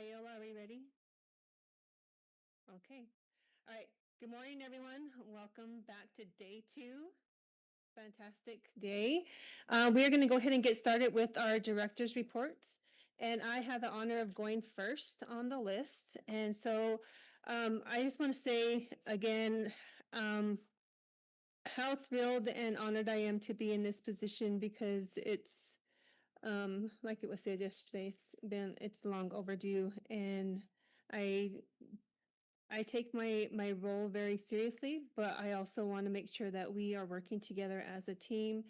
Viola, are we ready? Okay. All right. Good morning, everyone. Welcome back to day 2. Fantastic day. We are going to go ahead and get started with our director's reports. And I have the honor of going first on the list. And so I just want to say again, how thrilled and honored I am to be in this position because it's like it was said yesterday, it's long overdue, and I I take my role very seriously, but I also want to make sure that we are working together as a team,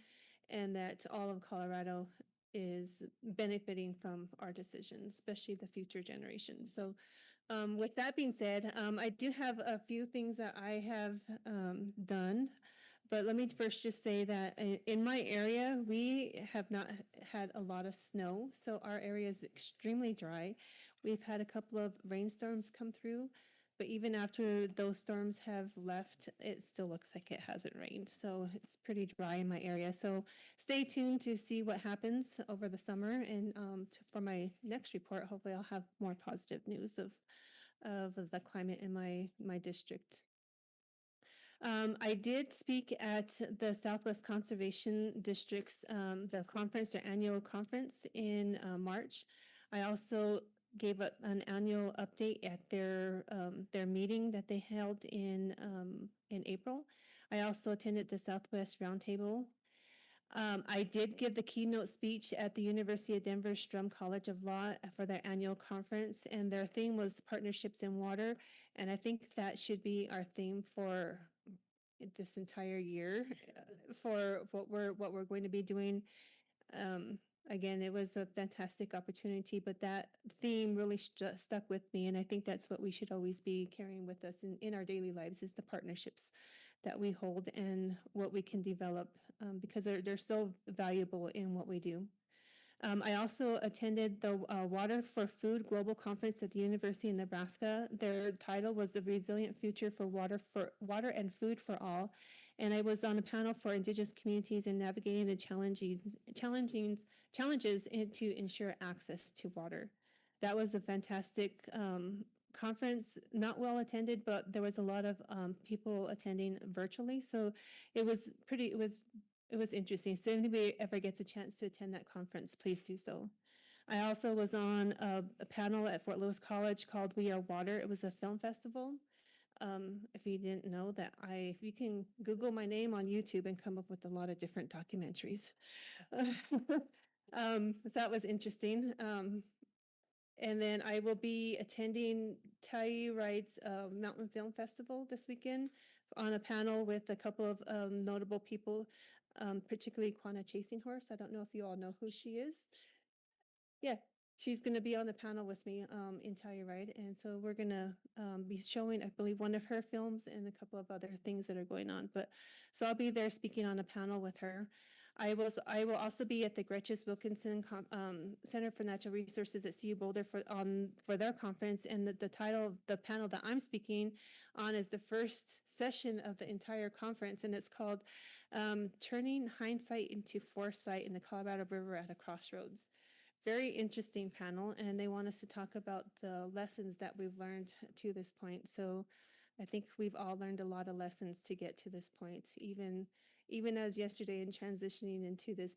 and that all of Colorado is benefiting from our decisions, especially the future generations. So with that being said, I do have a few things that I have done, but let me first just say that in my area, we have not had a lot of snow, so our area is extremely dry. We've had a couple of rainstorms come through, but even after those storms have left, it still looks like it hasn't rained, so it's pretty dry in my area. So stay tuned to see what happens over the summer, and for my next report, hopefully I'll have more positive news of the climate in my district. I did speak at the Southwest Conservation District's the conference, their annual conference in March. I also gave an annual update at their meeting that they held in April. I also attended the Southwest Roundtable. I did give the keynote speech at the University of Denver Strum College of Law for their annual conference, and their theme was partnerships in water. And I think that should be our theme for this entire year for what we're going to be doing. Um, Again, it was a fantastic opportunity, but that theme really stuck with me, and I think that's what we should always be carrying with us in our daily lives is the partnerships that we hold and what we can develop because they're so valuable in what we do. I also attended the Water for Food Global Conference at the University of Nebraska. Their title was "A Resilient Future for Water and Food for All," and I was on a panel for Indigenous communities in navigating the challenges to ensure access to water. That was a fantastic conference, not well attended, but there was a lot of people attending virtually, so it was pretty. It was interesting. So if anybody ever gets a chance to attend that conference, please do so. I also was on a panel at Fort Lewis College called We Are Water. It was a film festival. If you didn't know that, if you can Google my name on YouTube and come up with a lot of different documentaries. So that was interesting. And then I will be attending Telluride's Mountain Film Festival this weekend on a panel with a couple of notable people, particularly Quanah Chasing Horse. I don't know if you all know who she is. Yeah, she's going to be on the panel with me in Telluride. And so we're going to be showing, I believe, one of her films and a couple of other things that are going on. But so I'll be there speaking on a panel with her. I will also be at the Gretches Wilkinson Center for Natural Resources at CU Boulder for their conference, and the title of the panel that I'm speaking on is the first session of the entire conference, and it's called "Turning Hindsight into Foresight in the Colorado River at a Crossroads." Very interesting panel, and they want us to talk about the lessons that we've learned to this point. So I think we've all learned a lot of lessons to get to this point. Even as yesterday in transitioning into this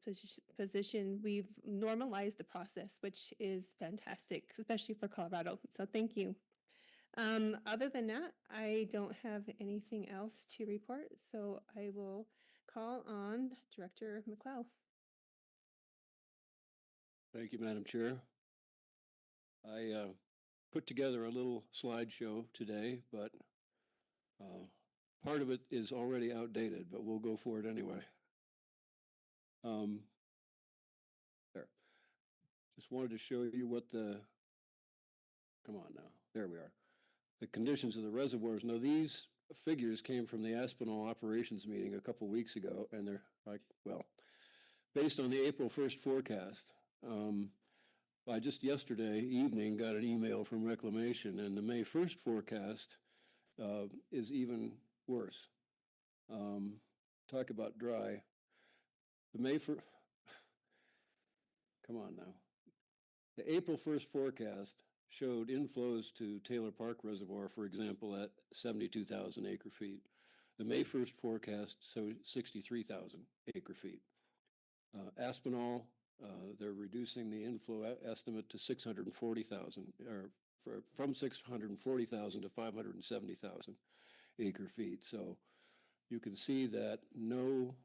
position, we've normalized the process, which is fantastic, especially for Colorado. So thank you. Other than that, I don't have anything else to report, so I will call on Director McLeod. Thank you, Madam Chair. I put together a little slideshow today, but part of it is already outdated, but we'll go for it anyway. There. Just wanted to show you what come on now, there we are. The conditions of the reservoirs. Now these figures came from the Aspinall operations meeting a couple weeks ago, and they're like, well, based on the April 1st forecast. I just yesterday evening got an email from Reclamation, and the May 1st forecast is even worse. Talk about dry. The May 1st, come on now. The April 1st forecast showed inflows to Taylor Park Reservoir, for example, at 72,000 acre feet. The May 1st forecast showed 63,000 acre feet. Aspinall, they're reducing the inflow estimate to 640,000, or from 640,000 to 570,000 acre feet. So you can see that no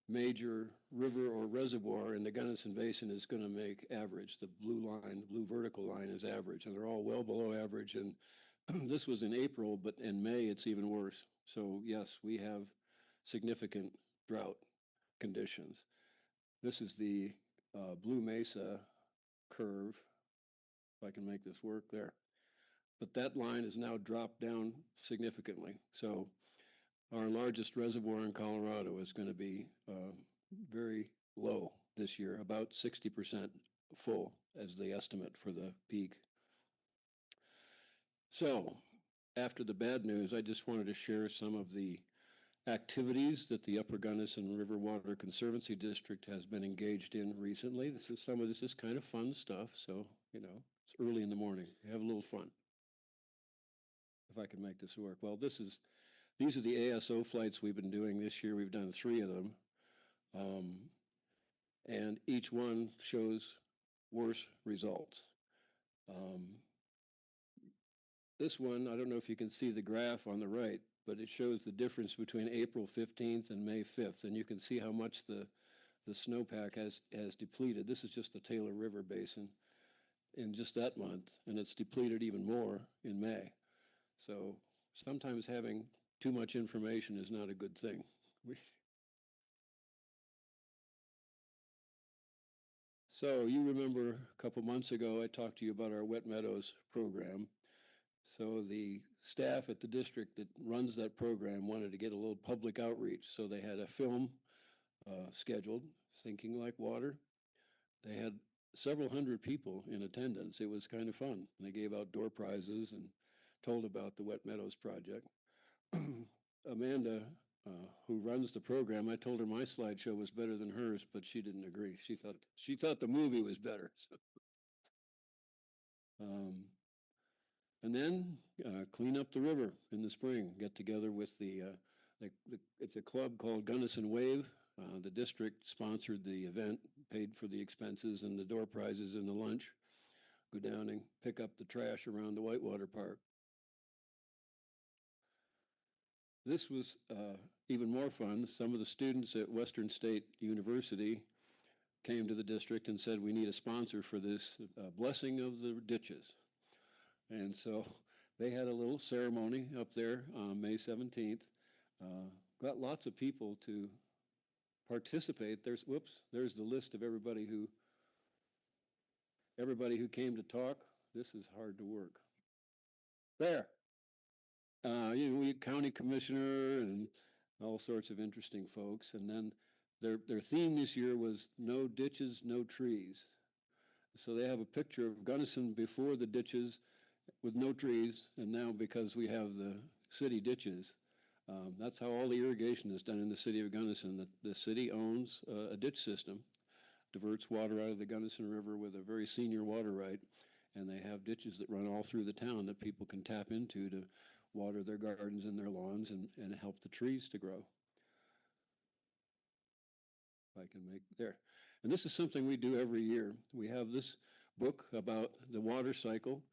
major river or reservoir in the Gunnison Basin is going to make average. The blue line, the blue vertical line is average, and they're all well below average. And this was in April, but in May it's even worse. So yes, we have significant drought conditions. This is the Blue Mesa curve, if I can make this work there. But that line is now dropped down significantly. So our largest reservoir in Colorado is going to be very low this year, about 60% full as the estimate for the peak. So after the bad news, I just wanted to share some of the activities that the Upper Gunnison River Water Conservancy District has been engaged in recently. Some of this is kind of fun stuff, so it's early in the morning. Have a little fun. If I can make this work. Well, these are the ASO flights we've been doing this year. We've done 3 of them. And each one shows worse results. This one, I don't know if you can see the graph on the right, but it shows the difference between April 15th and May 5th. And you can see how much the snowpack has depleted. This is just the Taylor River Basin in just that month, and it's depleted even more in May. So sometimes having too much information is not a good thing. So you remember a couple months ago, I talked to you about our Wet Meadows program. So the staff at the district that runs that program wanted to get a little public outreach. So they had a film scheduled, Thinking Like Water. They had several hundred people in attendance. It was kind of fun. And they gave out door prizes and told about the Wet Meadows project. Amanda, who runs the program, I told her my slideshow was better than hers, but she didn't agree. She thought the movie was better. So. And then clean up the river in the spring. Get together with it's a club called Gunnison Wave. The district sponsored the event, paid for the expenses and the door prizes and the lunch. Go down and pick up the trash around the Whitewater Park. This was even more fun. Some of the students at Western State University came to the district and said, we need a sponsor for this blessing of the ditches. And so they had a little ceremony up there on May 17th. Got lots of people to participate. There's the list of everybody who came to talk. This is hard to work. There. We county commissioner and all sorts of interesting folks. And then their theme this year was no ditches, no trees. So they have a picture of Gunnison before the ditches with no trees, and now because we have the city ditches. That's how all the irrigation is done in the city of Gunnison. The city owns a ditch system, diverts water out of the Gunnison River with a very senior water right, and they have ditches that run all through the town that people can tap into to water their gardens and their lawns and help the trees to grow. If I can make there. And this is something we do every year. We have this book about the water cycle.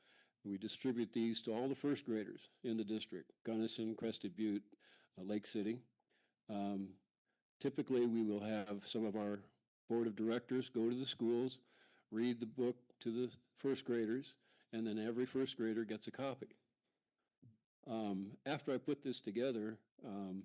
We distribute these to all the first graders in the district, Gunnison, Crested Butte, Lake City. Typically, we will have some of our board of directors go to the schools, read the book to the first graders, and then every first grader gets a copy. After I put this together, none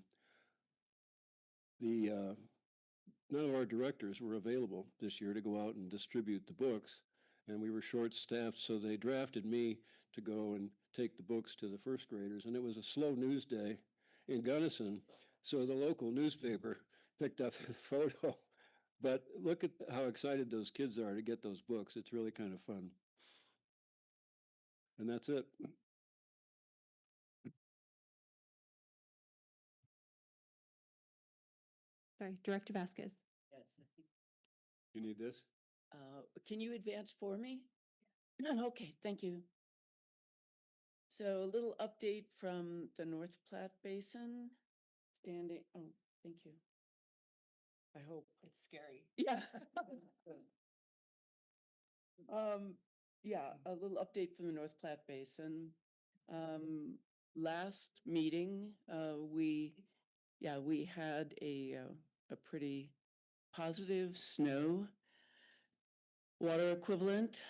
of our directors were available this year to go out and distribute the books, and we were short-staffed, so they drafted me to go and take the books to the first graders, and it was a slow news day in Gunnison, so the local newspaper picked up the photo. But look at how excited those kids are to get those books. It's really kind of fun. And that's it. Sorry, Director Vasquez. Yes. You need this? Can you advance for me? Okay, thank you. So a little update from the North Platte Basin. Oh, thank you. I hope. It's scary. Yeah. Yeah, a little update from the North Platte Basin. Last meeting, we had a pretty positive snow water equivalent.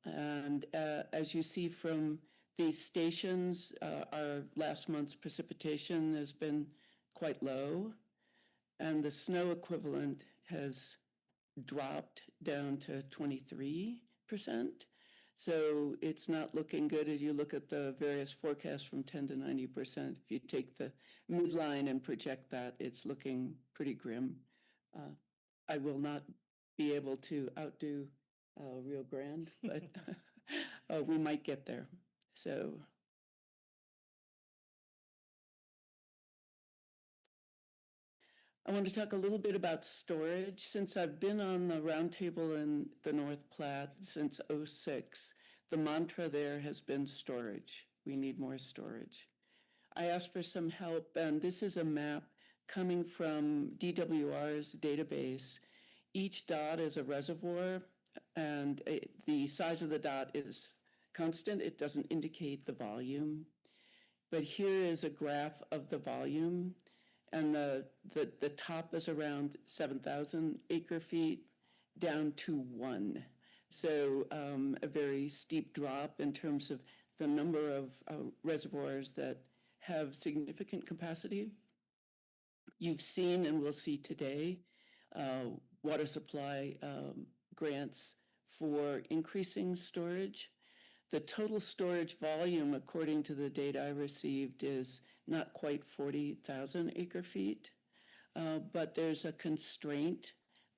And as you see from these stations, our last month's precipitation has been quite low, and the snow equivalent has dropped down to 23%. So it's not looking good as you look at the various forecasts from 10 to 90%. If you take the midline and project that, it's looking pretty grim. I will not be able to outdo Rio Grande, but we might get there. So I want to talk a little bit about storage. Since I've been on the roundtable in the North Platte since '06, the mantra there has been storage. We need more storage. I asked for some help, and this is a map coming from DWR's database. Each dot is a reservoir, and the size of the dot is constant. It doesn't indicate the volume. But here is a graph of the volume, and the top is around 7,000 acre feet down to 1. So a very steep drop in terms of the number of reservoirs that have significant capacity. You've seen and will see today water supply grants for increasing storage. The total storage volume, according to the data I received, is not quite 40,000 acre feet, but there's a constraint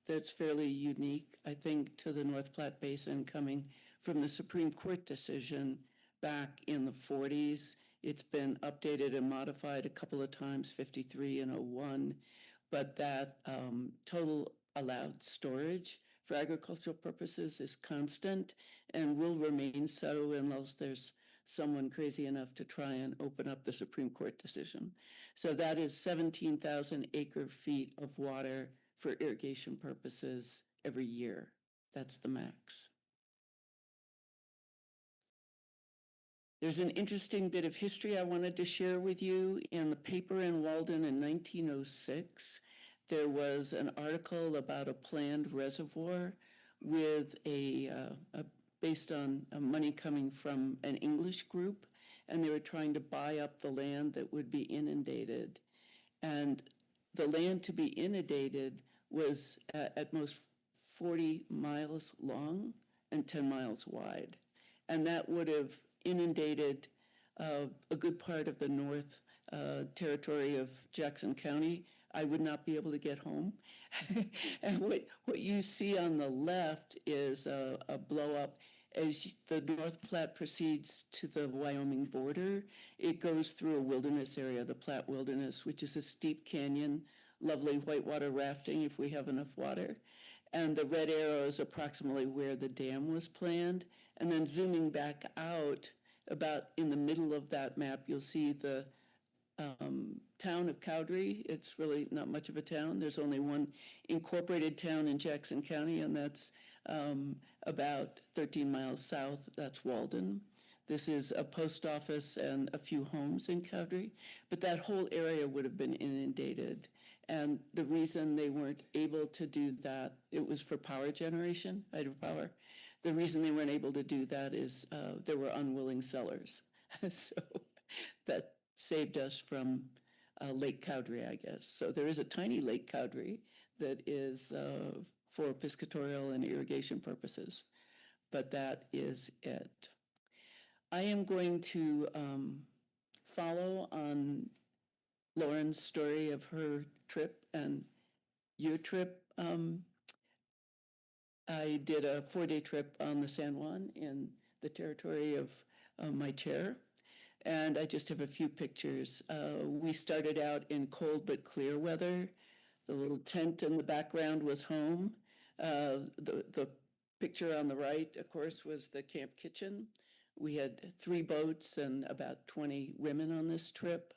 that's fairly unique, I think, to the North Platte Basin coming from the Supreme Court decision back in the 40s. It's been updated and modified a couple of times, 53 and 01, but that total allowed storage for agricultural purposes is constant and will remain so unless there's someone crazy enough to try and open up the Supreme Court decision. So that is 17,000 acre feet of water for irrigation purposes every year. That's the max. There's an interesting bit of history I wanted to share with you. In the paper in Walden in 1906, there was an article about a planned reservoir with based on money coming from an English group, and they were trying to buy up the land that would be inundated. And the land to be inundated was at most 40 miles long and 10 miles wide. And that would have inundated a good part of the north territory of Jackson County. I would not be able to get home. And what you see on the left is a blow up. As the North Platte proceeds to the Wyoming border, it goes through a wilderness area, the Platte Wilderness, which is a steep canyon, lovely whitewater rafting if we have enough water. And the red arrow is approximately where the dam was planned. And then zooming back out, about in the middle of that map, you'll see the town of Cowdrey. It's really not much of a town. There's only one incorporated town in Jackson County, and that's about 13 miles south. That's Walden. This is a post office and a few homes in Cowdrey, but that whole area would have been inundated. And the reason they weren't able to do that, it was for power generation, hydropower. The reason they weren't able to do that is there were unwilling sellers. So that saved us from Lake Cowdrey, I guess. So there is a tiny Lake Cowdrey that is for piscatorial and irrigation purposes, but that is it. I am going to follow on Lauren's story of her trip and your trip. I did a 4-day trip on the San Juan in the territory of my chair, and I just have a few pictures. We started out in cold but clear weather. The little tent in the background was home. The picture on the right, of course, was the camp kitchen. We had 3 boats and about 20 women on this trip.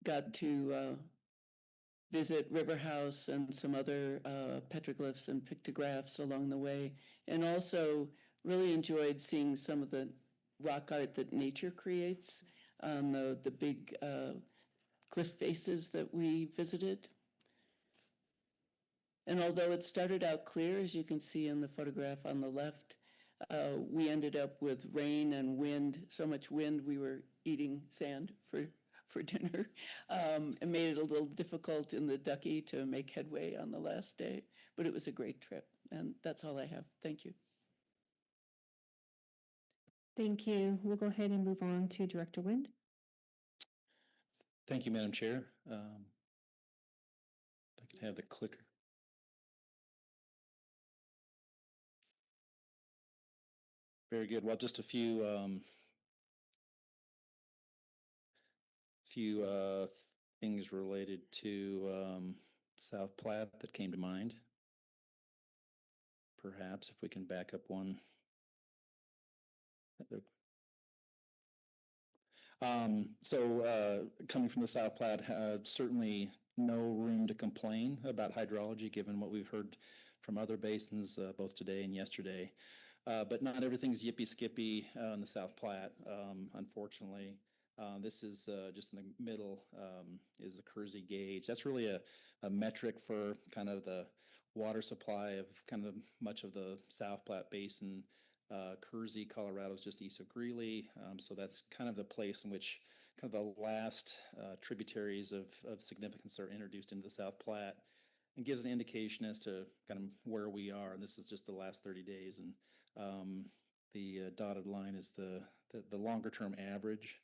Got to visit River House and some other petroglyphs and pictographs along the way, and also really enjoyed seeing some of the rock art that nature creates on the big cliff faces that we visited. And although it started out clear, as you can see in the photograph on the left, we ended up with rain and wind, so much wind we were eating sand for dinner. It made it a little difficult in the Ducky to make headway on the last day, but it was a great trip. And that's all I have. Thank you. Thank you. We'll go ahead and move on to Director Wind. Thank you, Madam Chair. If I could have the clicker. Very good. Well, just a few things related to South Platte that came to mind. Perhaps if we can back up one. Coming from the South Platte, certainly no room to complain about hydrology, given what we've heard from other basins both today and yesterday. But not everything's yippee-skippy in the South Platte, unfortunately. This is just in the middle is the Kersey gauge. That's really a metric for kind of the water supply of kind of much of the South Platte Basin. Kersey, Colorado is just east of Greeley. So that's kind of the place in which kind of the last tributaries of significance are introduced into the South Platte, and gives an indication as to kind of where we are. And this is just the last 30 days. And the dotted line is the longer term average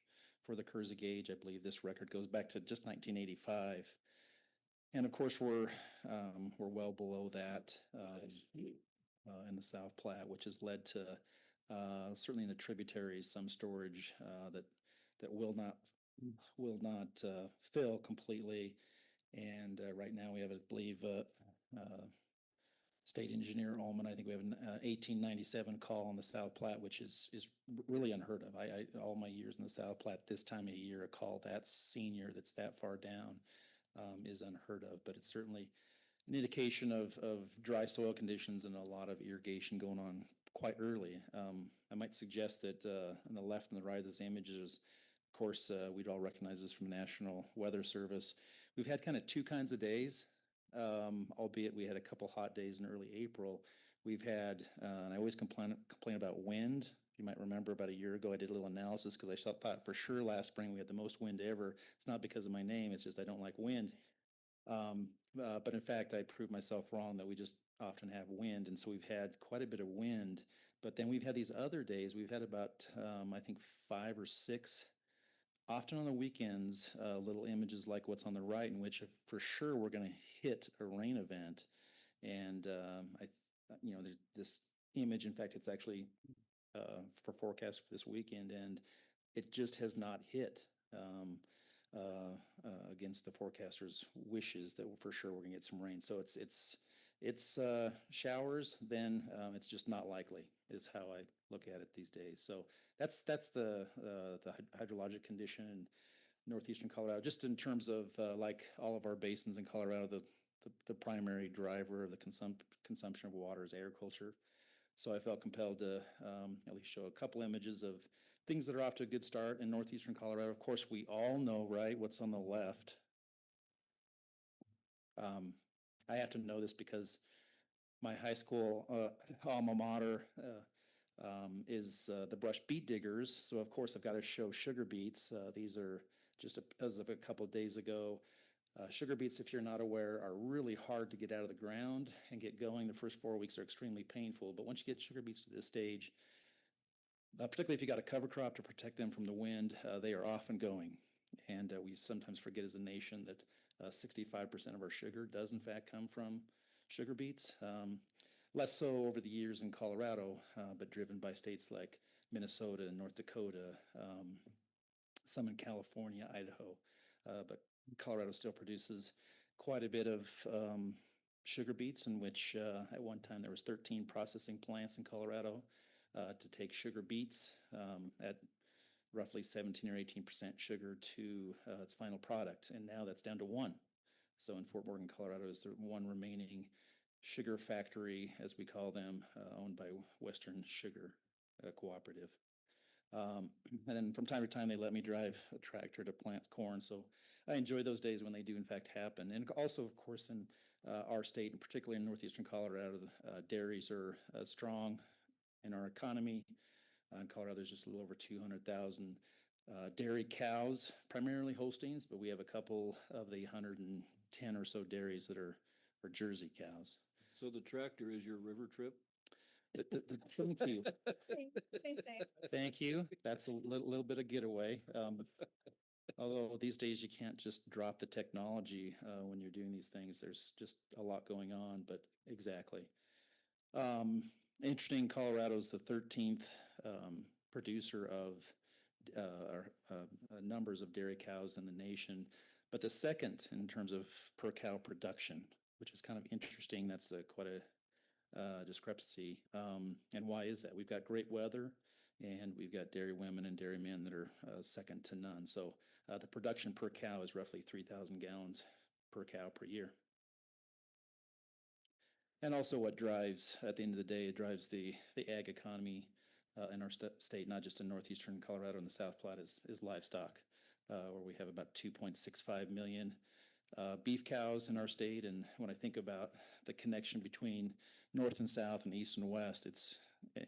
for the Kersey gauge. I believe this record goes back to just 1985. And of course, we're well below that in the South Platte, which has led to certainly in the tributaries some storage that will not fill completely. And right now we have, I believe, State Engineer Ullman, I think we have an 1897 call on the South Platte, which is really unheard of. I all my years in the South Platte, this time of year, a call that senior that's that far down is unheard of. But it's certainly an indication of dry soil conditions and a lot of irrigation going on quite early. I might suggest that on the left and the right of this image is, of course, we'd all recognize this from National Weather Service. We've had kind of 2 kinds of days. Albeit we had a couple hot days in early April. We've had, and I always complain about wind. You might remember about a year ago I did a little analysis because I thought for sure last spring we had the most wind ever. It's not because of my name, it's just I don't like wind. But in fact, I proved myself wrong that we just often have wind, and so we've had quite a bit of wind. But then we've had these other days. We've had about, I think, 5 or 6 often on the weekends, little images like what's on the right, in which for sure we're going to hit a rain event. And this image, in fact, it's actually for forecast for this weekend, and it just has not hit against the forecaster's wishes that for sure we're going to get some rain. So it's showers, then it's just not likely, is how I look at it these days. So that's the hydrologic condition in northeastern Colorado. Just in terms of like all of our basins in Colorado, the primary driver of the consumption of water is agriculture. So I felt compelled to at least show a couple images of things that are off to a good start in northeastern Colorado. Of course, we all know, right, what's on the left. I have to know this because my high school alma mater is the Brush Beet Diggers. So of course I've got to show sugar beets. These are just as of a couple of days ago. Sugar beets, if you're not aware, are really hard to get out of the ground and get going. The first 4 weeks are extremely painful, but once you get sugar beets to this stage, particularly if you got a cover crop to protect them from the wind, they are off and going. And we sometimes forget as a nation that 65% of our sugar does in fact come from sugar beets. Less so over the years in Colorado, but driven by states like Minnesota and North Dakota, some in California, Idaho. But Colorado still produces quite a bit of sugar beets, in which at one time there was 13 processing plants in Colorado to take sugar beets at roughly 17 or 18% sugar to its final product. And now that's down to one. So in Fort Morgan, Colorado, is the one remaining sugar factory, as we call them, owned by Western Sugar Cooperative. And then from time to time, they let me drive a tractor to plant corn. So I enjoy those days when they do, in fact, happen. And also, of course, in our state, and particularly in northeastern Colorado, dairies are strong in our economy. In Colorado, there's just a little over 200,000 dairy cows, primarily Holsteins, but we have a couple of the 110 or so dairies that are Jersey cows. So the tractor is your river trip? Thank you. Same thing. Thank you. That's a little bit of getaway. Although these days you can't just drop the technology when you're doing these things. There's just a lot going on, but exactly. Interesting, Colorado's the 13th producer of numbers of dairy cows in the nation, but the second in terms of per cow production, which is kind of interesting. That's quite a discrepancy. And why is that? We've got great weather, and we've got dairy women and dairy men that are second to none. So the production per cow is roughly 3,000 gallons per cow per year. And also what drives, at the end of the day, it drives the ag economy in our state, not just in northeastern Colorado and the South Platte, is livestock, where we have about 2.65 million beef cows in our state. And when I think about the connection between north and south and east and west, it's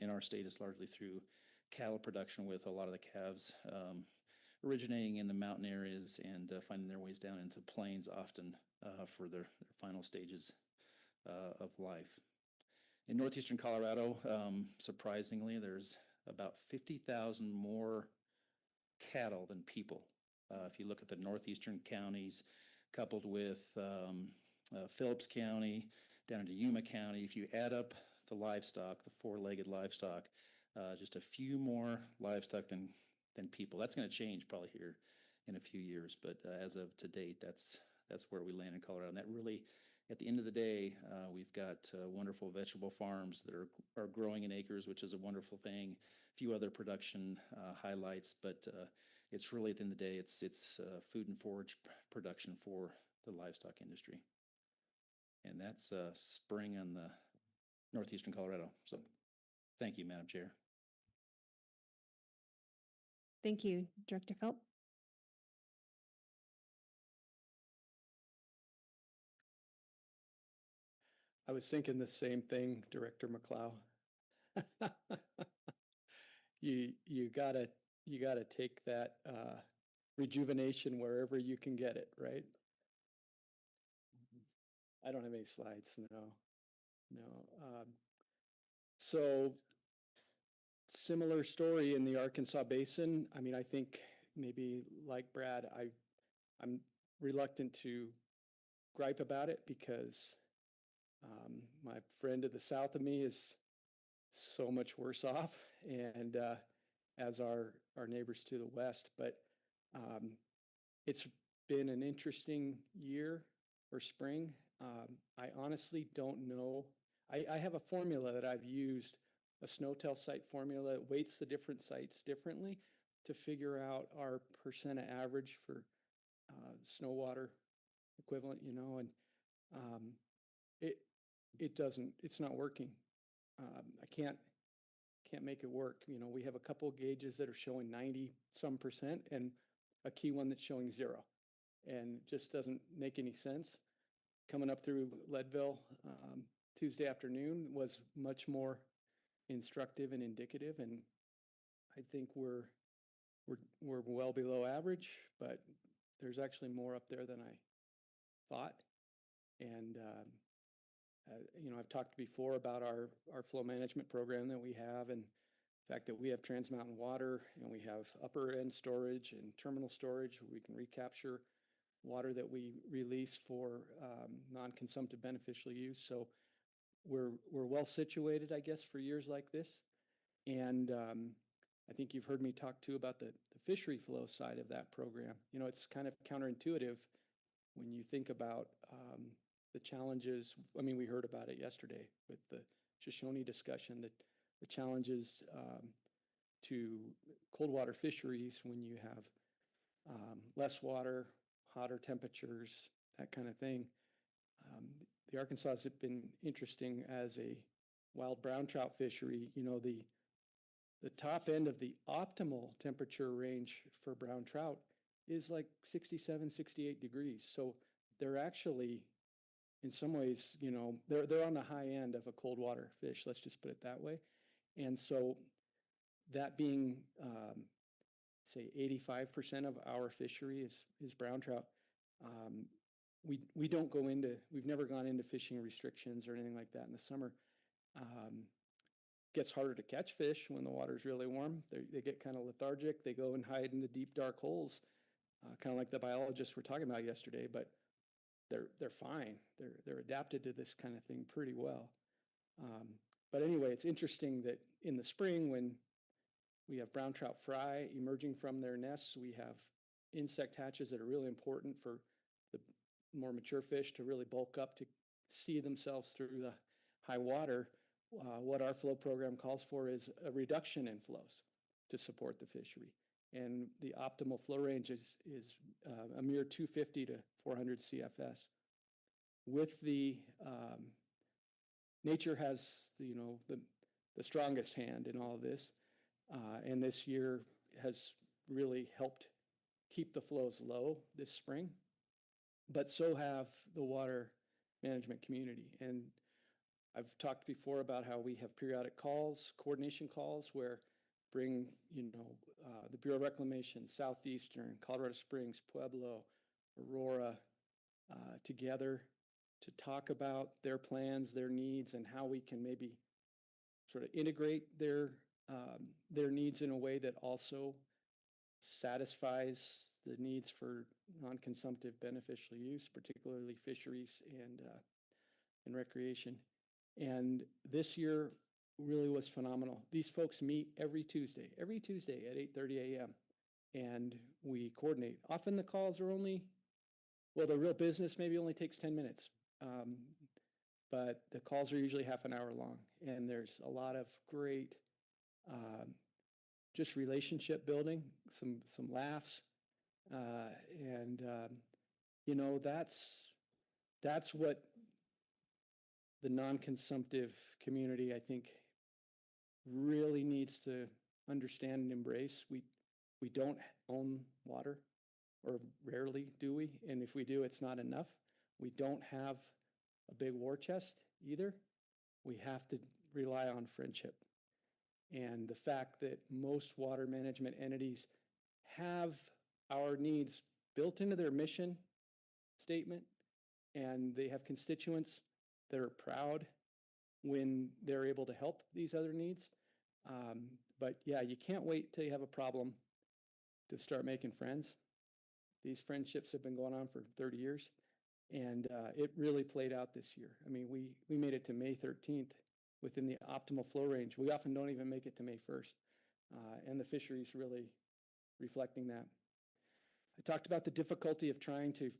in our state is largely through cattle production, with a lot of the calves originating in the mountain areas and finding their ways down into the plains, often for their final stages of life. In northeastern Colorado, surprisingly, there's about 50,000 more cattle than people. If you look at the northeastern counties, coupled with Phillips County, down into Yuma County, if you add up the livestock, the four-legged livestock, just a few more livestock than people. That's going to change probably here in a few years, but as of to date, that's where we land in Colorado. And that really, at the end of the day, we've got wonderful vegetable farms that are growing in acres, which is a wonderful thing. A few other production highlights, but it's really, at the end of the day, it's food and forage production for the livestock industry. And that's spring on the northeastern Colorado. So thank you, Madam Chair. Thank you, Director Phelps. I was thinking the same thing, Director McLeod. You gotta take that rejuvenation wherever you can get it, right? I don't have any slides, no. So similar story in the Arkansas Basin. I mean, I think maybe like Brad, I'm reluctant to gripe about it because my friend to the south of me is so much worse off, and as our neighbors to the west. But it's been an interesting year for spring. I honestly don't know. I have a formula that I've used, a SNOTEL site formula that weights the different sites differently to figure out our percent of average for snow water equivalent, and it's not working. I can't make it work. We have a couple of gauges that are showing 90-some% and a key one that's showing 0, and it just doesn't make any sense. Coming up through Leadville Tuesday afternoon was much more instructive and indicative, and I think we're well below average, but there's actually more up there than I thought. And I've talked before about our flow management program that we have, and the fact that we have Trans Mountain Water, and we have upper end storage and terminal storage where we can recapture water that we release for non-consumptive beneficial use. So we're well situated, I guess, for years like this. And I think you've heard me talk too about the fishery flow side of that program. It's kind of counterintuitive when you think about the challenges, I mean, we heard about it yesterday with the Shoshone discussion, that the challenges to cold water fisheries when you have less water, hotter temperatures, that kind of thing. The Arkansas has been interesting as a wild brown trout fishery. You know, the top end of the optimal temperature range for brown trout is like 67, 68 degrees. So they're actually, in some ways, you know, they're on the high end of a cold water fish. Let's just put it that way. And so that being, say, 85% of our fishery is brown trout. We don't go into, we've never gone into fishing restrictions or anything like that in the summer. Gets harder to catch fish when the water's really warm. They get kind of lethargic. They go and hide in the deep, dark holes, kind of like the biologists were talking about yesterday. But they're fine. They're adapted to this kind of thing pretty well. But anyway, it's interesting that in the spring, when we have brown trout fry emerging from their nests, we have insect hatches that are really important for the more mature fish to really bulk up to see themselves through the high water. What our flow program calls for is a reduction in flows to support the fishery. And the optimal flow range is a mere 250 to 400 CFS. With the, nature has, you know, the strongest hand in all of this. And this year has really helped keep the flows low this spring, but so have the water management community. And I've talked before about how we have periodic calls, coordination calls, where bring, you know, the Bureau of Reclamation, Southeastern, Colorado Springs, Pueblo, Aurora, together to talk about their plans, their needs, and how we can maybe sort of integrate their needs in a way that also satisfies the needs for non-consumptive beneficial use, particularly fisheries and recreation. And this year really was phenomenal. These folks meet every Tuesday at 8:30 a.m. and we coordinate. Often the calls are only, well, the real business maybe only takes 10 minutes. But the calls are usually half an hour long, and there's a lot of great just relationship building, some laughs, and you know, that's what the non-consumptive community, I think, really needs to understand and embrace. We don't own water, or rarely do we, and if we do, it's not enough. We don't have a big war chest either. We have to rely on friendship. And the fact that most water management entities have our needs built into their mission statement, and they have constituents that are proud when they're able to help these other needs. But yeah, you can't wait till you have a problem to start making friends. These friendships have been going on for 30 years. And it really played out this year. I mean, we made it to May 13th within the optimal flow range. We often don't even make it to May 1st. And the fishery's really reflecting that. I talked about the difficulty of trying to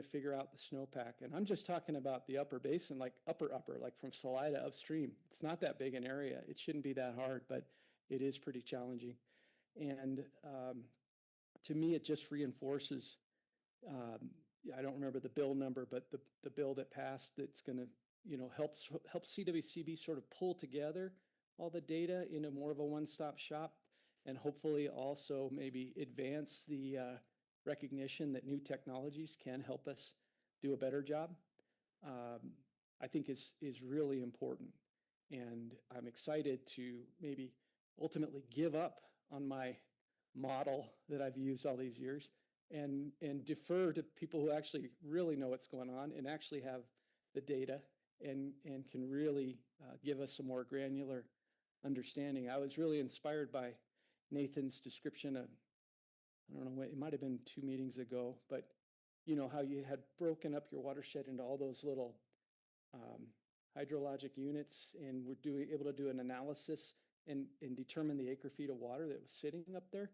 figure out the snowpack. And I'm just talking about the upper basin, like upper, like from Salida upstream. It's not that big an area. It shouldn't be that hard, but it is pretty challenging. And to me, it just reinforces, I don't remember the bill number, but the bill that passed that's going to, you know, help CWCB sort of pull together all the data in a more of a one-stop shop, and hopefully also maybe advance the recognition that new technologies can help us do a better job, I think is really important. And I'm excited to maybe ultimately give up on my model that I've used all these years and defer to people who actually really know what's going on and actually have the data and can really give us a more granular understanding. I was really inspired by Nathan's description of, I don't know when, it might have been 2 meetings ago, but you know how you had broken up your watershed into all those little hydrologic units, and were able to do an analysis and determine the acre feet of water that was sitting up there.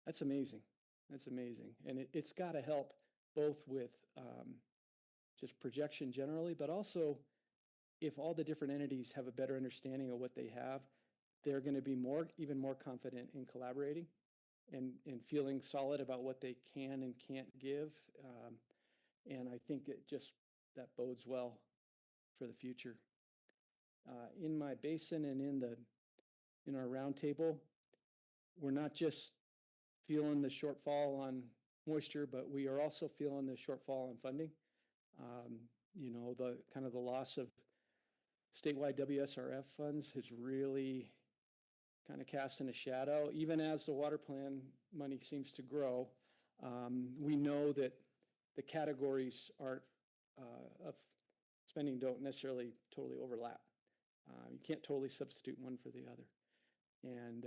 That's amazing. That's amazing. And it's got to help both with just projection generally, but also if all the different entities have a better understanding of what they have, they're going to be even more confident in collaborating and feeling solid about what they can and can't give. And I think that bodes well for the future. In my basin and in our roundtable, we're not just feeling the shortfall on moisture, but we are also feeling the shortfall on funding. The kind of the loss of statewide WSRF funds has really kind of casting a shadow. Even as the water plan money seems to grow, we know that the categories of spending don't necessarily totally overlap. You can't totally substitute one for the other. And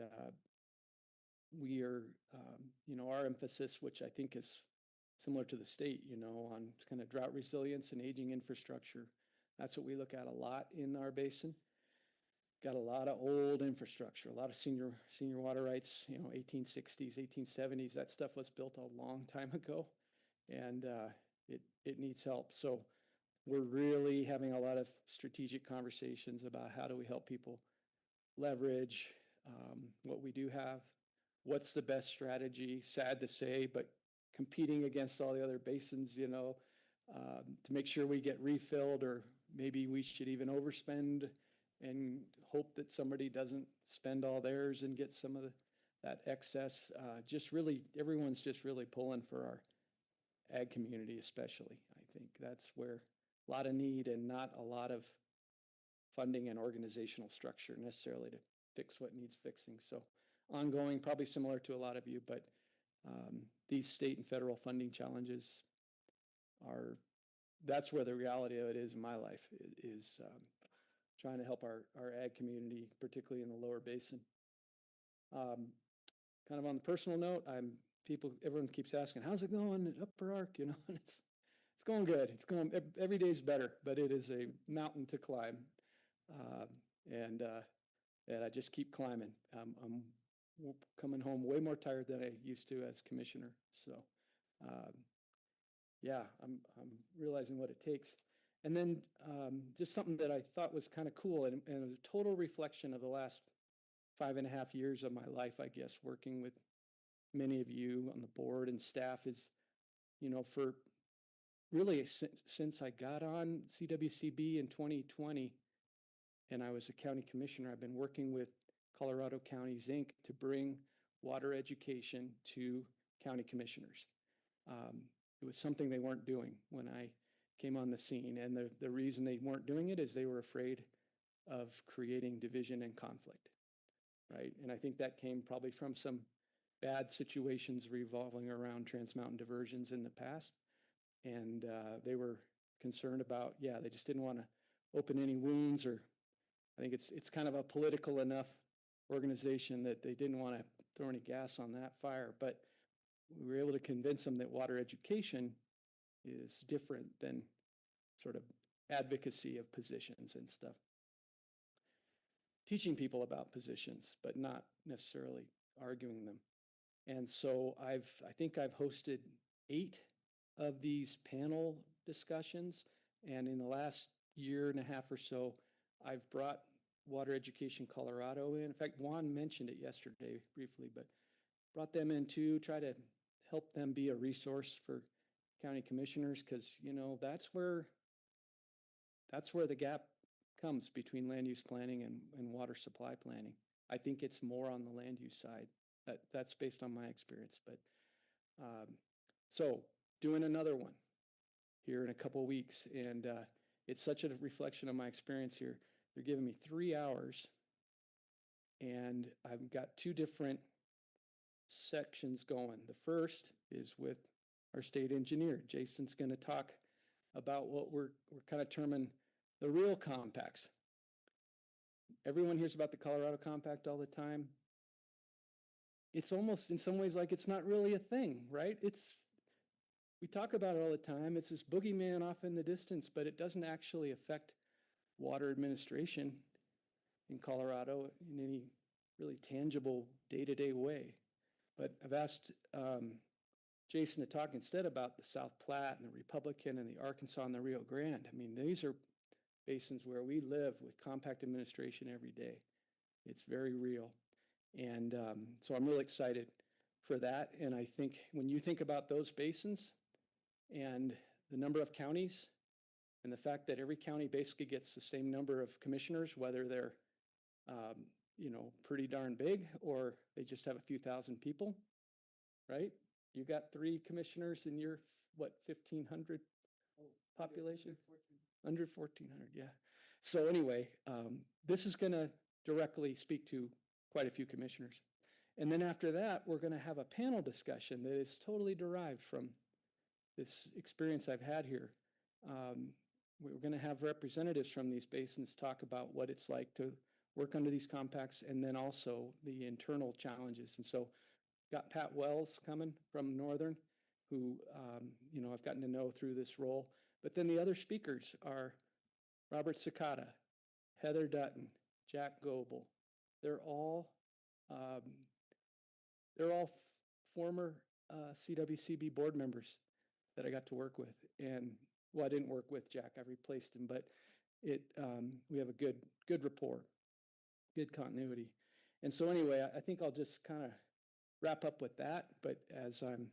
we are, our emphasis, which I think is similar to the state, on kind of drought resilience and aging infrastructure. That's what we look at a lot in our basin. Got a lot of old infrastructure, a lot of senior water rights, 1860s, 1870s. That stuff was built a long time ago, and it needs help. So we're really having a lot of strategic conversations about how do we help people leverage what we do have. What's the best strategy? Sad to say, but competing against all the other basins, to make sure we get refilled, or maybe we should even overspend and hope that somebody doesn't spend all theirs and get some of that excess. Everyone's just really pulling for our ag community, especially. I think that's where a lot of need and not a lot of funding and organizational structure necessarily to fix what needs fixing. So ongoing, probably similar to a lot of you, but these state and federal funding challenges that's where the reality of it is in my life, is trying to help our ag community, particularly in the lower basin. Kind of on the personal note, everyone keeps asking, how's it going at Upper Ark? And it's going good. Every day's better, but it is a mountain to climb. And I just keep climbing. I'm coming home way more tired than I used to as commissioner. So, I'm realizing what it takes. And then just something that I thought was kind of cool and a total reflection of the last 5.5 years of my life, I guess, working with many of you on the board and staff is, for really since I got on CWCB in 2020 and I was a county commissioner, I've been working with Colorado Counties, Inc. to bring water education to county commissioners. It was something they weren't doing when I came on the scene. And the reason they weren't doing it is they were afraid of creating division and conflict, right? And I think that came probably from some bad situations revolving around Trans Mountain diversions in the past. And they were concerned about, they just didn't want to open any wounds, or I think it's kind of a political enough organization that they didn't want to throw any gas on that fire. But we were able to convince them that water education is different than sort of advocacy of positions and stuff. Teaching people about positions, but not necessarily arguing them. And so I think I've hosted 8 of these panel discussions. And in the last 1.5 years or so, I've brought Water Education Colorado in. In fact, Juan mentioned it yesterday briefly, but brought them in to try to help them be a resource for county commissioners, because that's where the gap comes between land use planning and water supply planning. I think it's more on the land use side. That's based on my experience. But so doing another one here in a couple of weeks, and it's such a reflection of my experience here. They're giving me 3 hours, and I've got 2 different sections going. The first is with our state engineer. Jason's going to talk about what we're kind of terming the real compacts. Everyone hears about the Colorado Compact all the time. It's almost in some ways like it's not really a thing, right? We talk about it all the time. It's this boogeyman off in the distance, but it doesn't actually affect water administration in Colorado in any really tangible day-to-day way. But I've asked Jason to talk instead about the South Platte and the Republican and the Arkansas and the Rio Grande. I mean, these are basins where we live with compact administration every day. It's very real. And so I'm really excited for that. And I think when you think about those basins and the number of counties and the fact that every county basically gets the same number of commissioners, whether they're, pretty darn big or they just have a few thousand people, right? You got 3 commissioners in your, 1,500 population? Under 1,400, yeah. So anyway, this is going to directly speak to quite a few commissioners. And then after that, we're going to have a panel discussion that is totally derived from this experience I've had here. We're going to have representatives from these basins talk about what it's like to work under these compacts and then also the internal challenges. And so got Pat Wells coming from Northern, who, I've gotten to know through this role. But then the other speakers are Robert Cicada, Heather Dutton, Jack Goebel. They're all former CWCB board members that I got to work with. And well, I didn't work with Jack; I replaced him. But we have a good rapport, good continuity. And so anyway, I think I'll just kind of wrap up with that. But as I'm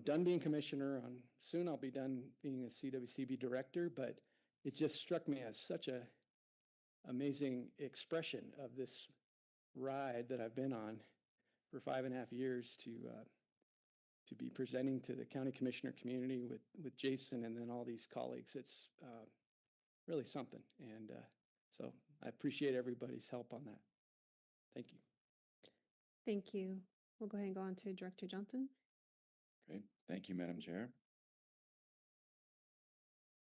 done being commissioner, soon I'll be done being a CWCB director. But it just struck me as such a amazing expression of this ride that I've been on for 5.5 years to be presenting to the county commissioner community with Jason and then all these colleagues. It's really something. And so I appreciate everybody's help on that. Thank you. Thank you. We'll go ahead and go on to Director Johnson. Great. Thank you, Madam Chair.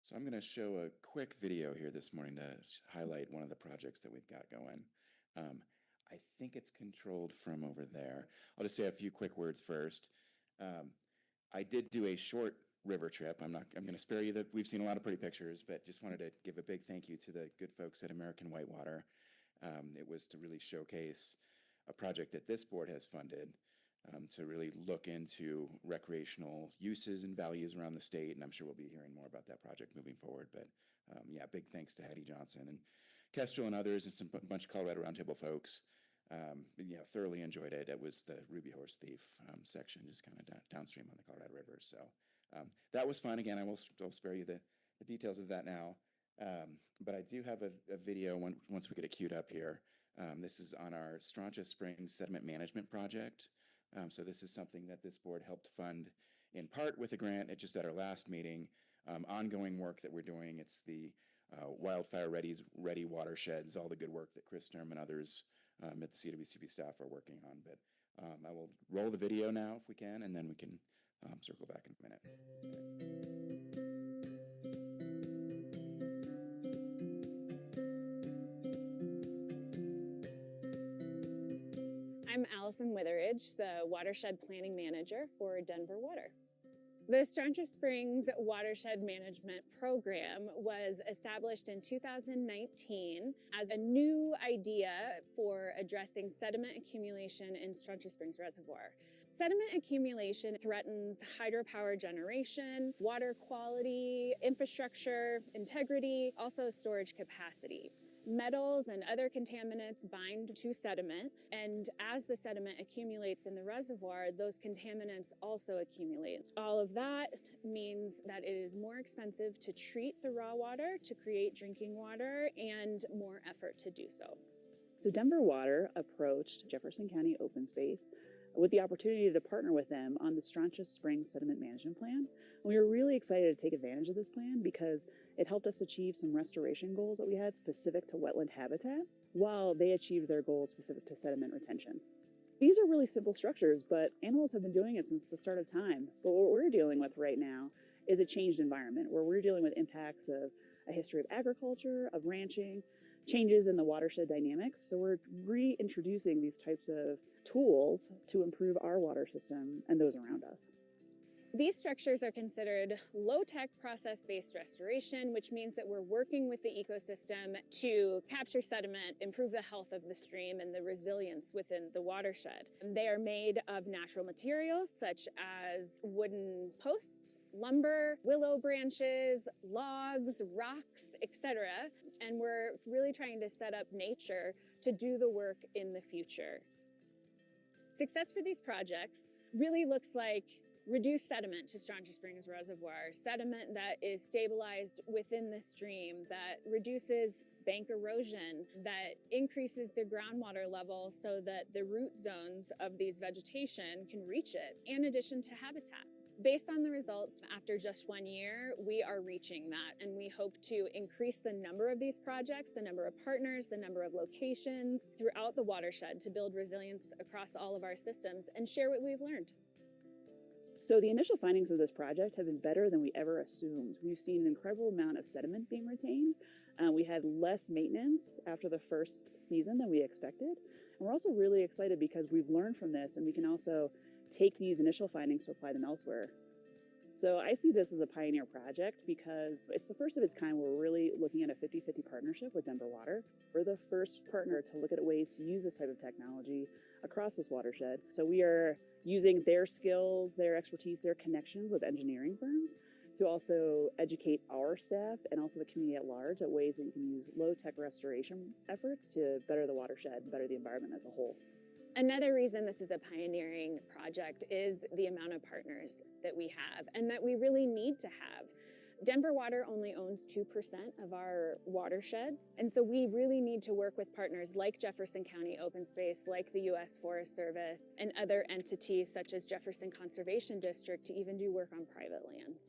So I'm going to show a quick video here this morning to highlight one of the projects that we've got going. I think it's controlled from over there. I'll just say a few quick words first. I did do a short river trip. I'm going to spare you we've seen a lot of pretty pictures, but just wanted to give a big thank you to the good folks at American Whitewater. It was to really showcase a project that this board has funded to really look into recreational uses and values around the state. And I'm sure we'll be hearing more about that project moving forward. But big thanks to Hattie Johnson and Kestrel and others and a bunch of Colorado Roundtable folks. Thoroughly enjoyed it. It was the Ruby Horse Thief section, just kind of downstream on the Colorado River. So that was fun. Again, I'll spare you the details of that now. But I do have a video once we get it queued up here. This is on our Strontia Springs Sediment Management Project. So this is something that this board helped fund in part with a grant just at our last meeting. Ongoing work that we're doing. It's the Wildfire Ready Watersheds, all the good work that Chris Sturm and others at the CWCB staff are working on. But I will roll the video now if we can, and then we can circle back in a minute. I'm Allison Witheridge, the Watershed Planning Manager for Denver Water. The Strontia Springs Watershed Management Program was established in 2019 as a new idea for addressing sediment accumulation in Strontia Springs Reservoir. Sediment accumulation threatens hydropower generation, water quality, infrastructure integrity, also storage capacity. Metals and other contaminants bind to sediment, and as the sediment accumulates in the reservoir, those contaminants also accumulate. All of that means that it is more expensive to treat the raw water to create drinking water and more effort to do so. So Denver Water approached Jefferson County Open Space with the opportunity to partner with them on the Strontia Springs Sediment Management Plan. And we were really excited to take advantage of this plan because it helped us achieve some restoration goals that we had specific to wetland habitat, while they achieved their goals specific to sediment retention. These are really simple structures, but animals have been doing it since the start of time. But what we're dealing with right now is a changed environment where we're dealing with impacts of a history of agriculture, of ranching, changes in the watershed dynamics. So we're reintroducing these types of tools to improve our water system and those around us. These structures are considered low-tech process-based restoration, which means that we're working with the ecosystem to capture sediment, improve the health of the stream and the resilience within the watershed. They are made of natural materials such as wooden posts, lumber, willow branches, logs, rocks, etc. And we're really trying to set up nature to do the work in the future. Success for these projects really looks like reduced sediment to Stranger Springs Reservoir, sediment that is stabilized within the stream, that reduces bank erosion, that increases the groundwater level so that the root zones of these vegetation can reach it, in addition to habitat. Based on the results after just 1 year, we are reaching that, and we hope to increase the number of these projects, the number of partners, the number of locations throughout the watershed to build resilience across all of our systems and share what we've learned. So the initial findings of this project have been better than we ever assumed. We've seen an incredible amount of sediment being retained. We had less maintenance after the first season than we expected. And we're also really excited because we've learned from this, and we can also take these initial findings to apply them elsewhere. So I see this as a pioneer project because it's the first of its kind where we're really looking at a 50-50 partnership with Denver Water. We're the first partner to look at ways to use this type of technology across this watershed. So we are using their skills, their expertise, their connections with engineering firms to also educate our staff and also the community at large at ways that you can use low-tech restoration efforts to better the watershed, better the environment as a whole. Another reason this is a pioneering project is the amount of partners that we have and that we really need to have. Denver Water only owns 2% of our watersheds, and so we really need to work with partners like Jefferson County Open Space, like the U.S. Forest Service, and other entities such as Jefferson Conservation District to even do work on private lands.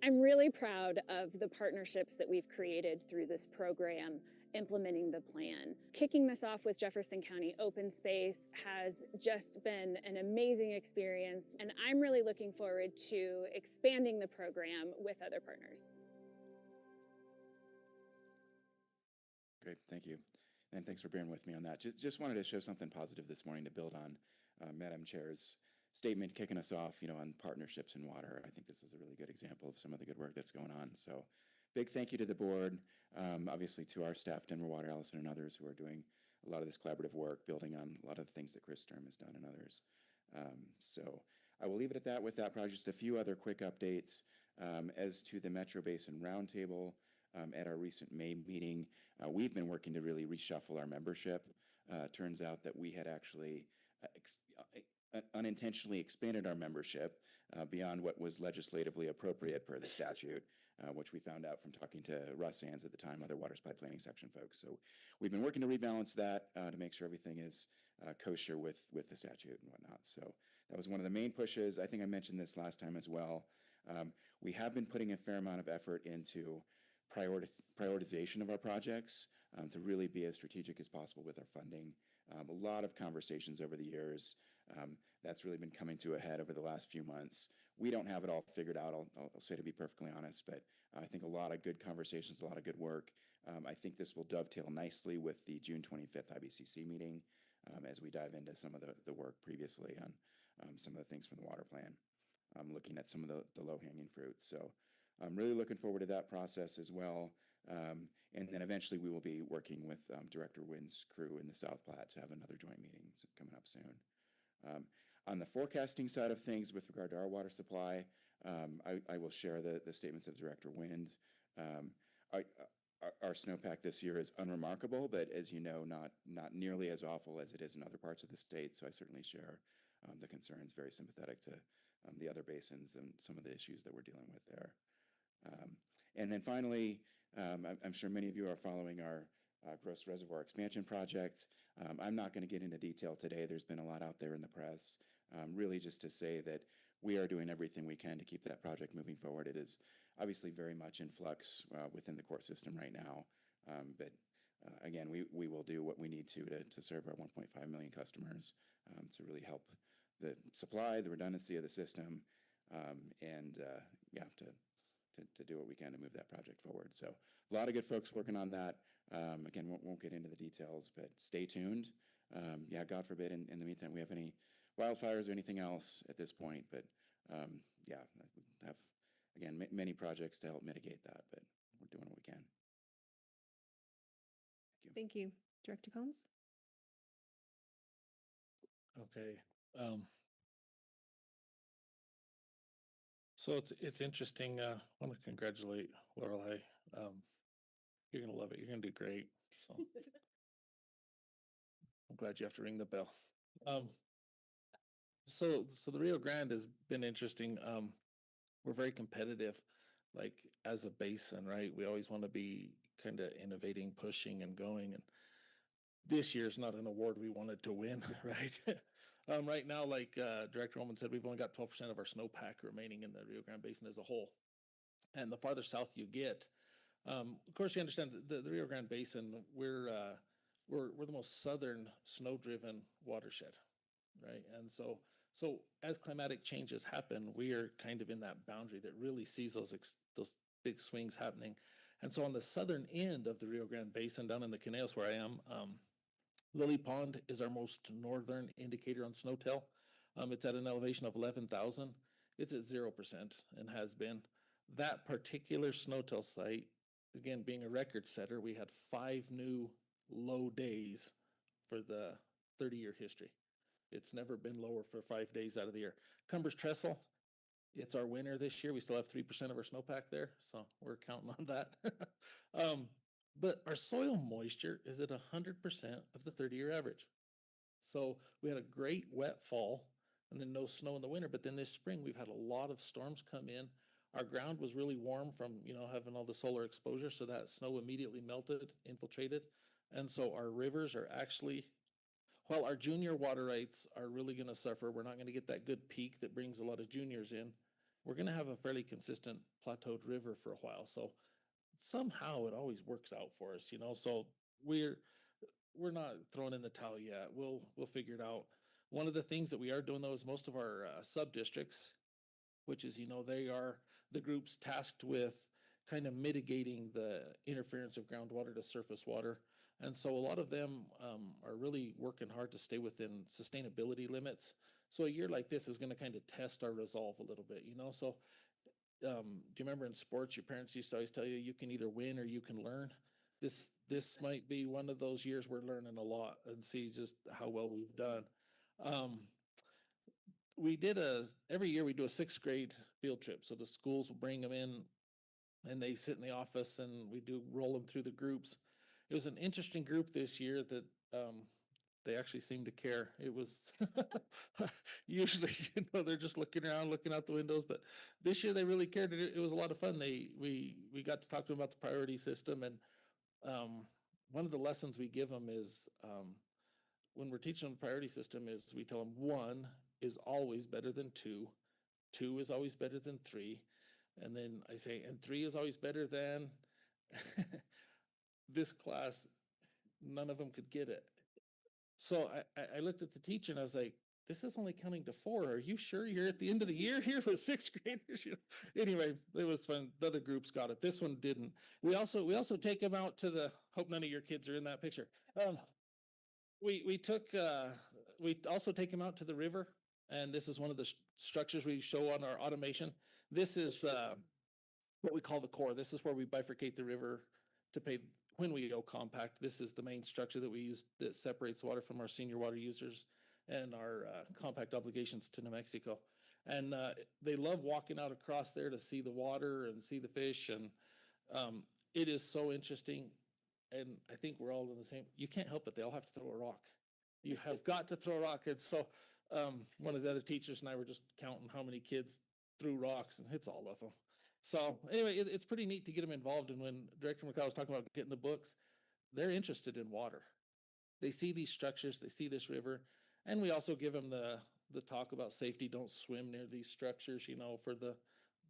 I'm really proud of the partnerships that we've created through this program, implementing the plan. Kicking this off with Jefferson County Open Space has just been an amazing experience, and I'm really looking forward to expanding the program with other partners. Great, thank you. And thanks for bearing with me on that. Just wanted to show something positive this morning to build on Madam Chair's statement kicking us off, on partnerships in water. I think this is a really good example of some of the good work that's going on. So big thank you to the board, obviously to our staff, Denver Water, Allison, and others who are doing a lot of this collaborative work, building on a lot of the things that Chris Sturm has done and others. So I will leave it at that with that project. Just a few other quick updates as to the Metro Basin Roundtable. At our recent May meeting, we've been working to really reshuffle our membership. Turns out that we had actually unintentionally expanded our membership beyond what was legislatively appropriate per the statute, which we found out from talking to Russ Sands at the time, other water supply planning section folks. So we've been working to rebalance that to make sure everything is kosher with the statute and whatnot. So that was one of the main pushes. I think I mentioned this last time as well. We have been putting a fair amount of effort into prioritization of our projects to really be as strategic as possible with our funding. A lot of conversations over the years. That's really been coming to a head over the last few months. We don't have it all figured out, I'll say, to be perfectly honest, but I think a lot of good conversations, a lot of good work. I think this will dovetail nicely with the June 25th IBCC meeting as we dive into some of the work previously on some of the things from the water plan, looking at some of the low-hanging fruits. So I'm really looking forward to that process as well. And then eventually we will be working with Director Wynn's crew in the South Platte to have another joint meeting coming up soon. On the forecasting side of things with regard to our water supply, I will share the statements of Director Wynn. Our snowpack this year is unremarkable, but as you know, not nearly as awful as it is in other parts of the state. So I certainly share the concerns, very sympathetic to the other basins and some of the issues that we're dealing with there. And then finally, I'm sure many of you are following our Gross Reservoir Expansion Project. I'm not going to get into detail today. There's been a lot out there in the press. Really just to say that we are doing everything we can to keep that project moving forward. It is obviously very much in flux within the court system right now. But again, we will do what we need to serve our 1.5 million customers to really help the supply, the redundancy of the system, and to do what we can to move that project forward. So a lot of good folks working on that. Again, won't get into the details, but stay tuned. God forbid in the meantime we have any wildfires or anything else at this point, but Yeah, we have, again, many projects to help mitigate that, but we're doing what we can. Thank you. Director Combs? Okay. So it's interesting. I want to congratulate Lorelei. You're gonna love it. You're gonna do great. So I'm glad you have to ring the bell. So the Rio Grande has been interesting. We're very competitive, like as a basin, right? We always want to be kind of innovating, pushing, and going. And this year's not an award we wanted to win, right? Right now, like Director Ullman said, we've only got 12% of our snowpack remaining in the Rio Grande Basin as a whole. And the farther south you get, of course, you understand the Rio Grande Basin. We're the most southern snow-driven watershed, right? And so as climatic changes happen, we are kind of in that boundary that really sees those big swings happening. And so on the southern end of the Rio Grande Basin, down in the Caneos where I am, Lily Pond is our most northern indicator on snowtail. It's at an elevation of 11,000. It's at 0% and has been. That particular snowtail site, again, being a record setter, we had 5 new low days for the 30-year history. It's never been lower for 5 days out of the year. Cumbers Trestle, it's our winner this year. We still have 3% of our snowpack there, so we're counting on that. But our soil moisture is at 100% of the 30-year average. So we had a great wet fall and then no snow in the winter. But then this spring, we've had a lot of storms come in. Our ground was really warm from, having all the solar exposure. So that snow immediately melted, infiltrated. And so our rivers are actually, while our junior water rights are really going to suffer, we're not going to get that good peak that brings a lot of juniors in. We're going to have a fairly consistent plateaued river for a while. So somehow it always works out for us, so we're not throwing in the towel yet. We'll figure it out. One of the things that we are doing though is most of our sub districts, which is, they are the groups tasked with kind of mitigating the interference of groundwater to surface water. And so a lot of them are really working hard to stay within sustainability limits. So a year like this is going to kind of test our resolve a little bit, so do you remember in sports, your parents used to always tell you, you can either win or you can learn? This might be one of those years we're learning a lot and see just how well we've done. Every year we do a 6th grade field trip. So the schools will bring them in and they sit in the office and we roll them through the groups. It was an interesting group this year that they actually seemed to care. It was usually, they're just looking around, looking out the windows, but this year they really cared. It was a lot of fun. We got to talk to them about the priority system. And one of the lessons we give them is when we're teaching them the priority system is we tell them 1 is always better than 2. 2 is always better than 3. And then I say, and 3 is always better than this class. None of them could get it. So I looked at the teacher and I was like, this is only counting to 4. Are you sure you're at the end of the year here with 6th graders? Anyway, it was fun. The other groups got it. This one didn't. We also take them out to hope none of your kids are in that picture. We also take them out to the river. And this is one of the structures we show on our automation. This is what we call the core. This is where we bifurcate the river to pay. When we go compact, this is the main structure that we use that separates water from our senior water users and our compact obligations to New Mexico. And they love walking out across there to see the water and see the fish. And it is so interesting. And I think we're all in the same. You can't help it. They all have to throw a rock. You have got to throw a rock. And so one of the other teachers and I were just counting how many kids threw rocks, and it's all of them. So anyway, it's pretty neat to get them involved. And when Director McLeod was talking about getting the books, they're interested in water. They see these structures, they see this river, and we also give them the talk about safety. Don't swim near these structures, for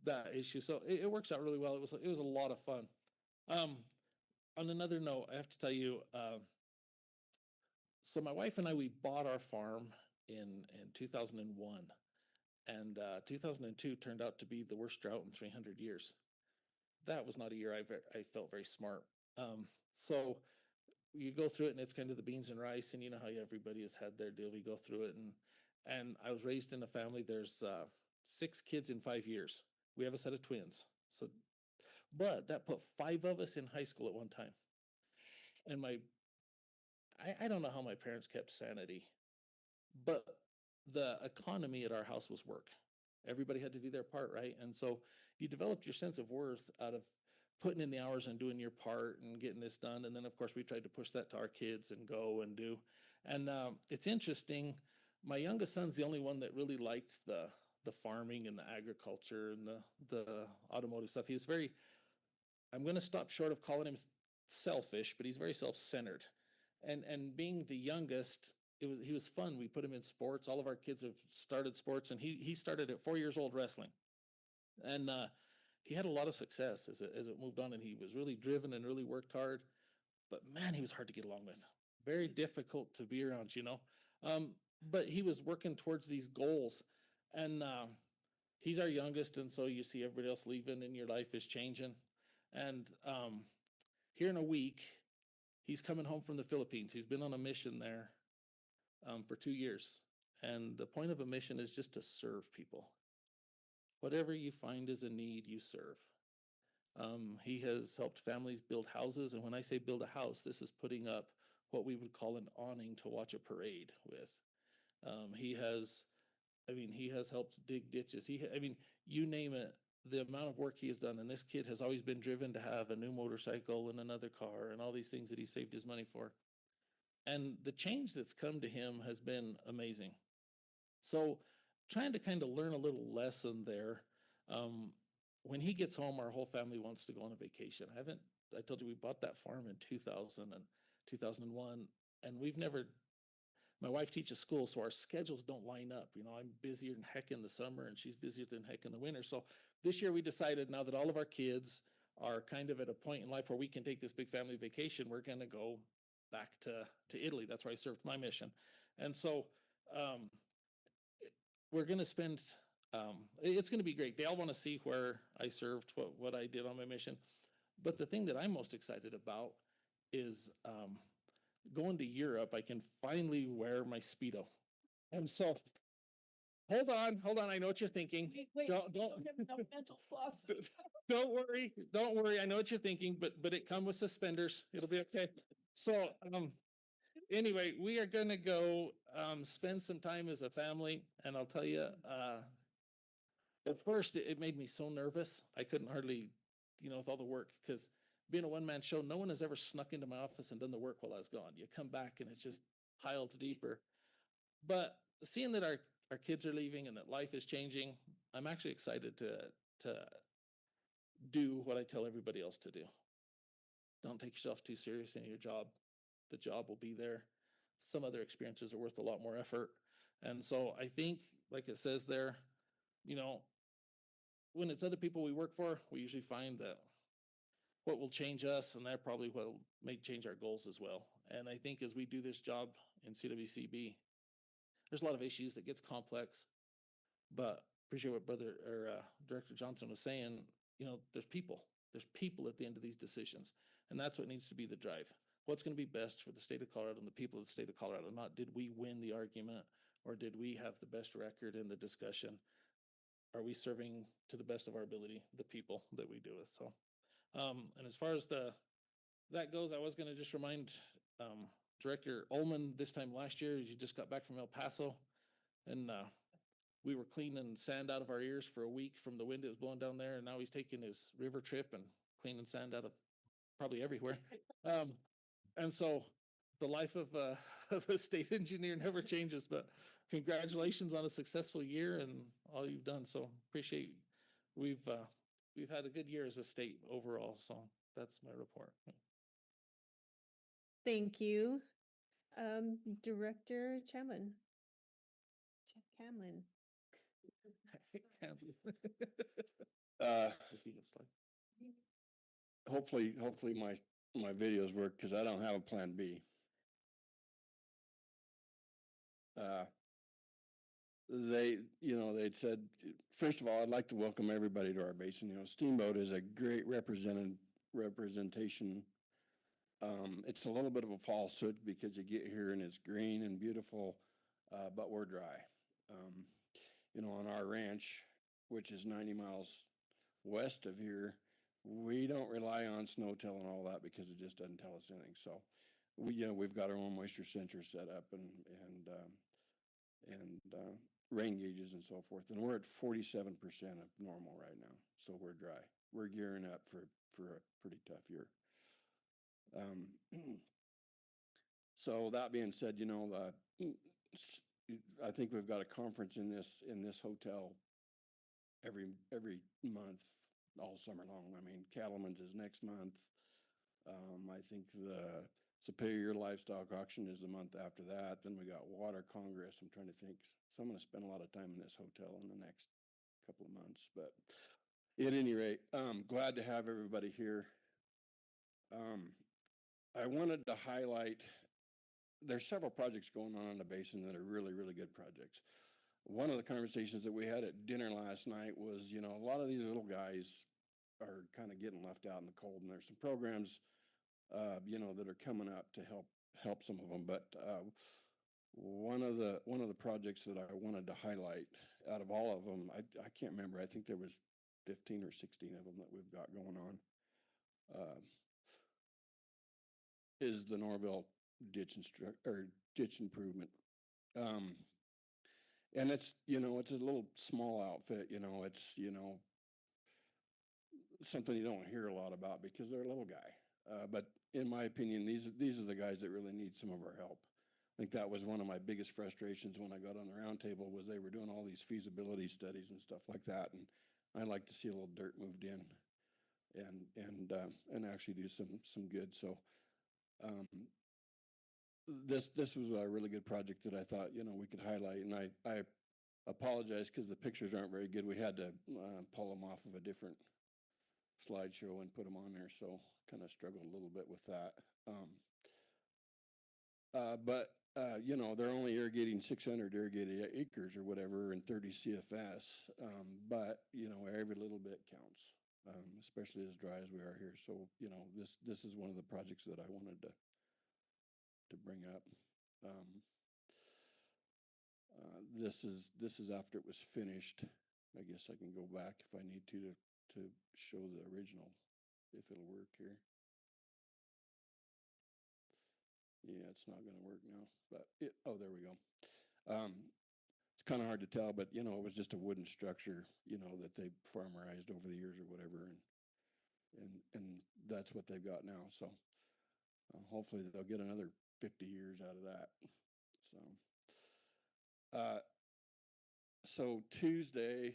that issue. So it works out really well. It was a lot of fun. On another note, I have to tell you, so my wife and I, we bought our farm in 2001. And 2002 turned out to be the worst drought in 300 years. That was not a year I felt very smart. So you go through it and it's kind of the beans and rice, and you know how everybody has had their deal. We go through it, and I was raised in a family. There's 6 kids in 5 years. We have a set of twins. So, but that put 5 of us in high school at one time. And I don't know how my parents kept sanity, but the economy at our house was work. Everybody had to do their part, right? And so you developed your sense of worth out of putting in the hours and doing your part and getting this done. And then, of course, we tried to push that to our kids and go and do. And it's interesting. My youngest son's the only one that really liked the farming and the agriculture and the automotive stuff. He's very, I'm going to stop short of calling him selfish, but he's very self-centered. And being the youngest, he was fun. We put him in sports. All of our kids have started sports, and he started at 4 years old wrestling. And he had a lot of success as it moved on, and he was really driven and really worked hard. But man, he was hard to get along with. Very difficult to be around, you know. But he was working towards these goals, and he's our youngest, and so you see everybody else leaving, and your life is changing. And here in a week, he's coming home from the Philippines. He's been on a mission there for 2 years. And the point of a mission is just to serve people. Whatever you find is a need, you serve. He has helped families build houses. And when I say build a house, this is putting up what we would call an awning to watch a parade with. He has helped dig ditches. You name it, the amount of work he has done. And this kid has always been driven to have a new motorcycle and another car and all these things that he saved his money for. And the change that's come to him has been amazing. So trying to kind of learn a little lesson there. When he gets home, our whole family wants to go on a vacation. I told you we bought that farm in 2000 and 2001, and my wife teaches school, so our schedules don't line up. You know, I'm busier than heck in the summer, and she's busier than heck in the winter. So this year we decided, now that all of our kids are kind of at a point in life where we can take this big family vacation, we're going to go back to Italy. That's where I served my mission. And so we're going to spend, it's going to be great. They all want to see where I served, what I did on my mission. But the thing that I'm most excited about is going to Europe. I can finally wear my Speedo. And so, hold on. I know what you're thinking. Wait, Don't mental floss. Don't worry. I know what you're thinking, but it comes with suspenders. It'll be okay. So, anyway, we are going to go spend some time as a family. And I'll tell you, at first it made me so nervous. I couldn't hardly, with all the work, because being a one-man show, no one has ever snuck into my office and done the work while I was gone. You come back and it's just piled deeper. But seeing that our kids are leaving and that life is changing, I'm actually excited to do what I tell everybody else to do. Don't take yourself too seriously in your job. The job will be there. Some other experiences are worth a lot more effort. And so I think, like it says there, when it's other people we work for, we usually find that what will change us, and that probably will make change our goals as well. And I think as we do this job in CWCB, there's a lot of issues that gets complex, but appreciate what Director Johnson was saying. There's people at the end of these decisions, and that's what needs to be the drive. What's going to be best for the state of Colorado and the people of the state of Colorado? Not did we win the argument, or did we have the best record in the discussion? Are we serving to the best of our ability the people that we do with? So, and as far as that goes, I was going to just remind Director Ullman this time last year, he just got back from El Paso, and we were cleaning sand out of our ears for a week from the wind that was blowing down there, and now he's taking his river trip and cleaning sand out of probably everywhere. And so the life of a state engineer never changes, but congratulations on a successful year and all you've done. So appreciate we've had a good year as a state overall. So that's my report. Thank you. Director Chamlin. Camlin. Hopefully my videos work, because I don't have a plan B. They'd said, first of all, I'd like to welcome everybody to our basin. Steamboat is a great representation. It's a little bit of a falsehood, because you get here and it's green and beautiful, but we're dry. On our ranch, which is 90 miles west of here, we don't rely on SNOTEL and all that because it just doesn't tell us anything. So we've got our own moisture sensor set up and rain gauges and so forth. And we're at 47% of normal right now. So we're dry. We're gearing up for a pretty tough year. So that being said, I think we've got a conference in this hotel every month all summer long. I mean, Cattleman's is next month. I think the Superior Livestock Auction is the month after that. Then we got Water Congress. I'm trying to think. So I'm going to spend a lot of time in this hotel in the next couple of months. But at any rate, glad to have everybody here. I wanted to highlight, there's several projects going on in the basin that are really, really good projects. One of the conversations that we had at dinner last night was, a lot of these little guys are kind of getting left out in the cold, and there's some programs, that are coming up to help some of them. But one of the projects that I wanted to highlight out of all of them, I can't remember. I think there was 15 or 16 of them that we've got going on. Is the Norville ditch improvement. And it's, it's a little small outfit, it's, something you don't hear a lot about because they're a little guy. But in my opinion, these are the guys that really need some of our help. I think that was one of my biggest frustrations when I got on the roundtable was they were doing all these feasibility studies and stuff like that. And I like to see a little dirt moved in and actually do some good. So, this was a really good project that I thought, we could highlight. And I apologize because the pictures aren't very good. We had to pull them off of a different slideshow and put them on there. So kind of struggled a little bit with that. But they're only irrigating 600 irrigated acres or whatever and 30 CFS. But, every little bit counts, especially as dry as we are here. So, this is one of the projects that I wanted to bring up. This is after it was finished. I guess I can go back if I need to show the original, if it'll work here. Yeah, it's not going to work now, but oh, there we go. It's kind of hard to tell, but it was just a wooden structure, that they farmerized over the years or whatever, and that's what they've got now. So hopefully they'll get another 50 years out of that. So Tuesday,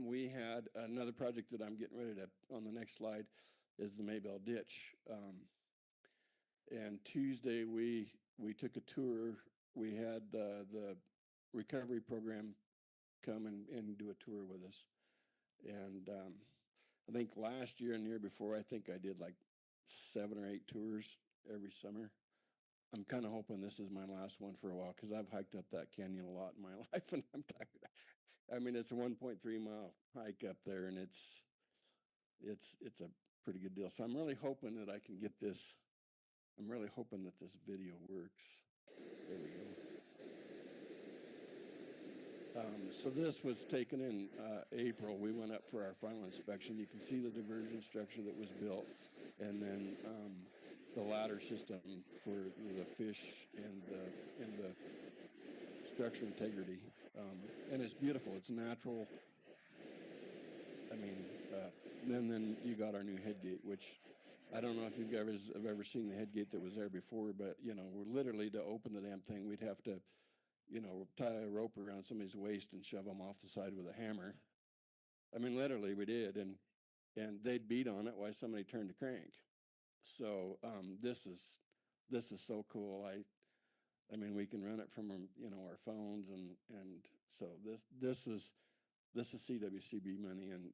we had another project that I'm getting ready to, on the next slide, is the Maybell Ditch. And Tuesday, we took a tour. We had the recovery program come and do a tour with us. And I think last year and the year before, I think I did like 7 or 8 tours every summer. I'm kind of hoping this is my last one for a while because I've hiked up that canyon a lot in my life and I'm tired. I mean, it's a 1.3 mile hike up there and it's a pretty good deal. So I'm really hoping that I can get this. I'm really hoping that this video works. There we go. So this was taken in April. We went up for our final inspection. You can see the diversion structure that was built and then the ladder system for the fish and the structure integrity. And it's beautiful. It's natural. I mean, then you got our new head gate, which I don't know if you've ever seen the head gate that was there before, but we're literally to open the damn thing, we'd have to, tie a rope around somebody's waist and shove them off the side with a hammer. I mean, literally we did, and they'd beat on it while somebody turned the crank. So this is so cool. I mean, we can run it from our phones, and so this is CWCB money, and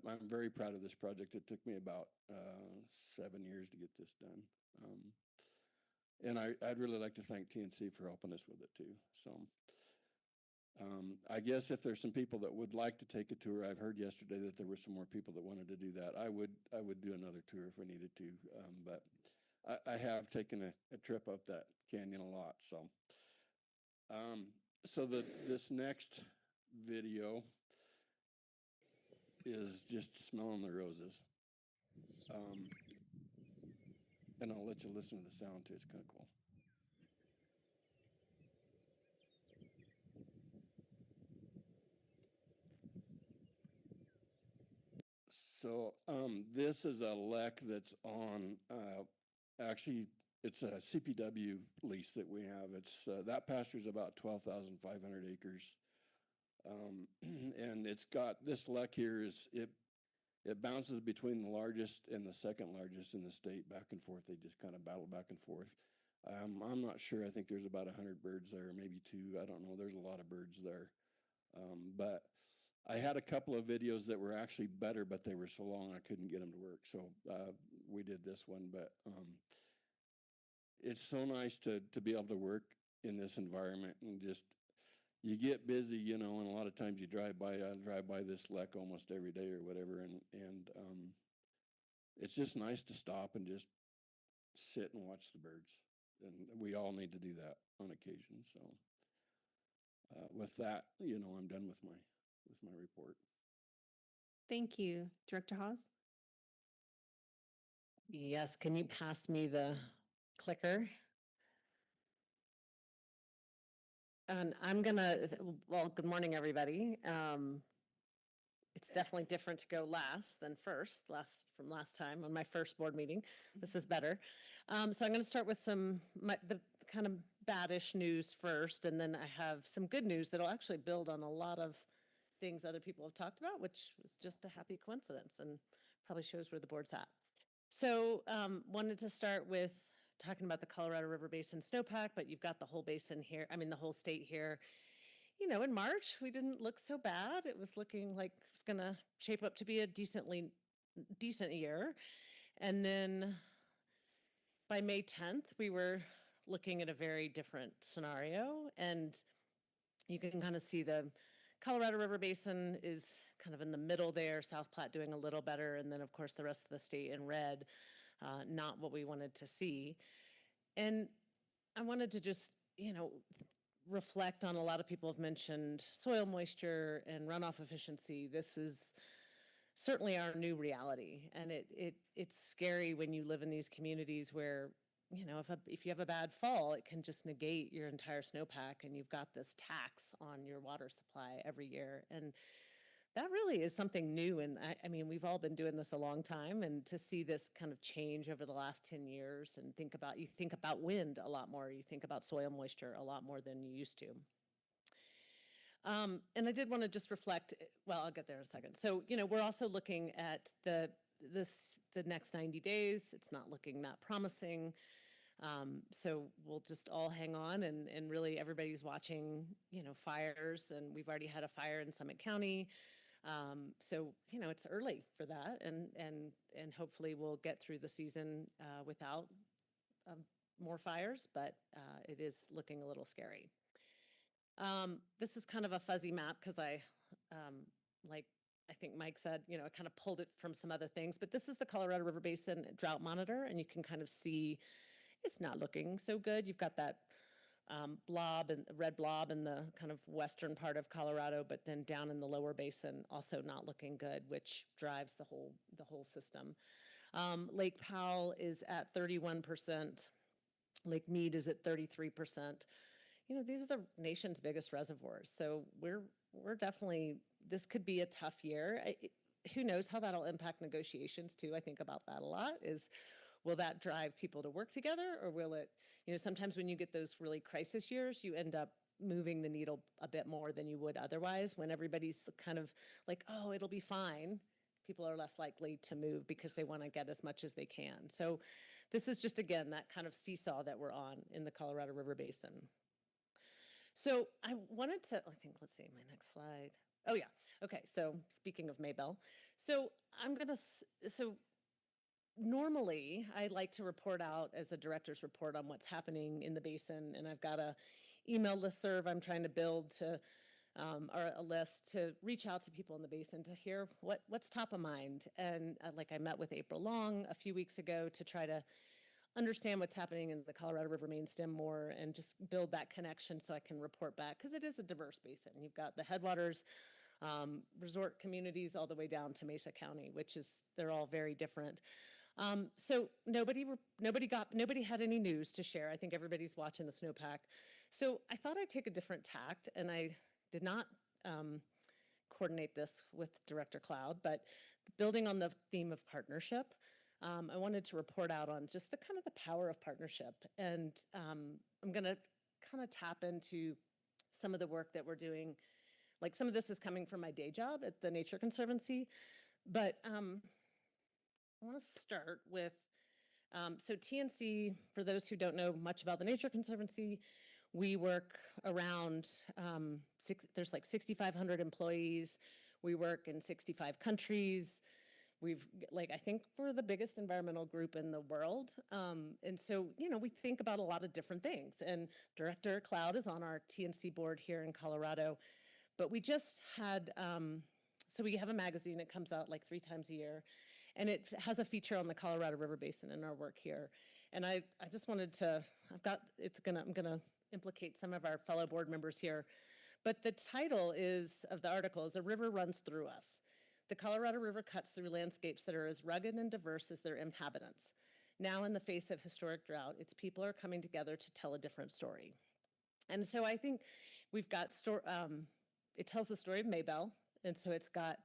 I'm very proud of this project. It took me about 7 years to get this done, and I'd really like to thank TNC for helping us with it too. So I guess if there's some people that would like to take a tour, I've heard yesterday that there were some more people that wanted to do that. I would do another tour if we needed to, but I have taken a trip up that canyon a lot. So, this next video is just smelling the roses. And I'll let you listen to the sound too. It's kind of cool. So this is a lek that's on, actually, it's a CPW lease that we have. It's that pasture is about 12,500 acres. And it's got this lek here is it bounces between the largest and the second largest in the state, back and forth. They just kind of battle back and forth. I'm not sure. I think there's about 100 birds there, maybe two. I don't know. There's a lot of birds there. But I had a couple of videos that were actually better, but they were so long I couldn't get them to work. So we did this one. But it's so nice to be able to work in this environment and just you get busy, you know, and a lot of times you drive by. I drive by this lek almost every day or whatever, and it's just nice to stop and just sit and watch the birds. And we all need to do that on occasion. So with that, you know, I'm done with my report. Thank you, Director Hawes. Yes, can you pass me the clicker? And I'm gonna, well, good morning, everybody. It's definitely different to go last than first, from last time on my first board meeting. This is better. So I'm gonna start with the kind of baddish news first, and then I have some good news that'll actually build on a lot of things other people have talked about, which was just a happy coincidence and probably shows where the board's at. So wanted to start with talking about the Colorado River Basin snowpack, but you've got the whole basin here, the whole state here. You know, in March, we didn't look so bad. It was looking like it was gonna shape up to be a decent year. And then by May 10th, we were looking at a very different scenario. And you can kind of see the Colorado River Basin is kind of in the middle there, South Platte doing a little better. And then, of course, the rest of the state in red, not what we wanted to see. And I wanted to just, you know, reflect on a lot of people have mentioned soil moisture and runoff efficiency. This is certainly our new reality. And it's scary when you live in these communities where, you know, if you have a bad fall, it can just negate your entire snowpack and you've got this tax on your water supply every year. And that really is something new. And I mean, we've all been doing this a long time, and to see this kind of change over the last 10 years and you think about wind a lot more, you think about soil moisture a lot more than you used to. And I did want to just reflect, well, I'll get there in a second. So, you know, we're also looking at the next 90 days. It's not looking that promising. So we'll just all hang on, and really everybody's watching, you know, fires, and we've already had a fire in Summit County. So, you know, it's early for that, and hopefully we'll get through the season without more fires, but it is looking a little scary. This is kind of a fuzzy map because like I think Mike said, you know, I kind of pulled it from some other things, but this is the Colorado River Basin Drought Monitor, and you can kind of see it's not looking so good. You've got that blob and red blob in the kind of western part of Colorado, but then down in the lower basin also not looking good, which drives the whole system. Lake Powell is at 31%. Lake Mead is at 33%. You know, these are the nation's biggest reservoirs. So we're definitely, this could be a tough year. Who knows how that'll impact negotiations too. I think about that a lot is, will that drive people to work together, or will it, you know, sometimes when you get those really crisis years, you end up moving the needle a bit more than you would otherwise. When everybody's kind of like, oh, it'll be fine, people are less likely to move because they want to get as much as they can. So this is just, again, that kind of seesaw that we're on in the Colorado River Basin. So I wanted to, I think, let's see, my next slide. Oh yeah, okay, so speaking of Maybell, so normally, I like to report out as a director's report on what's happening in the basin, and I've got a email listserv I'm trying to build to, or a list to reach out to people in the basin to hear what's top of mind. And like I met with April Long a few weeks ago to try to understand what's happening in the Colorado River main stem more and just build that connection so I can report back, because it is a diverse basin. You've got the headwaters resort communities all the way down to Mesa County, they're all very different. So nobody had any news to share. I think everybody's watching the snowpack. So I thought I'd take a different tact, and I did not coordinate this with Director Cloud, but building on the theme of partnership, I wanted to report out on just the kind of the power of partnership. And I'm going to kind of tap into some of the work that we're doing. Like some of this is coming from my day job at the Nature Conservancy, but I want to start with, so TNC, for those who don't know much about the Nature Conservancy, we work around, there's like 6,500 employees. We work in 65 countries. I think we're the biggest environmental group in the world. And so, we think about a lot of different things. And Director Cloud is on our TNC board here in Colorado. But we just had, so we have a magazine that comes out like 3 times a year. And it has a feature on the Colorado River Basin and our work here. And I just wanted to, I'm gonna implicate some of our fellow board members here. But the title of the article is "A River Runs Through Us. The Colorado River cuts through landscapes that are as rugged and diverse as their inhabitants. Now in the face of historic drought, its people are coming together to tell a different story." And so I think we've got, it tells the story of Maybell. And so it's got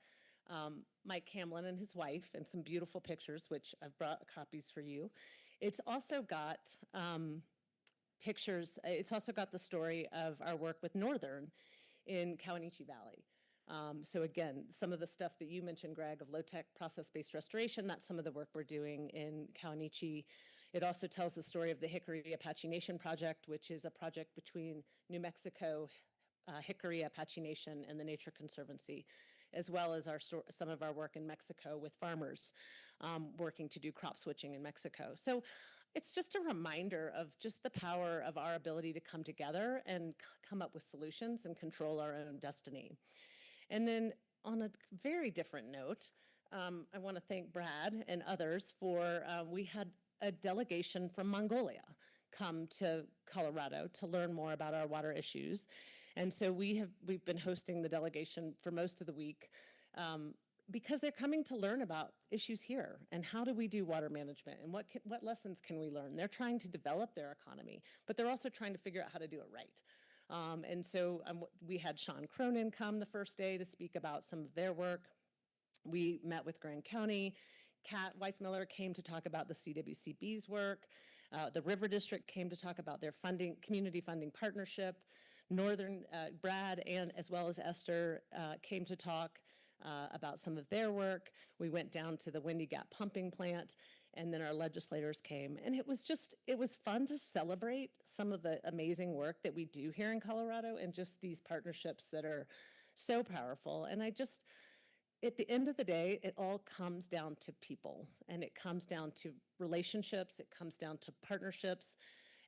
Mike Hamlin and his wife and some beautiful pictures, which I've brought copies for you. It's also got pictures, it's also got the story of our work with Northern in Kawanichi Valley. So again, some of the stuff that you mentioned, Greg, of low-tech process-based restoration, that's some of the work we're doing in Kawanichi. It also tells the story of the Hickory Apache Nation Project, which is a project between New Mexico, Hickory Apache Nation, and the Nature Conservancy, as well as some of our work in Mexico with farmers working to do crop switching in Mexico. So it's just a reminder of just the power of our ability to come together and come up with solutions and control our own destiny. And then on a very different note, I want to thank Brad and others for, we had a delegation from Mongolia come to Colorado to learn more about our water issues. And so we've been hosting the delegation for most of the week because they're coming to learn about issues here and how do we do water management and what lessons can we learn. They're trying to develop their economy, but they're also trying to figure out how to do it right. And so we had Sean Cronin come the first day to speak about some of their work. We met with Grand County. Kat Weissmiller came to talk about the CWCB's work. The River District came to talk about their community funding partnership. Northern, Brad and as well as Esther came to talk about some of their work. We went down to the Windy Gap pumping plant, and then our legislators came. And it was fun to celebrate some of the amazing work that we do here in Colorado and just these partnerships that are so powerful. And at the end of the day, it all comes down to people, and it comes down to relationships, it comes down to partnerships,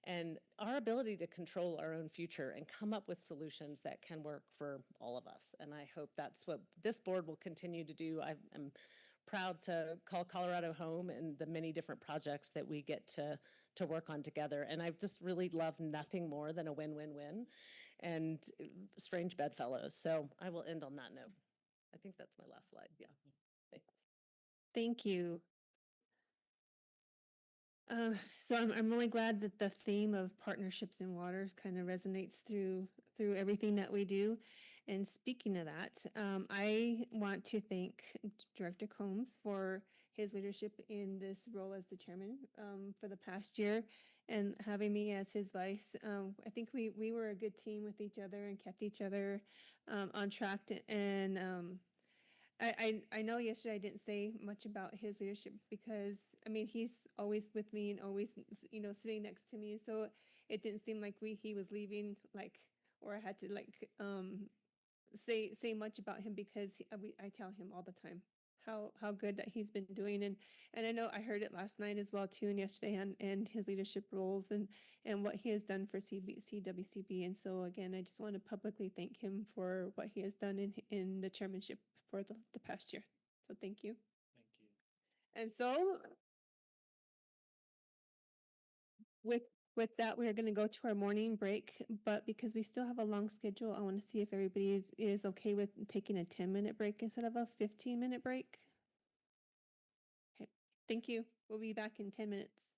and our ability to control our own future and come up with solutions that can work for all of us. And I hope that's what this board will continue to do. I'm proud to call Colorado home and the many different projects that we get to work on together. And I've just really loved nothing more than a win-win-win and strange bedfellows. So I will end on that note. I think that's my last slide. Yeah. Thanks. Thank you. So I'm really glad that the theme of partnerships in waters kind of resonates through everything that we do. And speaking of that, I want to thank Director Combs for his leadership in this role as the chairman for the past year and having me as his vice. I think we were a good team with each other and kept each other on track. And I know yesterday I didn't say much about his leadership because, I mean, he's always with me and always, sitting next to me. So it didn't seem like he was leaving, or I had to say much about him because I tell him all the time how good that he's been doing. And I know I heard it last night as well too, and yesterday and his leadership roles and what he has done for CWCB. And so again, I just want to publicly thank him for what he has done in the chairmanship for the past year. So thank you. Thank you. And so with With that, we're going to go to our morning break, but because we still have a long schedule, I want to see if everybody is okay with taking a 10-minute break instead of a 15-minute break. Okay, thank you. We'll be back in 10 minutes.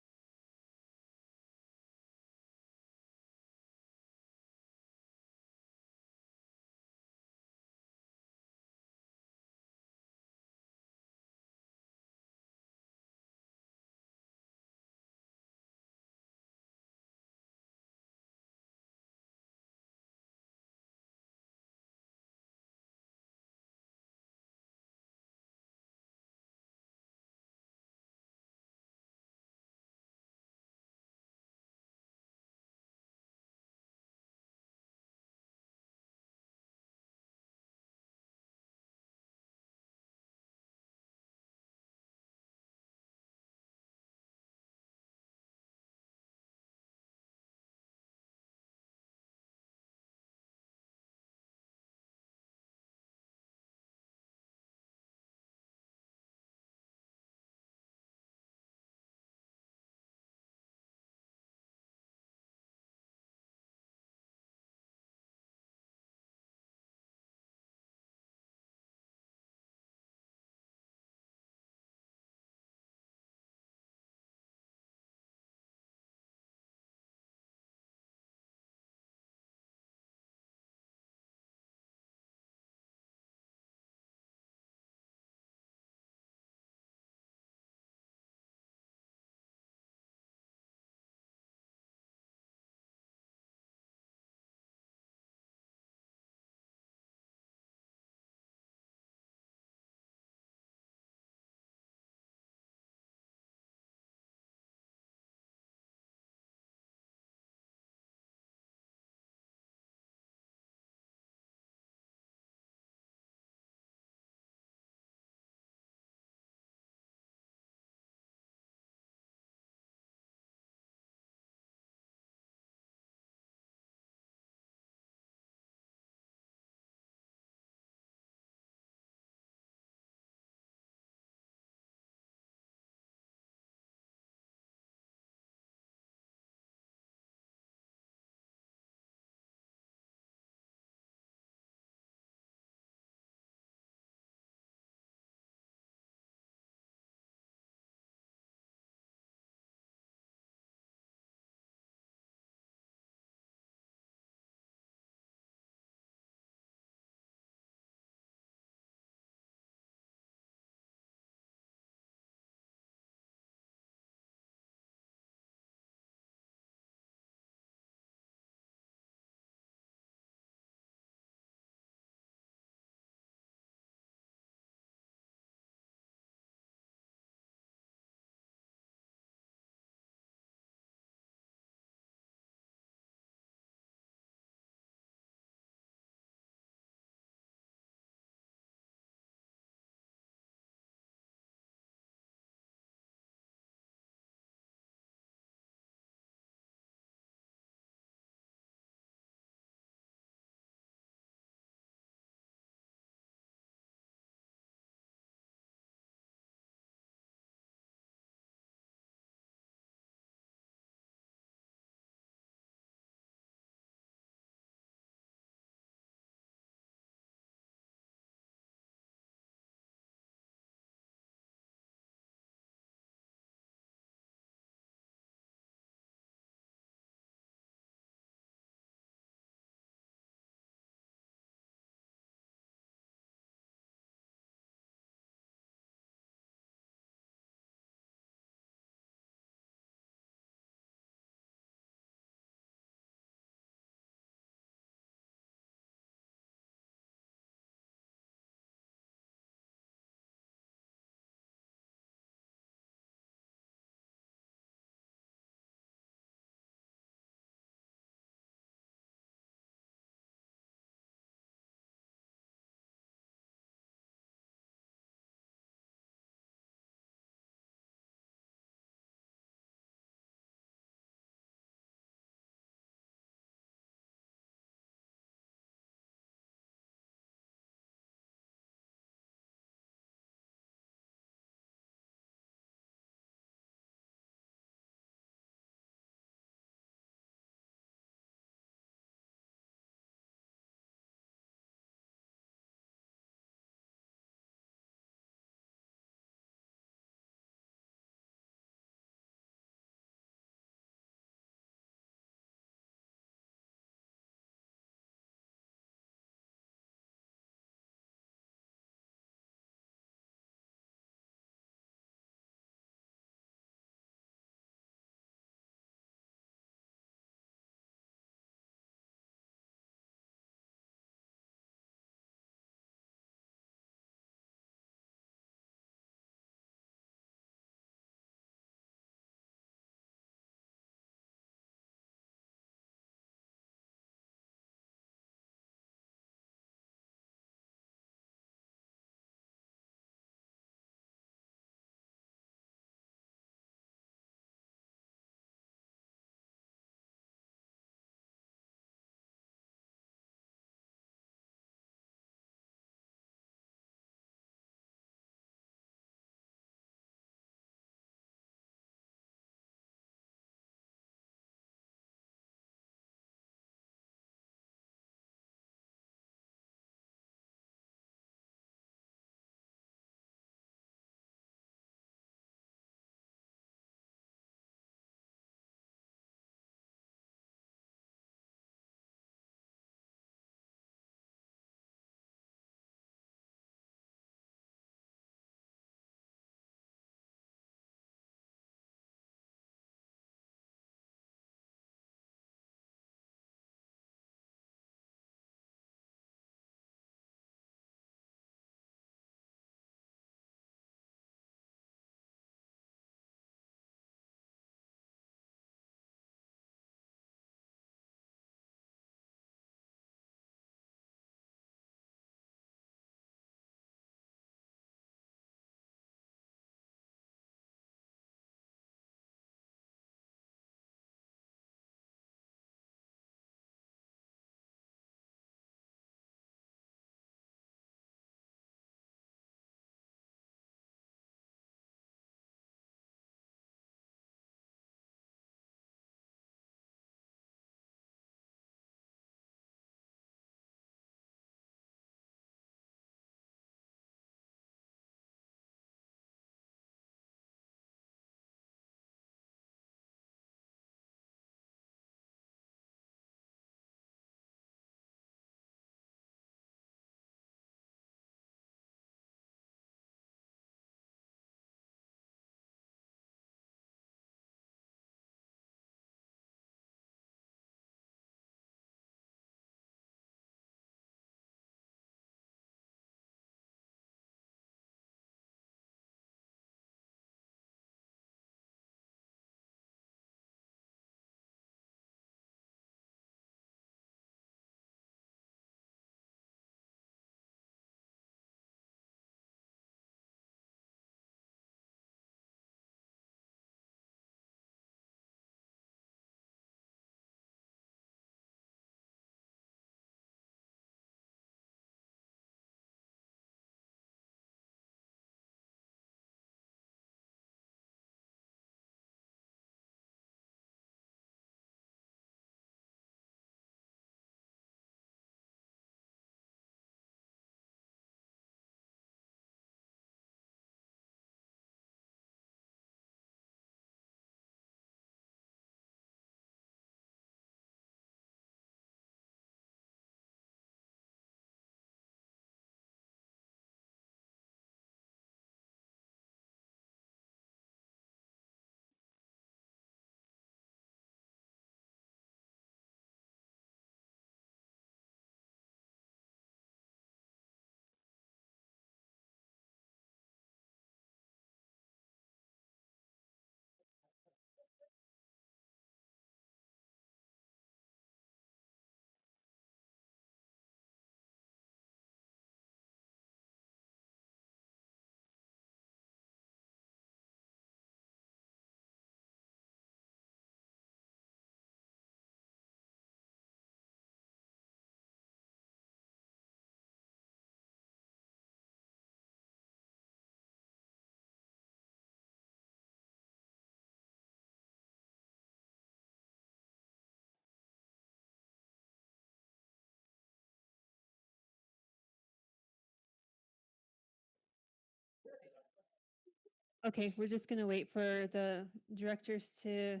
Okay, we're just gonna wait for the directors to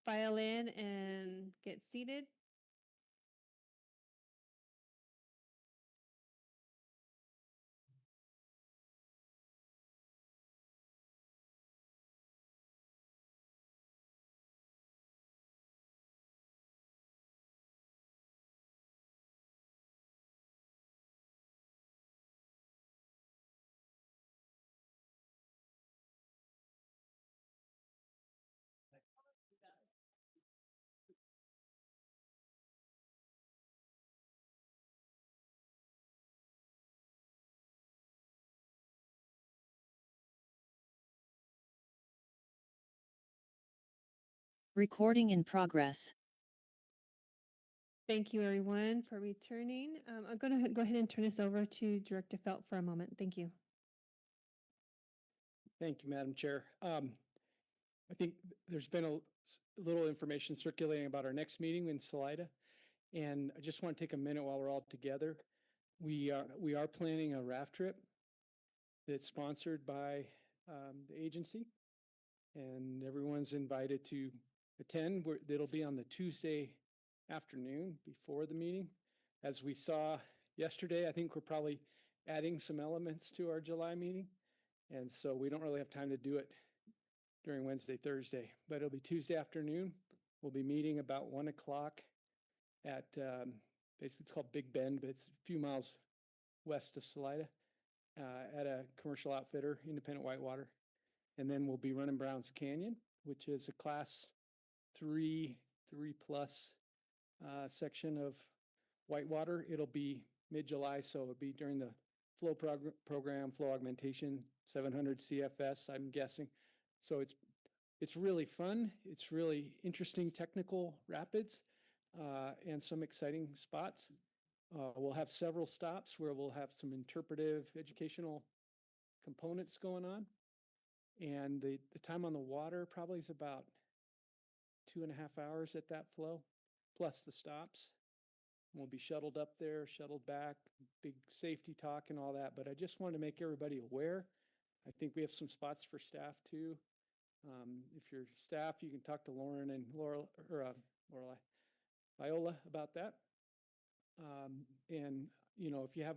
file in and get seated. Recording in progress. Thank you, everyone, for returning. I'm gonna go ahead and turn this over to Director Felt for a moment. Thank you. Thank you, Madam Chair. I think there's been a little information circulating about our next meeting in Salida. And I just want to take a minute while we're all together. We are planning a raft trip that's sponsored by the agency. And everyone's invited to attend. It'll be on the Tuesday afternoon before the meeting. As we saw yesterday, I think we're probably adding some elements to our July meeting. And so we don't really have time to do it during Wednesday, Thursday, but it'll be Tuesday afternoon. We'll be meeting about 1 o'clock at basically it's called Big Bend, but it's a few miles west of Salida at a commercial outfitter, Independent Whitewater. And then we'll be running Browns Canyon, which is a class 3+ section of Whitewater. It'll be mid-July, so it'll be during the flow program, flow augmentation, 700 CFS, I'm guessing. So it's really fun. It's really interesting technical rapids and some exciting spots. We'll have several stops where we'll have some interpretive educational components going on. And the time on the water probably is about 2.5 hours at that flow, plus the stops. We'll be shuttled up there, shuttled back, big safety talk and all that. But I just wanted to make everybody aware. I think we have some spots for staff too. If you're staff, you can talk to Lauren and Viola about that. And, you know, if you have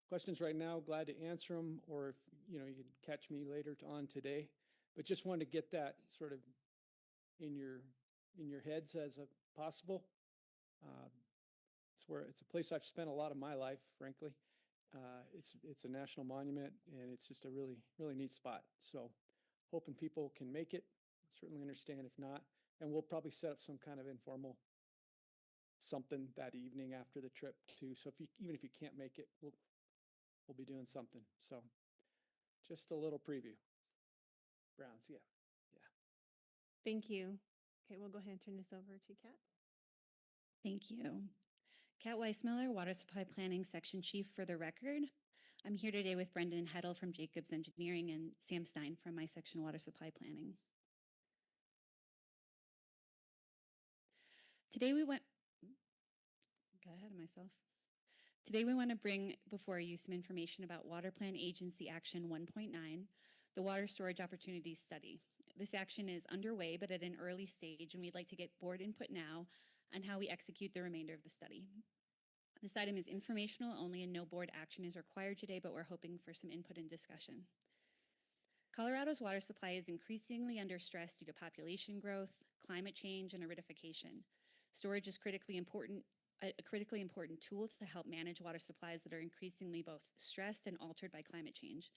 questions right now, glad to answer them, or if, you know, you can catch me later on today. But just wanted to get that sort of in your heads as a possible. It's a place I've spent a lot of my life, frankly. It's a national monument, and it's just a really, really neat spot. So hoping people can make it. Certainly understand if not. And we'll probably set up some kind of informal something that evening after the trip too. So even if you can't make it, we'll be doing something. So just a little preview. Browns, yeah. Thank you. Okay, we'll go ahead and turn this over to Kat. Thank you. Kat Weissmiller, Water Supply Planning Section Chief for the record. I'm here today with Brendan Heddle from Jacobs Engineering and Sam Stein from my section Water Supply Planning. Today we got ahead of myself. Today we want to bring before you some information about Water Plan Agency Action 1.9, the Water Storage Opportunities Study. This action is underway, but at an early stage, and we'd like to get board input now on how we execute the remainder of the study. This item is informational only and no board action is required today, but we're hoping for some input and discussion. Colorado's water supply is increasingly under stress due to population growth, climate change, and aridification. Storage is a critically important tool to help manage water supplies that are increasingly both stressed and altered by climate change.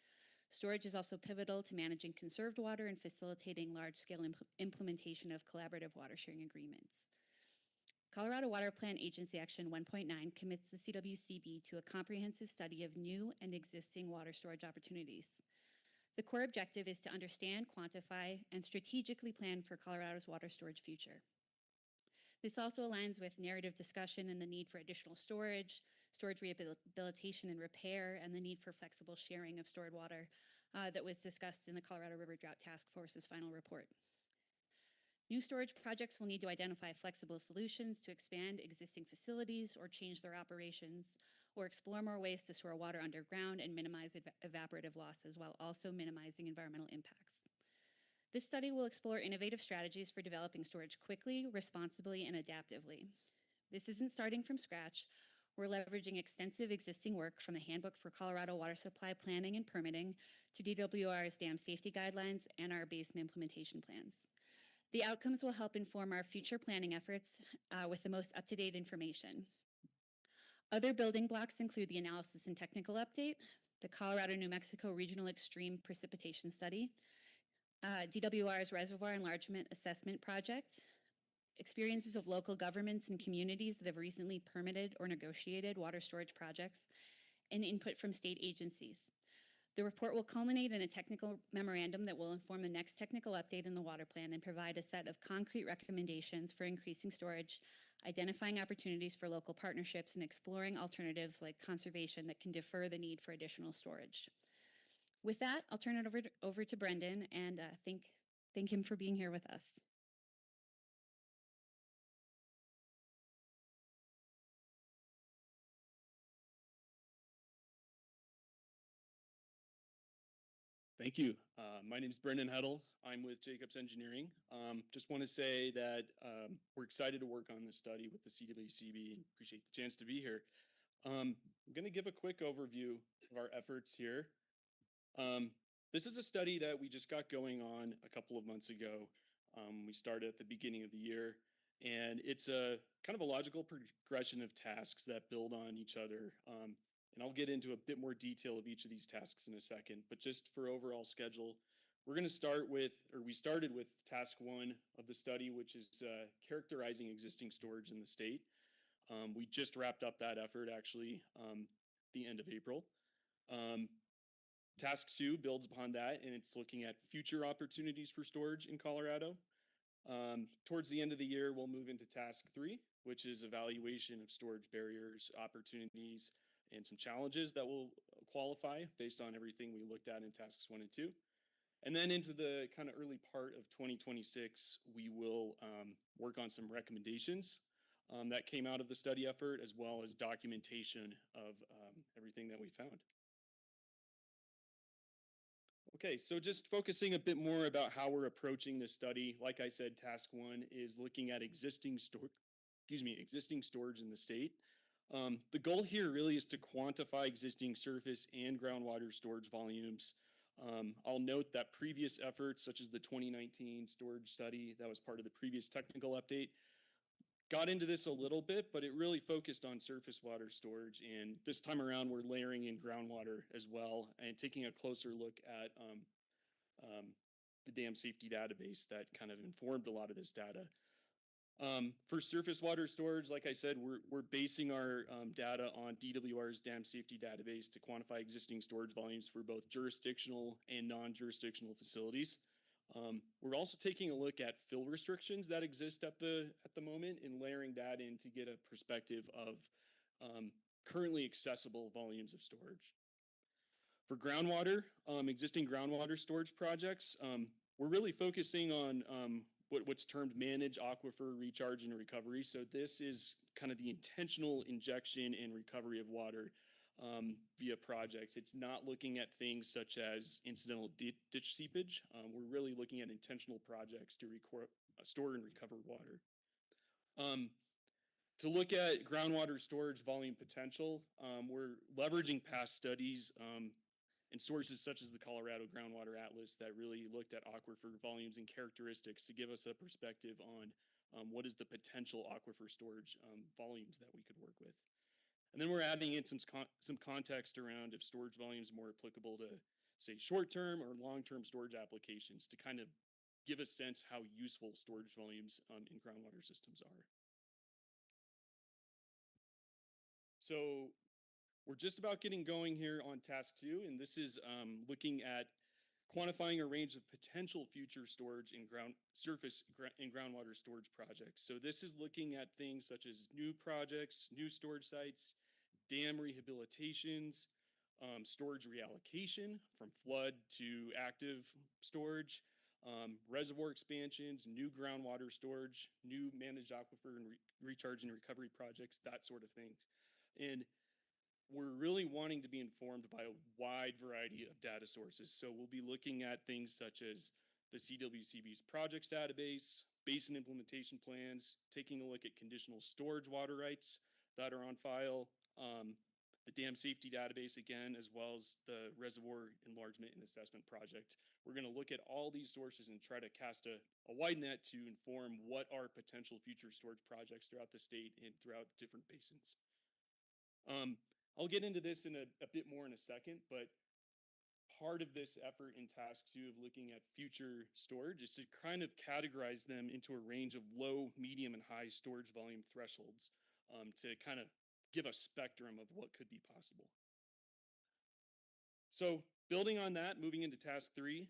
Storage is also pivotal to managing conserved water and facilitating large-scale implementation of collaborative water sharing agreements. Colorado Water Plan Agency Action 1.9 commits the CWCB to a comprehensive study of new and existing water storage opportunities. The core objective is to understand, quantify, and strategically plan for Colorado's water storage future. This also aligns with narrative discussion and the need for additional storage rehabilitation and repair, and the need for flexible sharing of stored water that was discussed in the Colorado River Drought Task Force's final report. New storage projects will need to identify flexible solutions to expand existing facilities or change their operations, or explore more ways to store water underground and minimize evaporative losses while also minimizing environmental impacts. This study will explore innovative strategies for developing storage quickly, responsibly, and adaptively. This isn't starting from scratch. We're leveraging extensive existing work from the Handbook for Colorado Water Supply Planning and Permitting to DWR's dam safety guidelines and our basin implementation plans. The outcomes will help inform our future planning efforts with the most up-to-date information. Other building blocks include the analysis and technical update, the Colorado-New Mexico Regional Extreme Precipitation Study, DWR's Reservoir Enlargement Assessment Project, experiences of local governments and communities that have recently permitted or negotiated water storage projects, and input from state agencies. The report will culminate in a technical memorandum that will inform the next technical update in the water plan and provide a set of concrete recommendations for increasing storage, identifying opportunities for local partnerships, and exploring alternatives like conservation that can defer the need for additional storage. With that, I'll turn it over to Brendan and thank him for being here with us. Thank you. My name is Brendan Heddle. I'm with Jacobs Engineering. Just want to say that we're excited to work on this study with the CWCB and appreciate the chance to be here. I'm going to give a quick overview of our efforts here. This is a study that we just got going on a couple of months ago. We started at the beginning of the year, and it's a kind of a logical progression of tasks that build on each other. And I'll get into a bit more detail of each of these tasks in a second, but just for overall schedule, we're going to start with, or we started with task 1 of the study, which is characterizing existing storage in the state. We just wrapped up that effort actually the end of April. Task 2 builds upon that, and it's looking at future opportunities for storage in Colorado. Towards the end of the year, we'll move into task 3, which is evaluation of storage barriers, opportunities, and some challenges that will qualify based on everything we looked at in tasks 1 and 2. And then into the kind of early part of 2026, we will work on some recommendations that came out of the study effort, as well as documentation of everything that we found. Okay, so just focusing a bit more about how we're approaching this study. Like I said, task 1 is looking at existing storage in the state. The goal here really is to quantify existing surface and groundwater storage volumes. I'll note that previous efforts, such as the 2019 storage study that was part of the previous technical update, got into this a little bit, but it really focused on surface water storage. And this time around, we're layering in groundwater as well and taking a closer look at the dam safety database that kind of informed a lot of this data. For surface water storage, like I said, we're basing our data on DWR's dam safety database to quantify existing storage volumes for both jurisdictional and non-jurisdictional facilities. We're also taking a look at fill restrictions that exist at the moment and layering that in to get a perspective of currently accessible volumes of storage. For groundwater, existing groundwater storage projects, we're really focusing on what's termed manage aquifer recharge and recovery. So this is kind of the intentional injection and recovery of water via projects. It's not looking at things such as incidental ditch seepage. We're really looking at intentional projects to store and recover water. To look at groundwater storage volume potential, we're leveraging past studies and sources such as the Colorado Groundwater Atlas that really looked at aquifer volumes and characteristics to give us a perspective on what is the potential aquifer storage volumes that we could work with. And then we're adding in some context around if storage volumes are more applicable to, say, short-term or long-term storage applications to kind of give a sense how useful storage volumes in groundwater systems are. So we're just about getting going here on task 2, and this is looking at quantifying a range of potential future storage and surface and groundwater storage projects. So this is looking at things such as new projects, new storage sites, dam rehabilitations, storage reallocation from flood to active storage, reservoir expansions, new groundwater storage, new managed aquifer and recharge and recovery projects, that sort of thing. And we're really wanting to be informed by a wide variety of data sources. So we'll be looking at things such as the CWCB's projects database, basin implementation plans, taking a look at conditional storage water rights that are on file, the dam safety database again, as well as the reservoir enlargement and assessment project. We're going to look at all these sources and try to cast a wide net to inform what are potential future storage projects throughout the state and throughout different basins. I'll get into this in a bit more in a second, but part of this effort in task 2 of looking at future storage is to kind of categorize them into a range of low, medium, and high storage volume thresholds to kind of give a spectrum of what could be possible. So building on that, moving into task 3,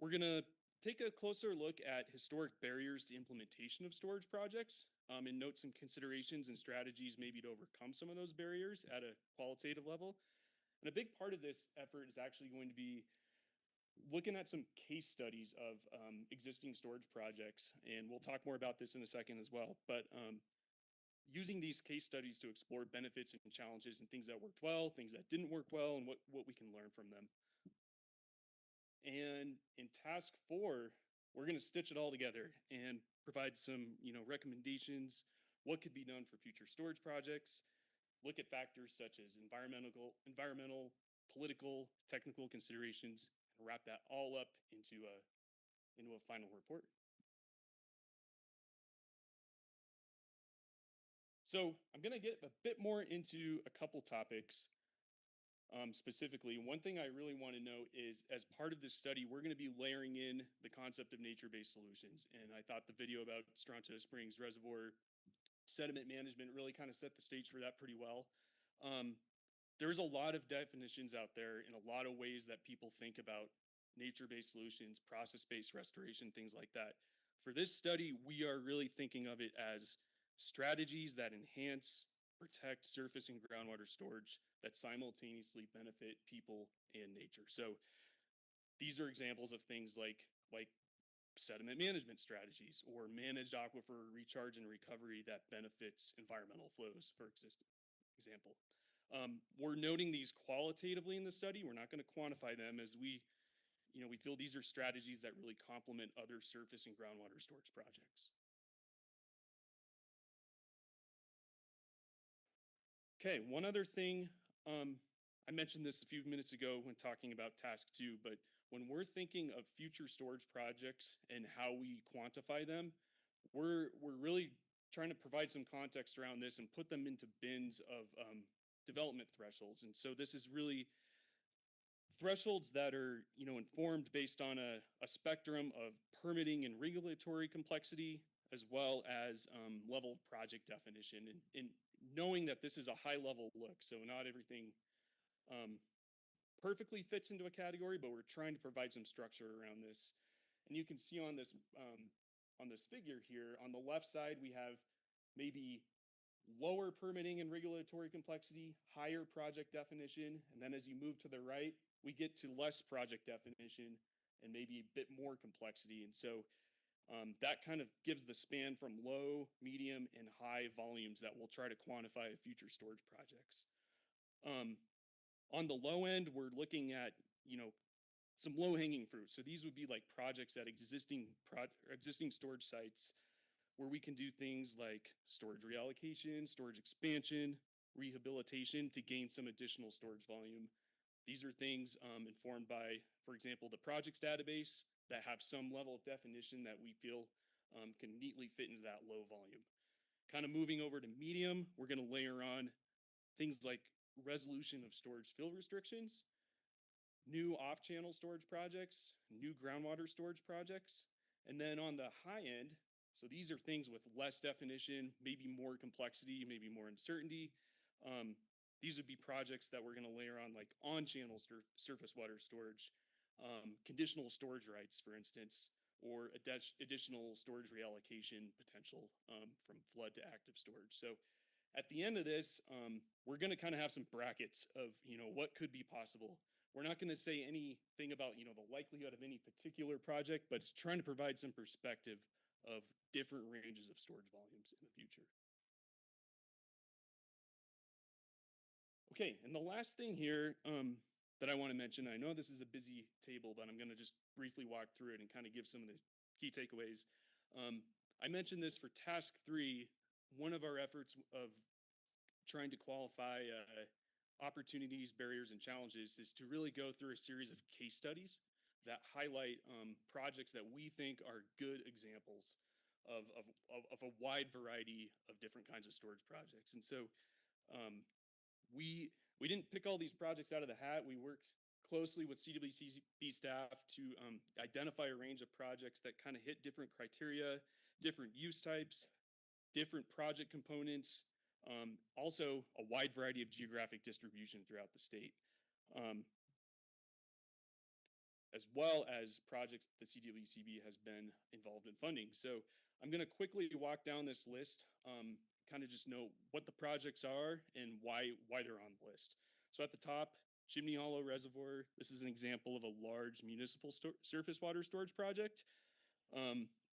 we're going to take a closer look at historic barriers to implementation of storage projects and note some considerations and strategies maybe to overcome some of those barriers at a qualitative level. And a big part of this effort is actually going to be looking at some case studies of existing storage projects. And we'll talk more about this in a second as well. But using these case studies to explore benefits and challenges and things that worked well, things that didn't work well, and what we can learn from them. And in task 4, we're going to stitch it all together and provide some, recommendations, what could be done for future storage projects, look at factors such as environmental, political, technical considerations, and wrap that all up into a final report. So I'm going to get a bit more into a couple topics. Specifically, one thing I really want to note is as part of this study, we're going to be layering in the concept of nature-based solutions. And I thought the video about Stronto Springs Reservoir sediment management really kind of set the stage for that pretty well. There's a lot of definitions out there in a lot of ways that people think about nature-based solutions, process-based restoration, things like that. For this study, we are really thinking of it as strategies that enhance, protect surface and groundwater storage that simultaneously benefit people and nature. So these are examples of things like sediment management strategies or managed aquifer recharge and recovery that benefits environmental flows, for example. We're noting these qualitatively in the study. We're not going to quantify them as we feel these are strategies that really complement other surface and groundwater storage projects. Okay, one other thing, I mentioned this a few minutes ago when talking about task 2, but when we're thinking of future storage projects and how we quantify them, we're really trying to provide some context around this and put them into bins of development thresholds. And so this is really thresholds that are informed based on a spectrum of permitting and regulatory complexity, as well as level of project definition, and knowing that this is a high level look, so not everything perfectly fits into a category, but we're trying to provide some structure around this. And you can see on this figure here, on the left side, we have maybe lower permitting and regulatory complexity, higher project definition, and then as you move to the right, we get to less project definition and maybe a bit more complexity. And so that kind of gives the span from low, medium, and high volumes that we'll try to quantify at future storage projects. On the low end, we're looking at, some low-hanging fruit. So these would be like projects at existing storage sites where we can do things like storage reallocation, storage expansion, rehabilitation to gain some additional storage volume. These are things informed by, for example, the projects database that have some level of definition that we feel can neatly fit into that low volume. Kind of moving over to medium, we're going to layer on things like resolution of storage fill restrictions, new off-channel storage projects, new groundwater storage projects, and then on the high end, so these are things with less definition, maybe more complexity, maybe more uncertainty. These would be projects that we're going to layer on like on-channel surface water storage, conditional storage rights, for instance, or additional storage reallocation potential from flood to active storage. So at the end of this, we're going to kind of have some brackets of, what could be possible. We're not going to say anything about, the likelihood of any particular project, but it's trying to provide some perspective of different ranges of storage volumes in the future. Okay, and the last thing here that I want to mention, I know this is a busy table, but I'm going to just briefly walk through it and kind of give some of the key takeaways. I mentioned this for task 3. One of our efforts of trying to qualify opportunities, barriers, and challenges is to really go through a series of case studies that highlight projects that we think are good examples of a wide variety of different kinds of storage projects. And so we didn't pick all these projects out of the hat. We worked closely with CWCB staff to identify a range of projects that kind of hit different criteria, different use types, different project components, also a wide variety of geographic distribution throughout the state, as well as projects the CWCB has been involved in funding. So I'm going to quickly walk down this list, kind of just know what the projects are and why they're on the list. So at the top, Chimney Hollow Reservoir. This is an example of a large municipal surface water storage project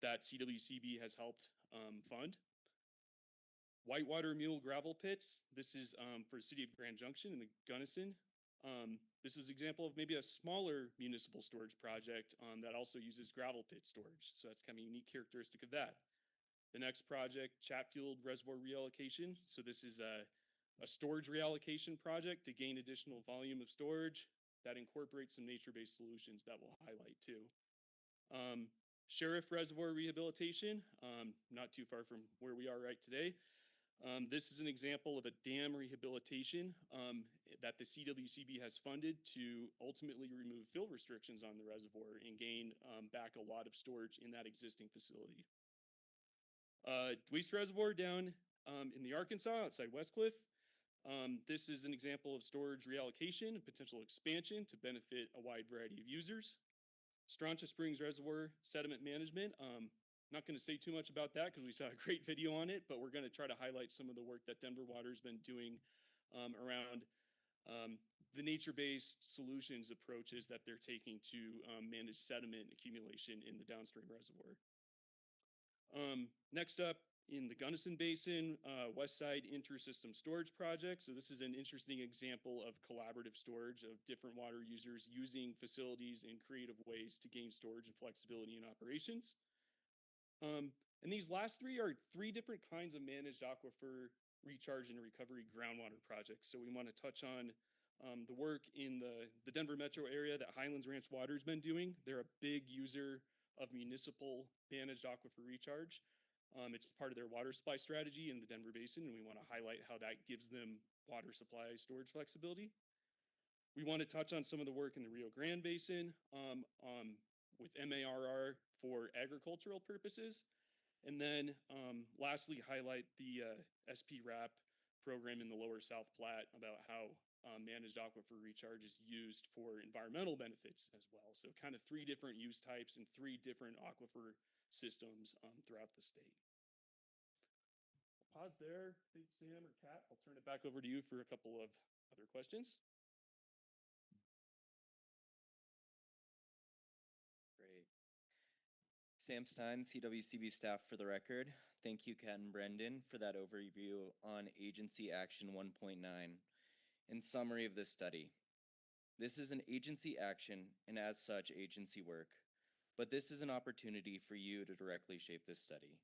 that CWCB has helped fund. Whitewater Mule Gravel Pits. This is for the city of Grand Junction in the Gunnison. This is an example of maybe a smaller municipal storage project that also uses gravel pit storage. So that's kind of a unique characteristic of that. The next project, Chatfield Reservoir Reallocation. So this is a storage reallocation project to gain additional volume of storage that incorporates some nature-based solutions that we'll highlight too. Sheriff Reservoir Rehabilitation, not too far from where we are right today. This is an example of a dam rehabilitation that the CWCB has funded to ultimately remove fill restrictions on the reservoir and gain back a lot of storage in that existing facility. Dweese Reservoir down in the Arkansas outside Westcliff. This is an example of storage reallocation and potential expansion to benefit a wide variety of users. Strontia Springs Reservoir Sediment Management. Not going to say too much about that because we saw a great video on it, but we're going to try to highlight some of the work that Denver Water's been doing around the nature-based solutions approaches that they're taking to manage sediment accumulation in the downstream reservoir. Next up, in the Gunnison Basin, West Side Intersystem Storage Project. So this is an interesting example of collaborative storage of different water users using facilities in creative ways to gain storage and flexibility in operations. And these last 3 are 3 different kinds of managed aquifer recharge and recovery groundwater projects. So we want to touch on the work in the Denver metro area that Highlands Ranch Water has been doing. They're a big user of municipal managed aquifer recharge. It's part of their water supply strategy in the Denver Basin, and we want to highlight how that gives them water supply storage flexibility. We want to touch on some of the work in the Rio Grande Basin with MARR for agricultural purposes. And then lastly, highlight the SPRAP program in the lower South Platte about how managed aquifer recharge is used for environmental benefits as well. So kind of 3 different use types and 3 different aquifer systems throughout the state. I'll pause there. I think Sam or Kat, I'll turn it back over to you for a couple of other questions. Great. Sam Stein, CWCB staff for the record. Thank you, Kat and Brendan, for that overview on Agency Action 1.9. In summary of this study, this is an agency action and as such agency work, but this is an opportunity for you to directly shape this study.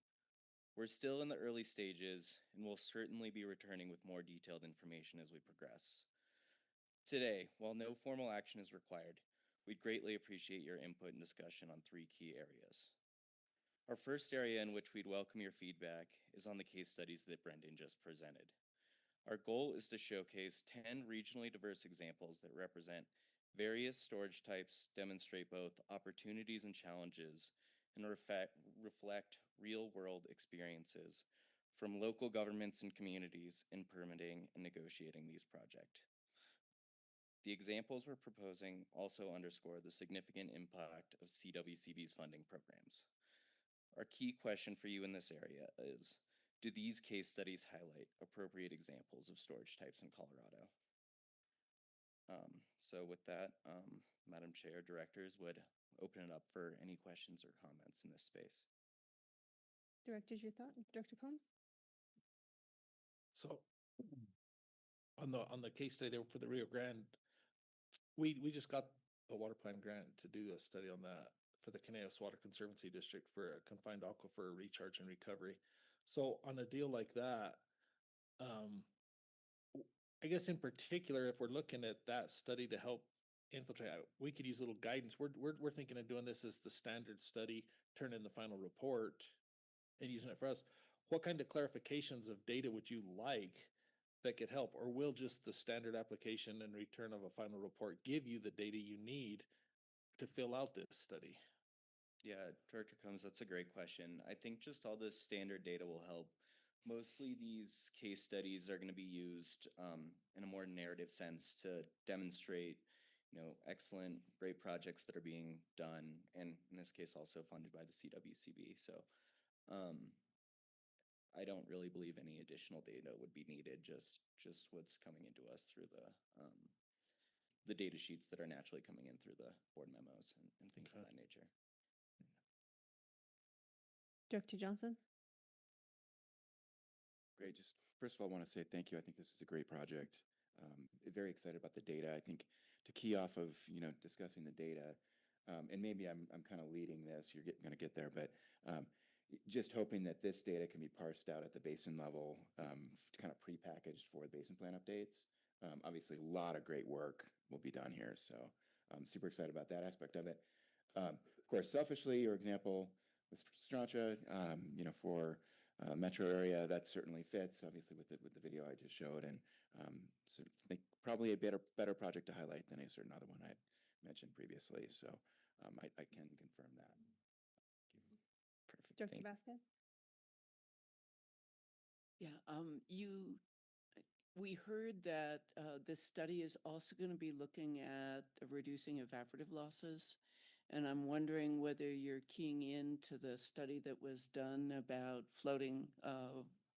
We're still in the early stages and will certainly be returning with more detailed information as we progress. Today, while no formal action is required, we'd greatly appreciate your input and discussion on 3 key areas. Our first area in which we'd welcome your feedback is on the case studies that Brendan just presented. Our goal is to showcase 10 regionally diverse examples that represent various storage types, demonstrate both opportunities and challenges, and reflect real-world experiences from local governments and communities in permitting and negotiating these projects. The examples we're proposing also underscore the significant impact of CWCB's funding programs. Our key question for you in this area is, do these case studies highlight appropriate examples of storage types in Colorado? So with that, Madam Chair, directors would open it up for any questions or comments in this space. Directors, your thought? Director Combs? So on the case study there for the Rio Grande, we just got a water plan grant to do a study on that for the Caneos Water Conservancy District for a confined aquifer recharge and recovery. So on a deal like that, I guess in particular, if we're looking at that study to help infiltrate, we could use a little guidance. We're thinking of doing this as the standard study, turn in the final report and using it for us. What kind of clarifications of data would you like that could help? Or will just the standard application and return of a final report give you the data you need to fill out this study? Yeah, Director Combs, that's a great question. I think just all this standard data will help. Mostly these case studies are going to be used in a more narrative sense to demonstrate, excellent, great projects that are being done, and in this case also funded by the CWCB. So I don't really believe any additional data would be needed, just what's coming into us through the data sheets that are naturally coming in through the board memos and things of that nature. Director Johnson? Great. Just first of all, I want to say thank you. I think this is a great project. Very excited about the data. I think to key off of, discussing the data, and maybe I'm kind of leading this, you're going to get there, but just hoping that this data can be parsed out at the basin level, kind of prepackaged for the basin plan updates. Obviously, a lot of great work will be done here. So I'm super excited about that aspect of it. Of course, selfishly, your example with Strancha, for metro area, that certainly fits, obviously, with the video I just showed. And so I think probably a better project to highlight than a certain other one I mentioned previously. So I can confirm that. Perfect. Director Vasquez? Yeah, we heard that this study is also going to be looking at reducing evaporative losses. And I'm wondering whether you're keying into the study that was done about floating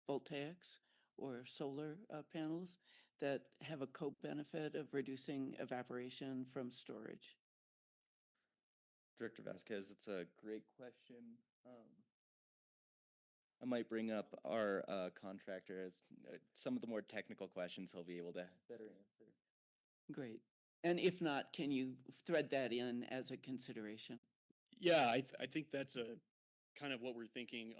voltaics or solar panels that have a co-benefit of reducing evaporation from storage. Director Vasquez, it's a great question. I might bring up our contractor as some of the more technical questions he'll be able to better answer. Great. And if not, can you thread that in as a consideration? Yeah, I think that's a kind of what we're thinking.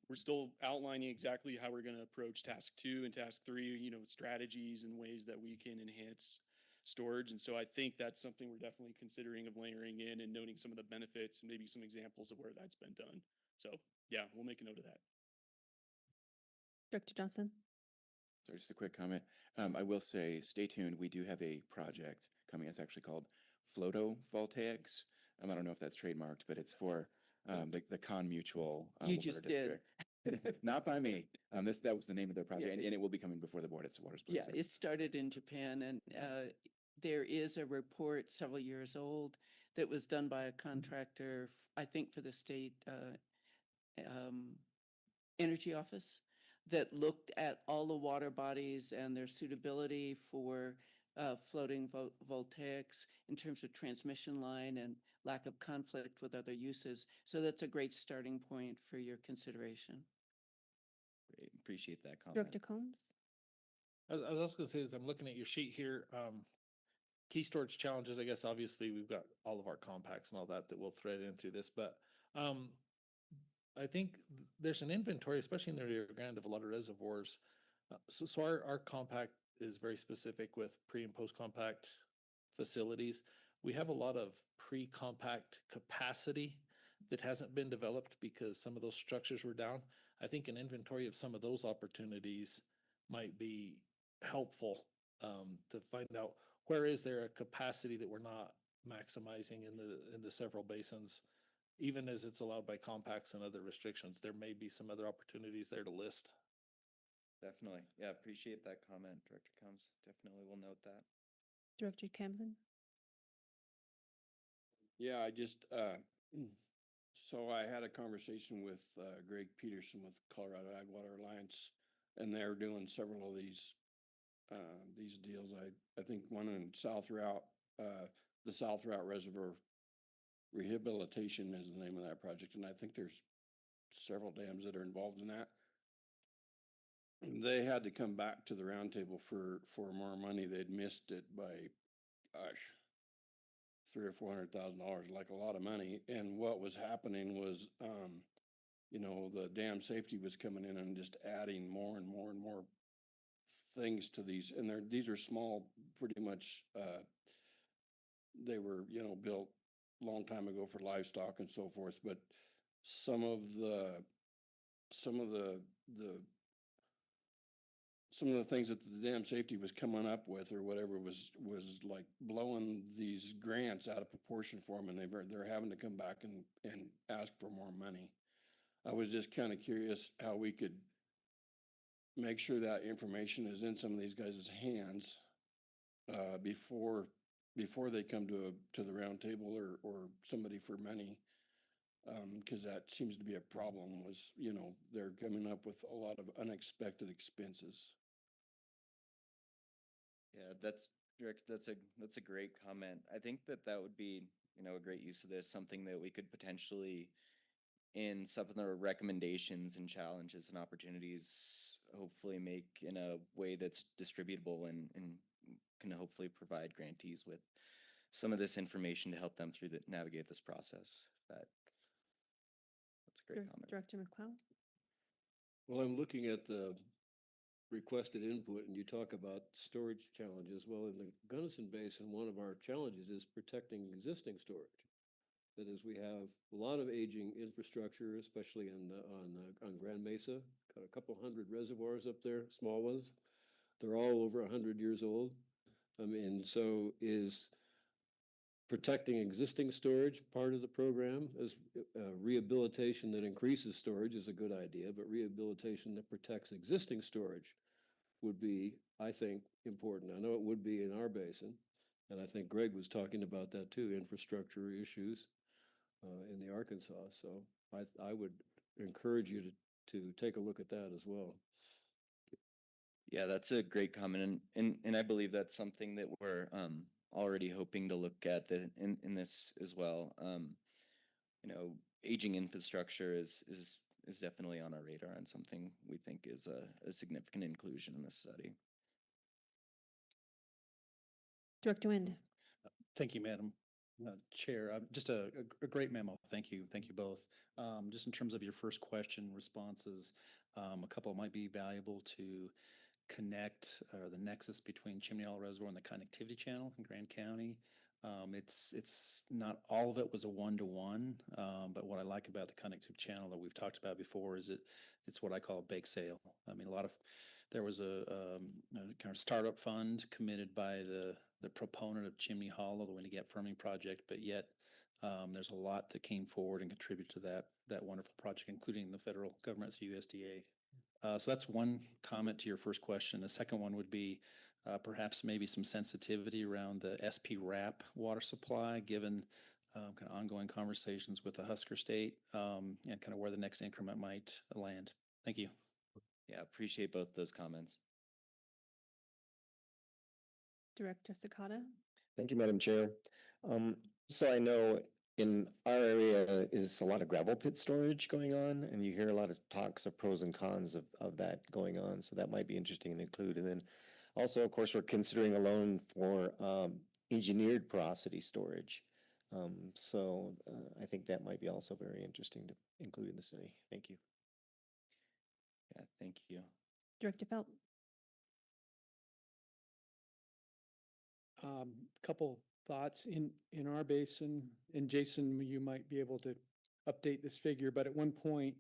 We're still outlining exactly how we're going to approach task 2 and task 3, strategies and ways that we can enhance storage. And so I think that's something we're definitely considering of layering in and noting some of the benefits and maybe some examples of where that's been done. So yeah, we'll make a note of that. Director Johnson? Sorry, just a quick comment. I will say, stay tuned. We do have a project coming. It's actually called photovoltaics. I don't know if that's trademarked, but it's for the Con Mutual. You just did. Not by me. That was the name of their project, and it will be coming before the board. It's a water Yeah, it started in Japan, and there is a report several years old that was done by a contractor, I think for the state energy office, that looked at all the water bodies and their suitability for floating voltaics in terms of transmission line and lack of conflict with other uses. So that's a great starting point for your consideration. Great, appreciate that comment. Director Combs? I was also going to say, as I'm looking at your sheet here, key storage challenges, I guess, obviously, we've got all of our compacts and all that we'll thread in through this, but I think there's an inventory, especially in the Rio Grande, of a lot of reservoirs. So our compact is very specific with pre and post compact facilities. We have a lot of pre-compact capacity that hasn't been developed because some of those structures were down. I think an inventory of some of those opportunities might be helpful to find out where is there a capacity that we're not maximizing in the several basins. Even as it's allowed by compacts and other restrictions, there may be some other opportunities there to list. Definitely. Yeah, appreciate that comment, Director Combs. Definitely will note that. Director Camden? Yeah, so I had a conversation with Greg Peterson with Colorado Ag Water Alliance, and they're doing several of these deals. I think one in South Route, the South Route Reservoir Rehabilitation is the name of that project, and I think there's several dams that are involved in that. they had to come back to the roundtable for more money. They'd missed it by, gosh, $300,000 or $400,000, like a lot of money. And what was happening was, you know, the dam safety was coming in and just adding more and more and more things to these. And these are small, pretty much, they were, you know, built a long time ago for livestock and so forth. But some of the things that the dam safety was coming up with or whatever was like blowing these grants out of proportion for them, and they're having to come back and ask for more money. I was just kind of curious how we could make sure that information is in some of these guys' hands before they come to the round table or somebody for money. Because that seems to be a problem was, you know, they're coming up with a lot of unexpected expenses. Yeah, that's a great comment. I think that would be, you know, a great use of this, something that we could potentially in some of the recommendations and challenges and opportunities hopefully make in a way that's distributable and can hopefully provide grantees with some of this information to help them through navigate this process. That's a great comment. Director McLeod? Well, I'm looking at the requested input and you talk about storage challenges. Well, in the Gunnison Basin, one of our challenges is protecting existing storage. That is, we have a lot of aging infrastructure, especially on Grand Mesa. Got a couple hundred reservoirs up there, small ones. They're all over 100 years old. I mean, so is protecting existing storage part of the program? As rehabilitation that increases storage is a good idea, but rehabilitation that protects existing storage would be, I think, important. I know it would be in our basin, and I think Greg was talking about that too, infrastructure issues in the Arkansas. So I would encourage you to take a look at that as well. Yeah, that's a great comment, and I believe that's something that we're already hoping to look at in this as well. You know, aging infrastructure is definitely on our radar and something we think is a significant inclusion in this study. Director Wind? Thank you, Madam Chair. Just a great memo. Thank you both. Just in terms of your first question responses, a couple might be valuable to connect the nexus between Chimney Hollow Reservoir and the connectivity channel in Grand County. It's not all of it was a one-to-one, but what I like about the connectivity channel that we've talked about before is it's what I call a bake sale. I mean, there was a kind of startup fund committed by the proponent of Chimney Hollow, the Windy-Gap Firming Project, but yet there's a lot that came forward and contributed to that wonderful project, including the federal government through USDA. So that's one comment to your first question. The second one would be perhaps maybe some sensitivity around the SP wrap water supply, given kind of ongoing conversations with the Husker State and kind of where the next increment might land. Thank you. Yeah, appreciate both those comments. Director Sakata? Thank you, Madam Chair. So I know in our area is a lot of gravel pit storage going on, and you hear a lot of talks of pros and cons of that going on. So that might be interesting to include. And then also, of course, we're considering a loan for engineered porosity storage. So I think that might be also very interesting to include in the study. Thank you. Yeah, thank you. Director Felt? Couple thoughts in our basin, and Jason, you might be able to update this figure, but at one point,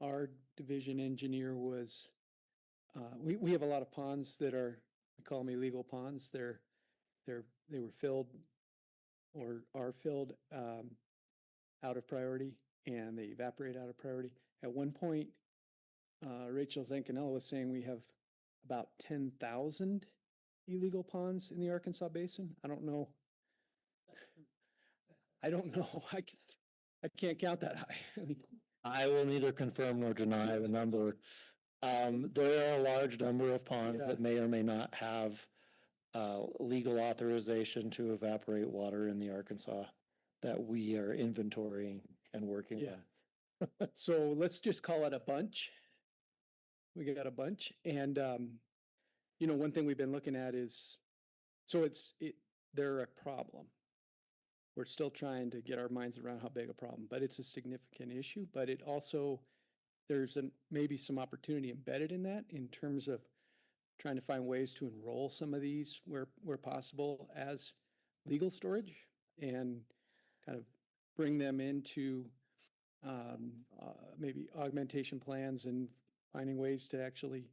our division engineer was, we have a lot of ponds that we call them illegal ponds. They were filled or are filled out of priority, and they evaporate out of priority. At one point, Rachel Zancanella was saying we have about 10,000 illegal ponds in the Arkansas Basin. I don't know. I can't count that high. I will neither confirm nor deny the number. There are a large number of ponds that may or may not have legal authorization to evaporate water in the Arkansas that we are inventorying and working on. So let's just call it a bunch. We got a bunch. And, you know, one thing we've been looking at is, so they're a problem. We're still trying to get our minds around how big a problem, but it's a significant issue. But it also, there's maybe some opportunity embedded in that in terms of trying to find ways to enroll some of these where possible as legal storage and kind of bring them into maybe augmentation plans and finding ways to actually,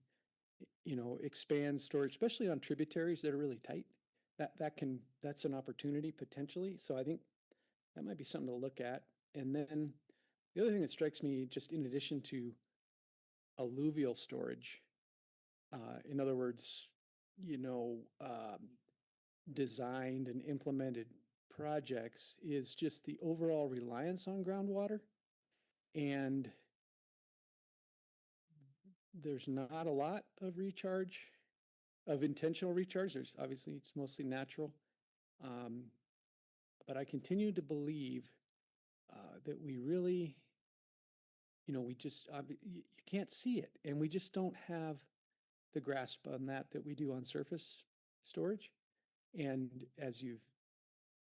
you know, expand storage, especially on tributaries that are really tight. That's an opportunity potentially. So I think that might be something to look at. And then the other thing that strikes me, just in addition to alluvial storage, in other words, you know, designed and implemented projects, is just the overall reliance on groundwater. And there's not a lot of recharge, of intentional recharge. There's obviously, it's mostly natural. But I continue to believe that we really, you know, we just, you can't see it. And we just don't have the grasp on that we do on surface storage. And as you've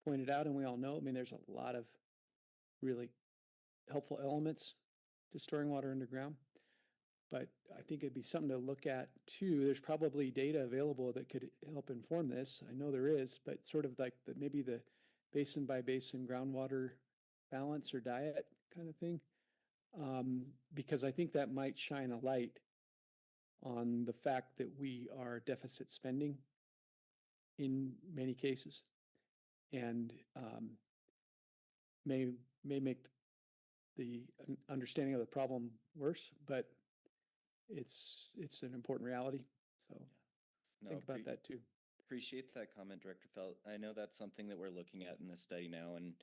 pointed out, and we all know, I mean, there's a lot of really helpful elements to storing water underground. But I think it'd be something to look at too. There's probably data available that could help inform this. I know there is, but sort of like maybe the basin by basin groundwater balance or diet kind of thing. Because I think that might shine a light on the fact that we are deficit spending in many cases, and may make the understanding of the problem worse, but it's an important reality. So think about that too. Appreciate that comment, Director Felt. I know that's something that we're looking at in this study now, and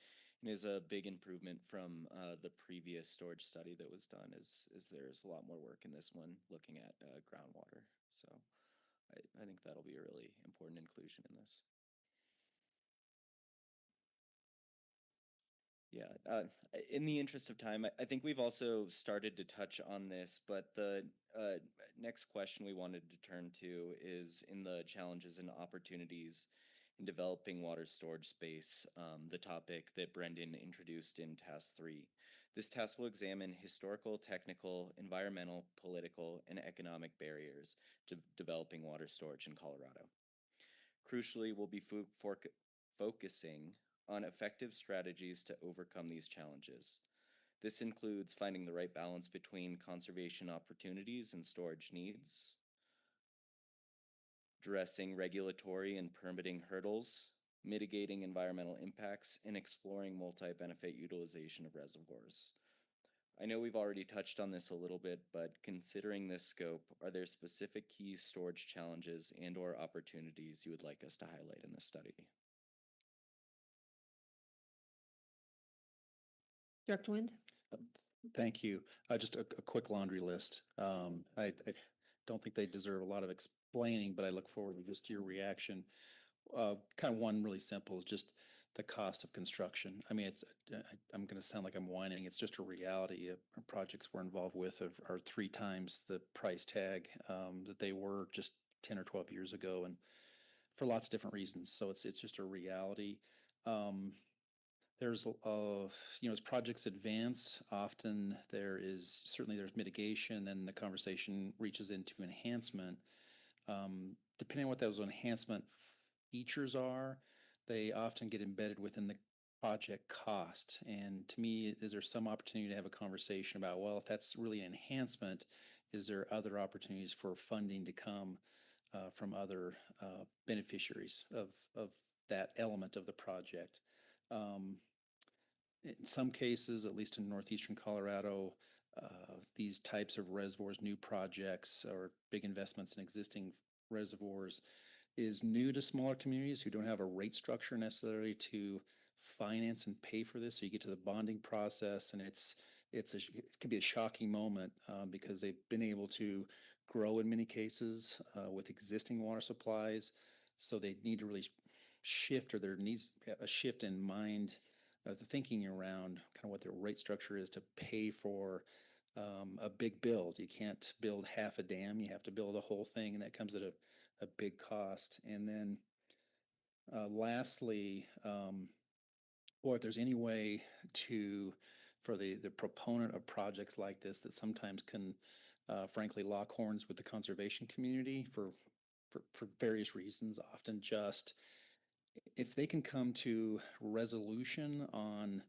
is a big improvement from the previous storage study that was done. Is there's a lot more work in this one looking at groundwater. So I think that'll be a really important inclusion in this. Yeah, in the interest of time, I think we've also started to touch on this, but the next question we wanted to turn to is in the challenges and opportunities in developing water storage space, the topic that Brendan introduced in Task 3. This task will examine historical, technical, environmental, political, and economic barriers to developing water storage in Colorado. Crucially, we'll be focusing on effective strategies to overcome these challenges. This includes finding the right balance between conservation opportunities and storage needs, addressing regulatory and permitting hurdles, mitigating environmental impacts, and exploring multi-benefit utilization of reservoirs. I know we've already touched on this a little bit, but considering this scope, are there specific key storage challenges and/or opportunities you would like us to highlight in this study? Director Wind? Thank you. Just a quick laundry list. I don't think they deserve a lot of explaining, but I look forward to just your reaction. Kind of one really simple is just the cost of construction. I mean, I'm going to sound like I'm whining. It's just a reality. Projects we're involved with are 3 times the price tag that they were just 10 or 12 years ago, and for lots of different reasons. So it's just a reality. There's you know, as projects advance, often there's mitigation, then the conversation reaches into enhancement. Depending on what those enhancement features are, they often get embedded within the project cost. And to me, is there some opportunity to have a conversation about, well, if that's really an enhancement, is there other opportunities for funding to come from other beneficiaries of that element of the project? In some cases, at least in northeastern Colorado, these types of reservoirs, new projects or big investments in existing reservoirs is new to smaller communities who don't have a rate structure necessarily to finance and pay for this. So you get to the bonding process, and it can be a shocking moment because they've been able to grow in many cases with existing water supplies. So they need to really shift, or there needs a shift in mind, the thinking around kind of what their rate structure is to pay for a big build. You can't build half a dam, you have to build a whole thing, and that comes at a big cost. And then lastly, or if there's any way for the proponent of projects like this that sometimes can frankly lock horns with the conservation community for various reasons, often just if they can come to resolution on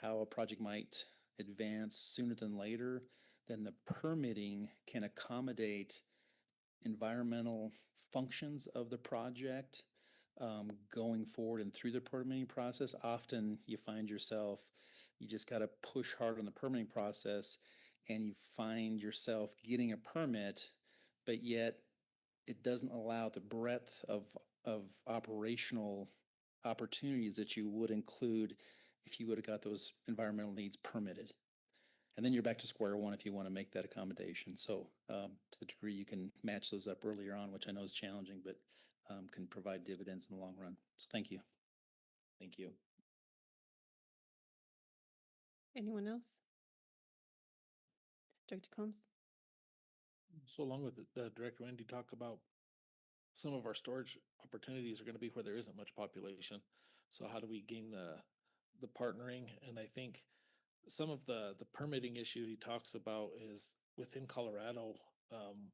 how a project might advance sooner than later, then the permitting can accommodate environmental functions of the project going forward and through the permitting process. Often you find yourself, you just got to push hard on the permitting process, and you find yourself getting a permit, but yet it doesn't allow the breadth of operational opportunities that you would include if you would have got those environmental needs permitted. And then you're back to square one if you want to make that accommodation. So to the degree you can match those up earlier on, which I know is challenging, but can provide dividends in the long run. So thank you. Thank you. Anyone else? Director Combs? So along with the Director Wendy talk about some of our storage opportunities are going to be where there isn't much population. So how do we gain the partnering? And I think some of the permitting issue he talks about is within Colorado.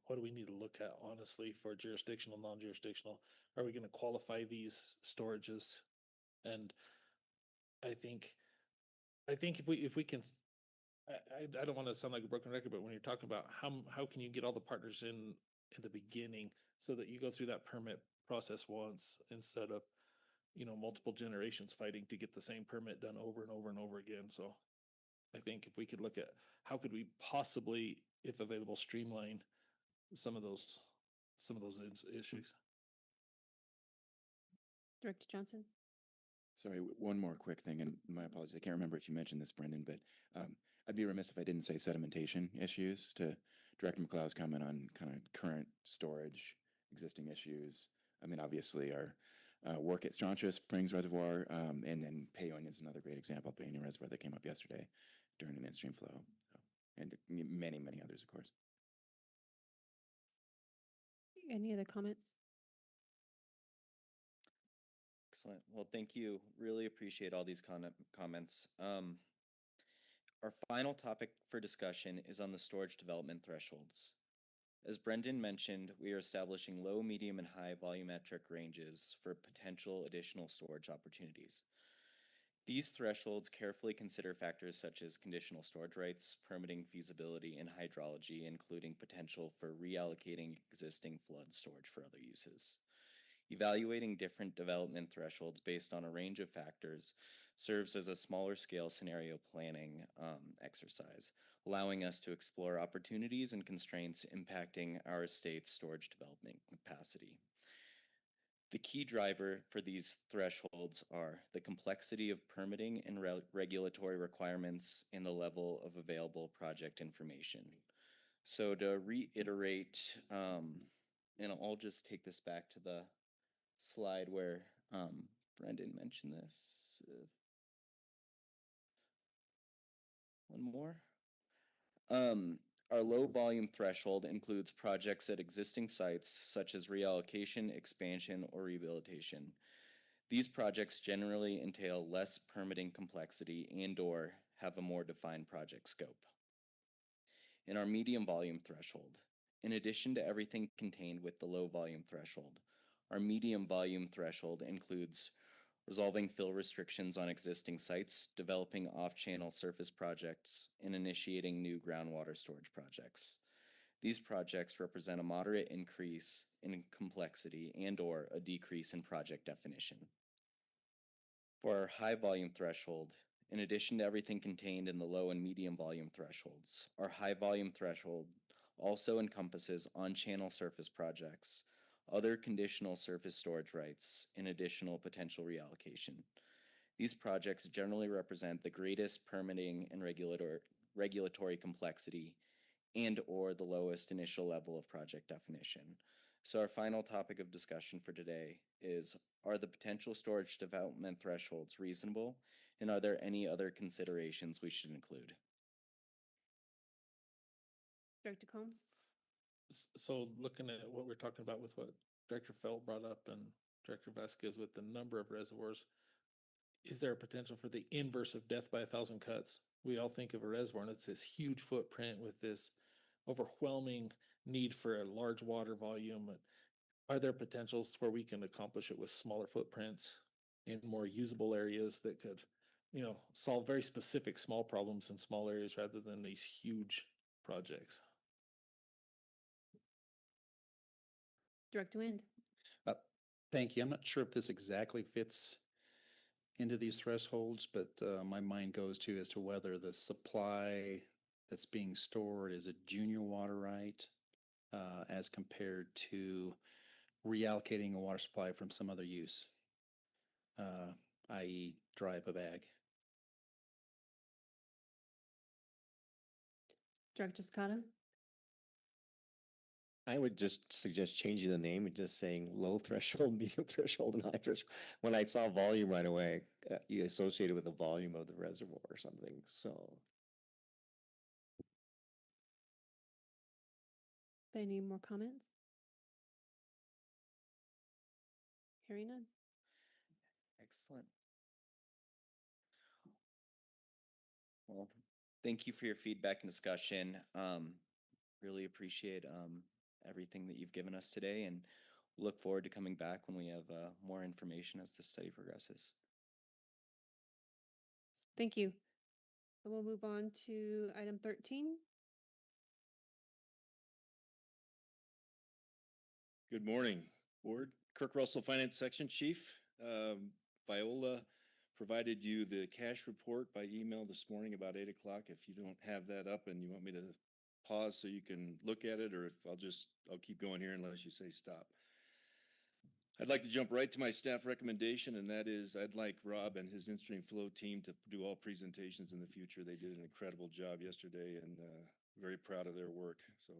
What do we need to look at honestly for jurisdictional, non-jurisdictional? Are we going to qualify these storages? And I think if we can, I don't want to sound like a broken record, but when you're talking about how can you get all the partners in the beginning so that you go through that permit process once instead of, multiple generations fighting to get the same permit done over and over and over again. So I think if we could look at how could we possibly, if available, streamline some of those issues. Director Johnson? Sorry, one more quick thing, and my apologies. I can't remember if you mentioned this, Brendan, but I'd be remiss if I didn't say sedimentation issues to Director McLeod's comment on kind of current storage, existing issues. I mean, obviously our work at Strontia Springs Reservoir, and then Payoin is another great example, Payoin Reservoir that came up yesterday during an in-stream flow, so, and many, many others, of course. Any other comments? Excellent. Well, thank you. Really appreciate all these comments. Our final topic for discussion is on the storage development thresholds. As Brendan mentioned, we are establishing low, medium, and high volumetric ranges for potential additional storage opportunities. These thresholds carefully consider factors such as conditional storage rights, permitting feasibility, and hydrology, including potential for reallocating existing flood storage for other uses. Evaluating different development thresholds based on a range of factors serves as a smaller scale scenario planning exercise, allowing us to explore opportunities and constraints impacting our state's storage development capacity. The key driver for these thresholds are the complexity of permitting and regulatory requirements and the level of available project information. So to reiterate, and I'll just take this back to the slide where Brendan mentioned this. One more. Our low volume threshold includes projects at existing sites such as reallocation, expansion, or rehabilitation. These projects generally entail less permitting complexity and/or have a more defined project scope. In our medium volume threshold, in addition to everything contained with the low volume threshold, our medium volume threshold includes resolving fill restrictions on existing sites, developing off-channel surface projects, and initiating new groundwater storage projects. These projects represent a moderate increase in complexity and/or a decrease in project definition. For our high volume threshold, in addition to everything contained in the low and medium volume thresholds, our high volume threshold also encompasses on-channel surface projects, other conditional surface storage rights, and additional potential reallocation. These projects generally represent the greatest permitting and regulatory complexity and/or the lowest initial level of project definition. So our final topic of discussion for today is, are the potential storage development thresholds reasonable, and are there any other considerations we should include? Director Combs? So looking at what we're talking about with what Director Felt brought up and Director Vasquez with the number of reservoirs, is there a potential for the inverse of death by 1,000 cuts? We all think of a reservoir and it's this huge footprint with this overwhelming need for a large water volume. Are there potentials where we can accomplish it with smaller footprints in more usable areas that could, solve very specific small problems in small areas rather than these huge projects? Director Wind? Thank you. I'm not sure if this exactly fits into these thresholds, but my mind goes to as to whether the supply that's being stored is a junior water right as compared to reallocating a water supply from some other use, i.e. dry up a bag. Director Scott? I would just suggest changing the name and just saying low threshold, medium threshold, and high threshold. When I saw volume right away, you associated with the volume of the reservoir or something. So Any more comments? Hearing none. Excellent. Well, thank you for your feedback and discussion. Really appreciate everything that you've given us today, and look forward to coming back when we have more information as the study progresses. Thank you. We'll move on to item 13. Good morning, Board. Kirk Russell, Finance Section Chief. Viola provided you the cash report by email this morning about 8 o'clock. If you don't have that up and you want me to pause so you can look at it, or if I'll keep going here unless you say stop. I'd like to jump right to my staff recommendation, and that is I'd like Rob and his InStream Flow team to do all presentations in the future. They did an incredible job yesterday, and very proud of their work. So,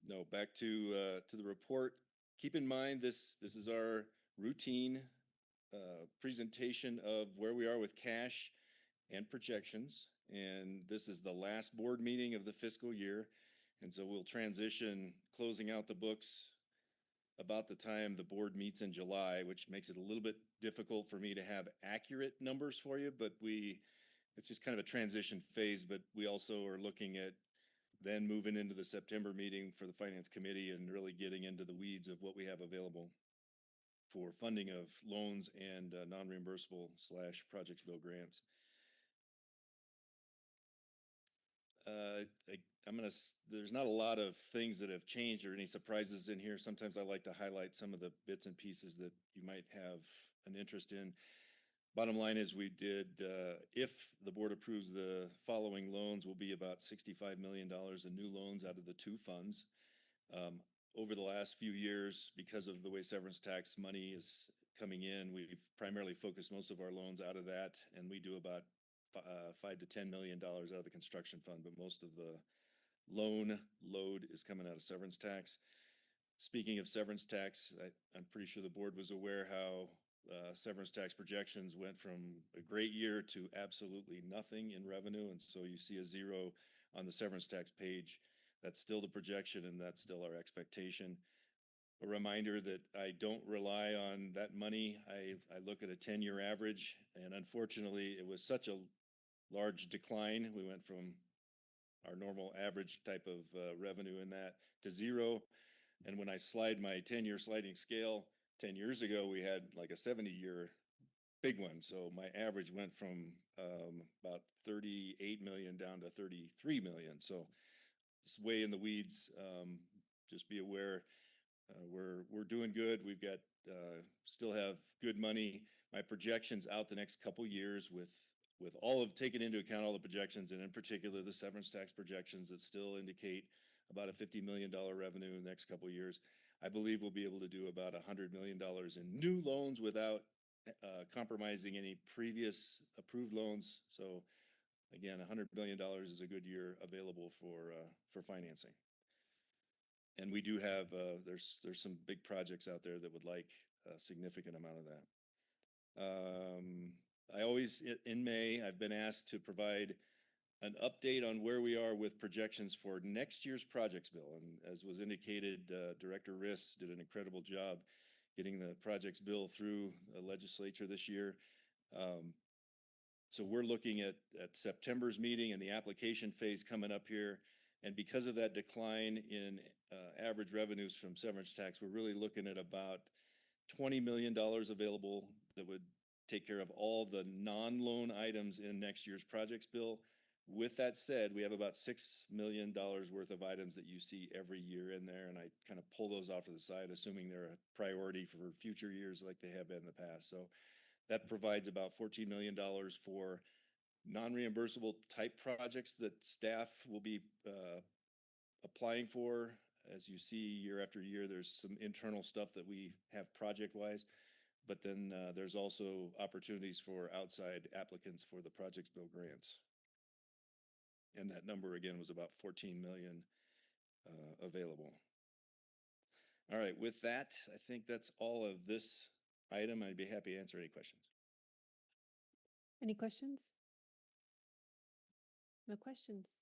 no, back to the report. Keep in mind this is our routine presentation of where we are with cash and projections, and this is the last board meeting of the fiscal year, and so we'll transition closing out the books about the time the board meets in July, which makes it a little bit difficult for me to have accurate numbers for you, but it's just kind of a transition phase, but we also are looking at then moving into the September meeting for the Finance Committee and really getting into the weeds of what we have available for funding of loans and non-reimbursable / project bill grants. There's not a lot of things that have changed or any surprises in here. Sometimes I like to highlight some of the bits and pieces that you might have an interest in. Bottom line is we did, if the board approves the following loans, will be about $65 million in new loans out of the two funds. Over the last few years, because of the way severance tax money is coming in, we've primarily focused most of our loans out of that, and we do about $5 to $10 million out of the construction fund, but most of the loan load is coming out of severance tax. Speaking of severance tax, I'm pretty sure the board was aware how severance tax projections went from a great year to absolutely nothing in revenue, and so you see a zero on the severance tax page. That's still the projection, and that's still our expectation. A reminder that I don't rely on that money. I look at a 10-year average, and unfortunately, it was such a large decline. We went from our normal average type of revenue in that to zero. And when I slide my 10-year sliding scale, 10 years ago, we had like a 70-year big one. So my average went from about 38 million down to 33 million. So it's way in the weeds. Just be aware, we're doing good. We've got still have good money. My projections out the next couple years with all of taking into account all the projections, and in particular the severance tax projections that still indicate about a $50 million revenue in the next couple of years. I believe we'll be able to do about $100 million in new loans without compromising any previous approved loans. So again, $100 million is a good year available for financing. And we do have, there's some big projects out there that would like a significant amount of that. I always, in May, I've been asked to provide an update on where we are with projections for next year's projects bill. And as was indicated, Director Riss did an incredible job getting the projects bill through the legislature this year. So we're looking at September's meeting and the application phase coming up here. And because of that decline in average revenues from severance tax, we're really looking at about $20 million available that would take care of all the non-loan items in next year's projects bill. With that said, we have about $6 million worth of items that you see every year in there, and I kind of pull those off to the side, assuming they're a priority for future years like they have been in the past. So that provides about $14 million for non-reimbursable type projects that staff will be applying for. As you see year after year, there's some internal stuff that we have project-wise, but then there's also opportunities for outside applicants for the projects bill grants. And that number again was about 14 million available. All right, with that, I think that's all of this item. I'd be happy to answer any questions. Any questions? No questions.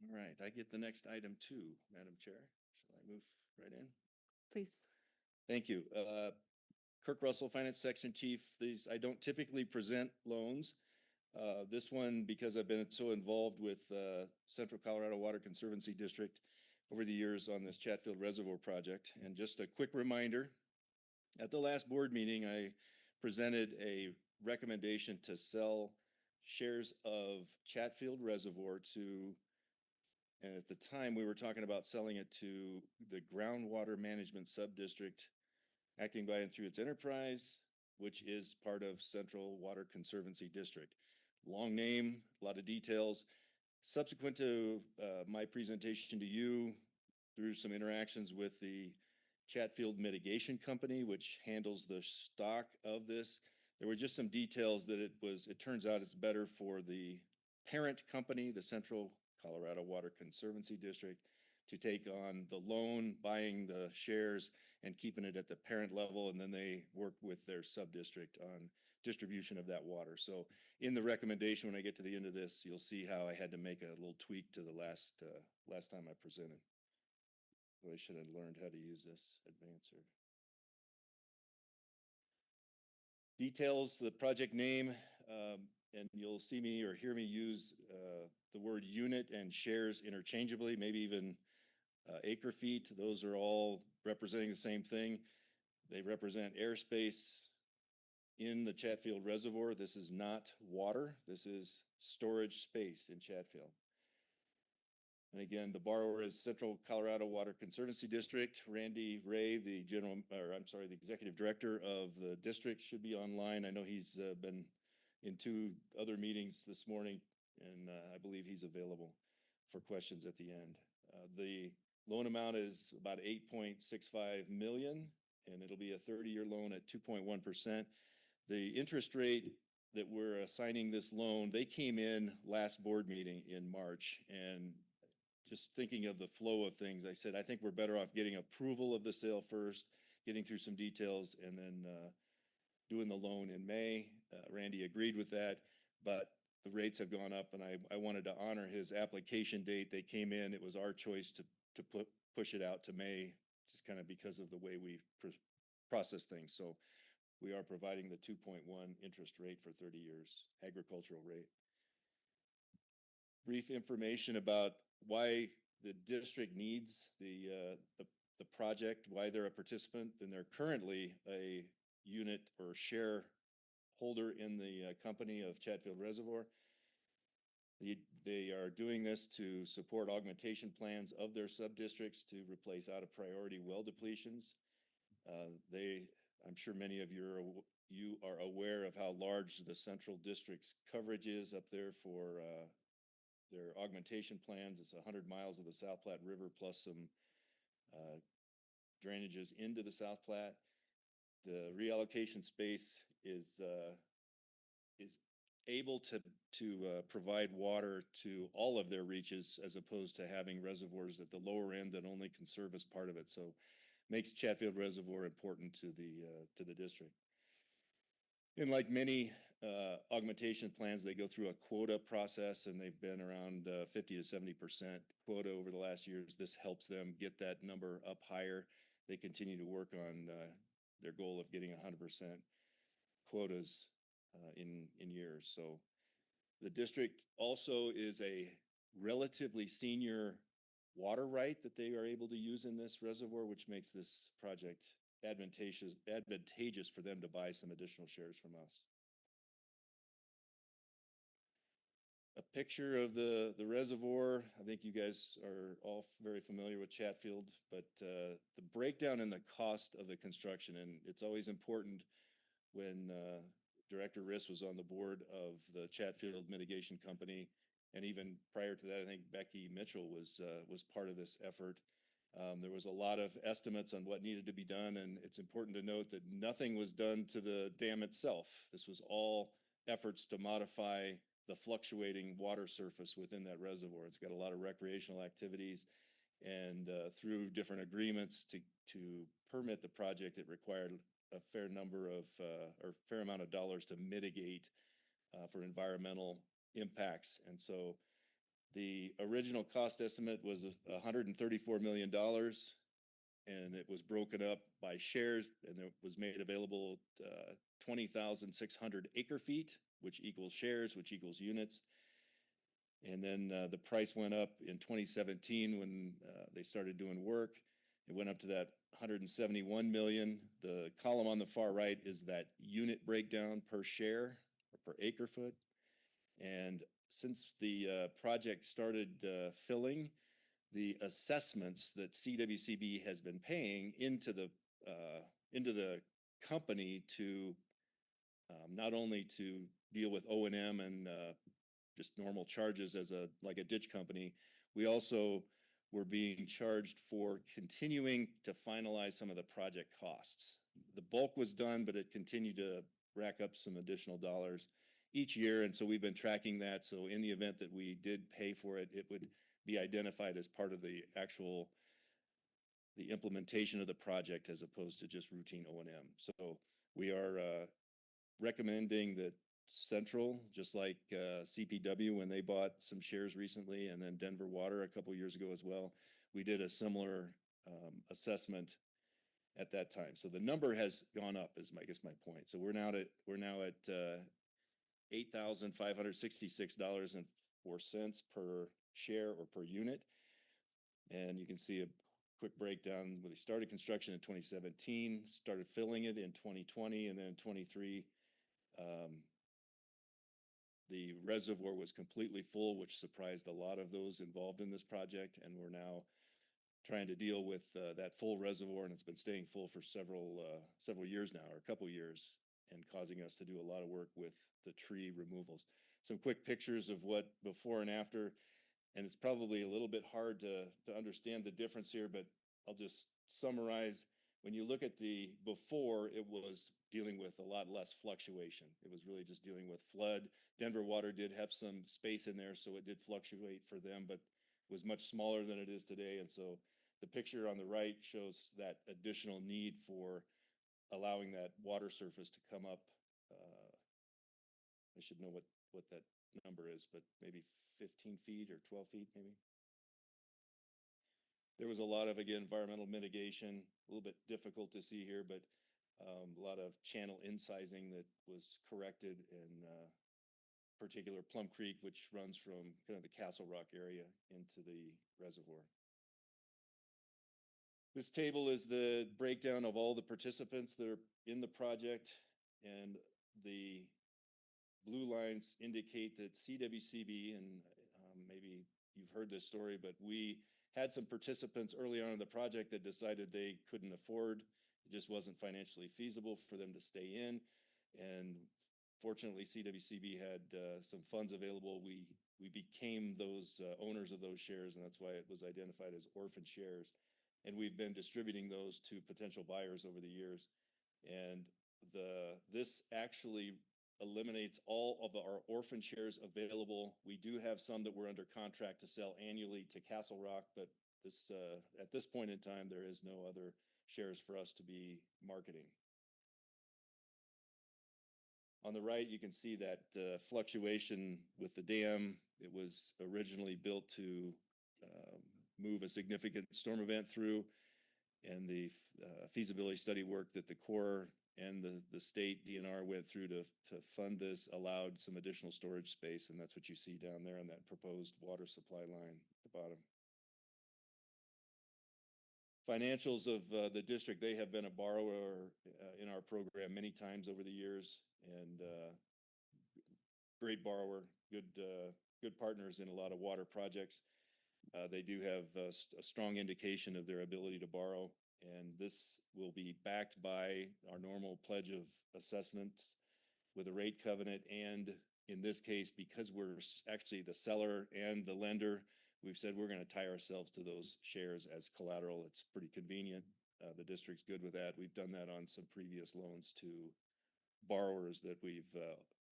All right, I get the next item too, Madam Chair. Shall I move right in? Please. Thank you. Kirk Russell, Finance Section Chief. These, I don't typically present loans. This one, because I've been so involved with Central Colorado Water Conservancy District over the years on this Chatfield Reservoir project. And just a quick reminder, at the last board meeting, I presented a recommendation to sell shares of Chatfield Reservoir to, and at the time we were talking about selling it to the Groundwater Management Subdistrict, acting by and through its enterprise, which is part of Central Water Conservancy District. Long name, a lot of details. Subsequent to my presentation to you, through some interactions with the Chatfield Mitigation Company, which handles the stock of this, there were just some details that it turns out it's better for the parent company, the Central Colorado Water Conservancy District, to take on the loan, buying the shares, and keeping it at the parent level, and then they work with their sub-district on distribution of that water. So in the recommendation, when I get to the end of this, you'll see how I had to make a little tweak to the last time I presented. I should have learned how to use this advancer. Details, the project name, and you'll see me or hear me use the word unit and shares interchangeably, maybe even acre feet. Those are all representing the same thing. They represent airspace in the Chatfield Reservoir. This is not water. This is storage space in Chatfield. And again, the borrower is Central Colorado Water Conservancy District. Randy Ray, the executive director of the district, should be online. I know he's been in 2 other meetings this morning, and I believe he's available for questions at the end. The loan amount is about $8.65 million, and it'll be a 30-year loan at 2.1%. The interest rate that we're assigning this loan, they came in last board meeting in March, and just thinking of the flow of things, I said, I think we're better off getting approval of the sale first, getting through some details, and then doing the loan in May. Randy agreed with that, but the rates have gone up, and I wanted to honor his application date. They came in. It was our choice to push it out to May, just kind of because of the way we process things. So we are providing the 2.1 interest rate for 30 years, agricultural rate. Brief information about why the district needs the project, why they're a participant, and they're currently a unit or share holder in the company of Chatfield Reservoir. They are doing this to support augmentation plans of their sub-districts to replace out of priority well depletions. I'm sure many of you are aware of how large the Central District's coverage is up there for their augmentation plans. It's 100 miles of the South Platte River plus some drainages into the South Platte. The reallocation space is able to provide water to all of their reaches, as opposed to having reservoirs at the lower end that only can service part of it. So makes Chatfield Reservoir important to the district. And like many augmentation plans, they go through a quota process, and they've been around 50 to 70% quota over the last years. This helps them get that number up higher. They continue to work on their goal of getting 100% quotas in years. So the district also is a relatively senior water right that they are able to use in this reservoir, which makes this project advantageous for them to buy some additional shares from us. A picture of the reservoir. I think you guys are all very familiar with Chatfield, but the breakdown in the cost of the construction, and it's always important when Director Riss was on the board of the Chatfield Mitigation Company, and even prior to that, I think Becky Mitchell was part of this effort. There was a lot of estimates on what needed to be done, and it's important to note that nothing was done to the dam itself. This was all efforts to modify the fluctuating water surface within that reservoir. It's got a lot of recreational activities, and through different agreements to permit the project, it required a fair number of or fair amount of dollars to mitigate for environmental impacts. And so the original cost estimate was $134 million, and it was broken up by shares, and it was made available 20,600 acre feet, which equals shares, which equals units. And then the price went up in 2017 when they started doing work. It went up to that 171 million. The column on the far right is that unit breakdown per share or per acre foot. And since the project started filling, the assessments that CWCB has been paying into the company to not only to deal with O&M and just normal charges as like a ditch company, we also were being charged for continuing to finalize some of the project costs. The bulk was done, but it continued to rack up some additional dollars each year. And so we've been tracking that. So in the event that we did pay for it, it would be identified as part of the implementation of the project as opposed to just routine O&M. So we are recommending that Central, just like CPW when they bought some shares recently, and then Denver Water a couple years ago as well, we did a similar assessment at that time. So the number has gone up, is I guess my point. So we're now at $8,566.04 per share or per unit, and you can see a quick breakdown where they started construction in 2017, started filling it in 2020, and then in 23. The reservoir was completely full, which surprised a lot of those involved in this project, and we're now trying to deal with that full reservoir, and it's been staying full for several years now, or a couple years, and causing us to do a lot of work with the tree removals. Some quick pictures of what before and after, and it's probably a little bit hard to understand the difference here, but I'll just summarize. When you look at the before, it was dealing with a lot less fluctuation. It was really just dealing with flood. Denver Water did have some space in there, so it did fluctuate for them, but was much smaller than it is today. And so the picture on the right shows that additional need for allowing that water surface to come up. I should know what that number is, but maybe 15 feet or 12 feet maybe. There was a lot of, again, environmental mitigation, a little bit difficult to see here, but a lot of channel incising that was corrected in particular Plum Creek, which runs from kind of the Castle Rock area into the reservoir. This table is the breakdown of all the participants that are in the project, and the blue lines indicate that CWCB, and maybe you've heard this story, but we had some participants early on in the project that decided they couldn't afford. It just wasn't financially feasible for them to stay in. And fortunately, CWCB had some funds available. We became those owners of those shares, and that's why it was identified as orphan shares. And we've been distributing those to potential buyers over the years. And this actually eliminates all of our orphan shares available. We do have some that we're under contract to sell annually to Castle Rock, but at this point in time, there is no other shares for us to be marketing. On the right, you can see that fluctuation with the dam. It was originally built to move a significant storm event through, and the feasibility study work that the Corps and the state DNR went through to fund this allowed some additional storage space, and that's what you see down there on that proposed water supply line at the bottom. Financials of the district, they have been a borrower in our program many times over the years, and great borrower, good partners in a lot of water projects. They do have a strong indication of their ability to borrow, and this will be backed by our normal pledge of assessments with a rate covenant. And in this case, because we're actually the seller and the lender, we've said we're going to tie ourselves to those shares as collateral. It's pretty convenient. The district's good with that. We've done that on some previous loans to borrowers that we've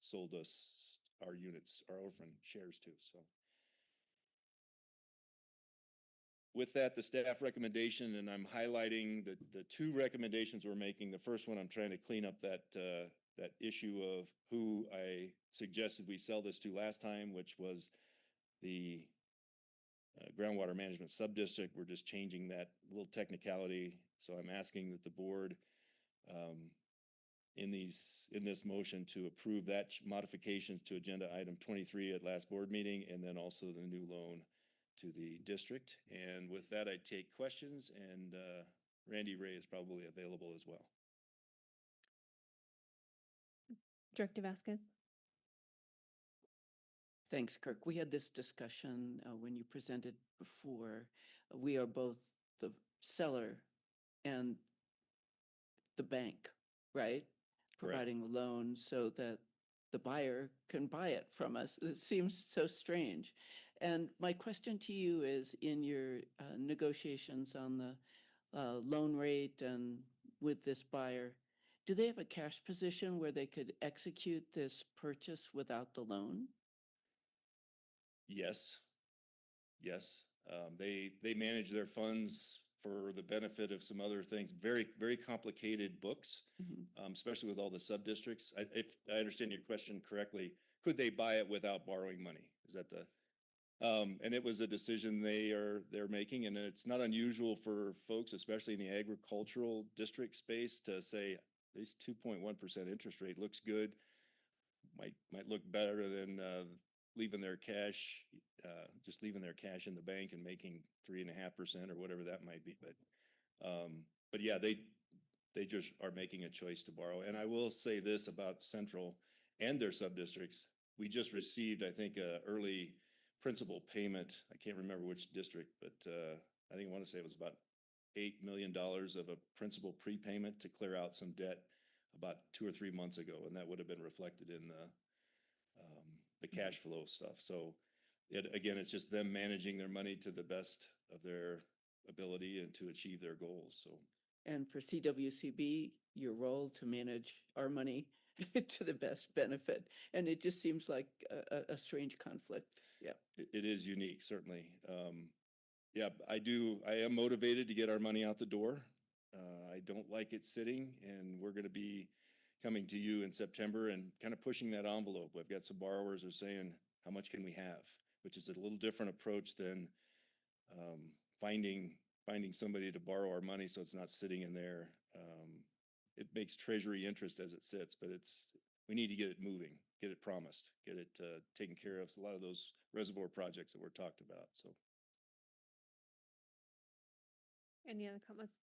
sold us our units, our orphan shares to. So with that, the staff recommendation, and I'm highlighting the two recommendations we're making. The first one, I'm trying to clean up that issue of who I suggested we sell this to last time, which was the groundwater management subdistrict. We're just changing that little technicality. So I'm asking that the board in this motion to approve that modifications to agenda item 23 at last board meeting, and then also the new loan to the district. And with that, I take questions, and Randy Ray is probably available as well. Director Vasquez. Thanks, Kirk. We had this discussion when you presented before. We are both the seller and the bank, right? Providing a loan so that the buyer can buy it from us. It seems so strange. And my question to you is, in your negotiations on the loan rate and with this buyer, do they have a cash position where they could execute this purchase without the loan? Yes. They manage their funds for the benefit of some other things. Very, very complicated books, especially with all the sub-districts. If I understand your question correctly, could they buy it without borrowing money? Is that the... and it was a decision they're making, and it's not unusual for folks, especially in the agricultural district space, to say this 2.1% interest rate looks good, might look better than leaving their cash, just leaving their cash in the bank and making 3.5% or whatever that might be. But yeah, they just are making a choice to borrow. And I will say this about Central and their sub-districts. We just received, I think, a early principal payment. I can't remember which district, but I think I want to say it was about $8 million of a principal prepayment to clear out some debt about 2 or 3 months ago, and that would have been reflected in the cash flow stuff. So again, it's just them managing their money to the best of their ability and to achieve their goals. So, and for CWCB, your role to manage our money to the best benefit. And it just seems like a strange conflict. Yeah. It is unique, certainly. Yeah, I am motivated to get our money out the door. I don't like it sitting, and we're going to be coming to you in September and kind of pushing that envelope. We've got some borrowers who are saying, how much can we have? Which is a little different approach than finding somebody to borrow our money so it's not sitting in there. It makes treasury interest as it sits, but we need to get it moving, get it promised, get it taken care of. So a lot of those reservoir projects that were talked about. So. Any other comments,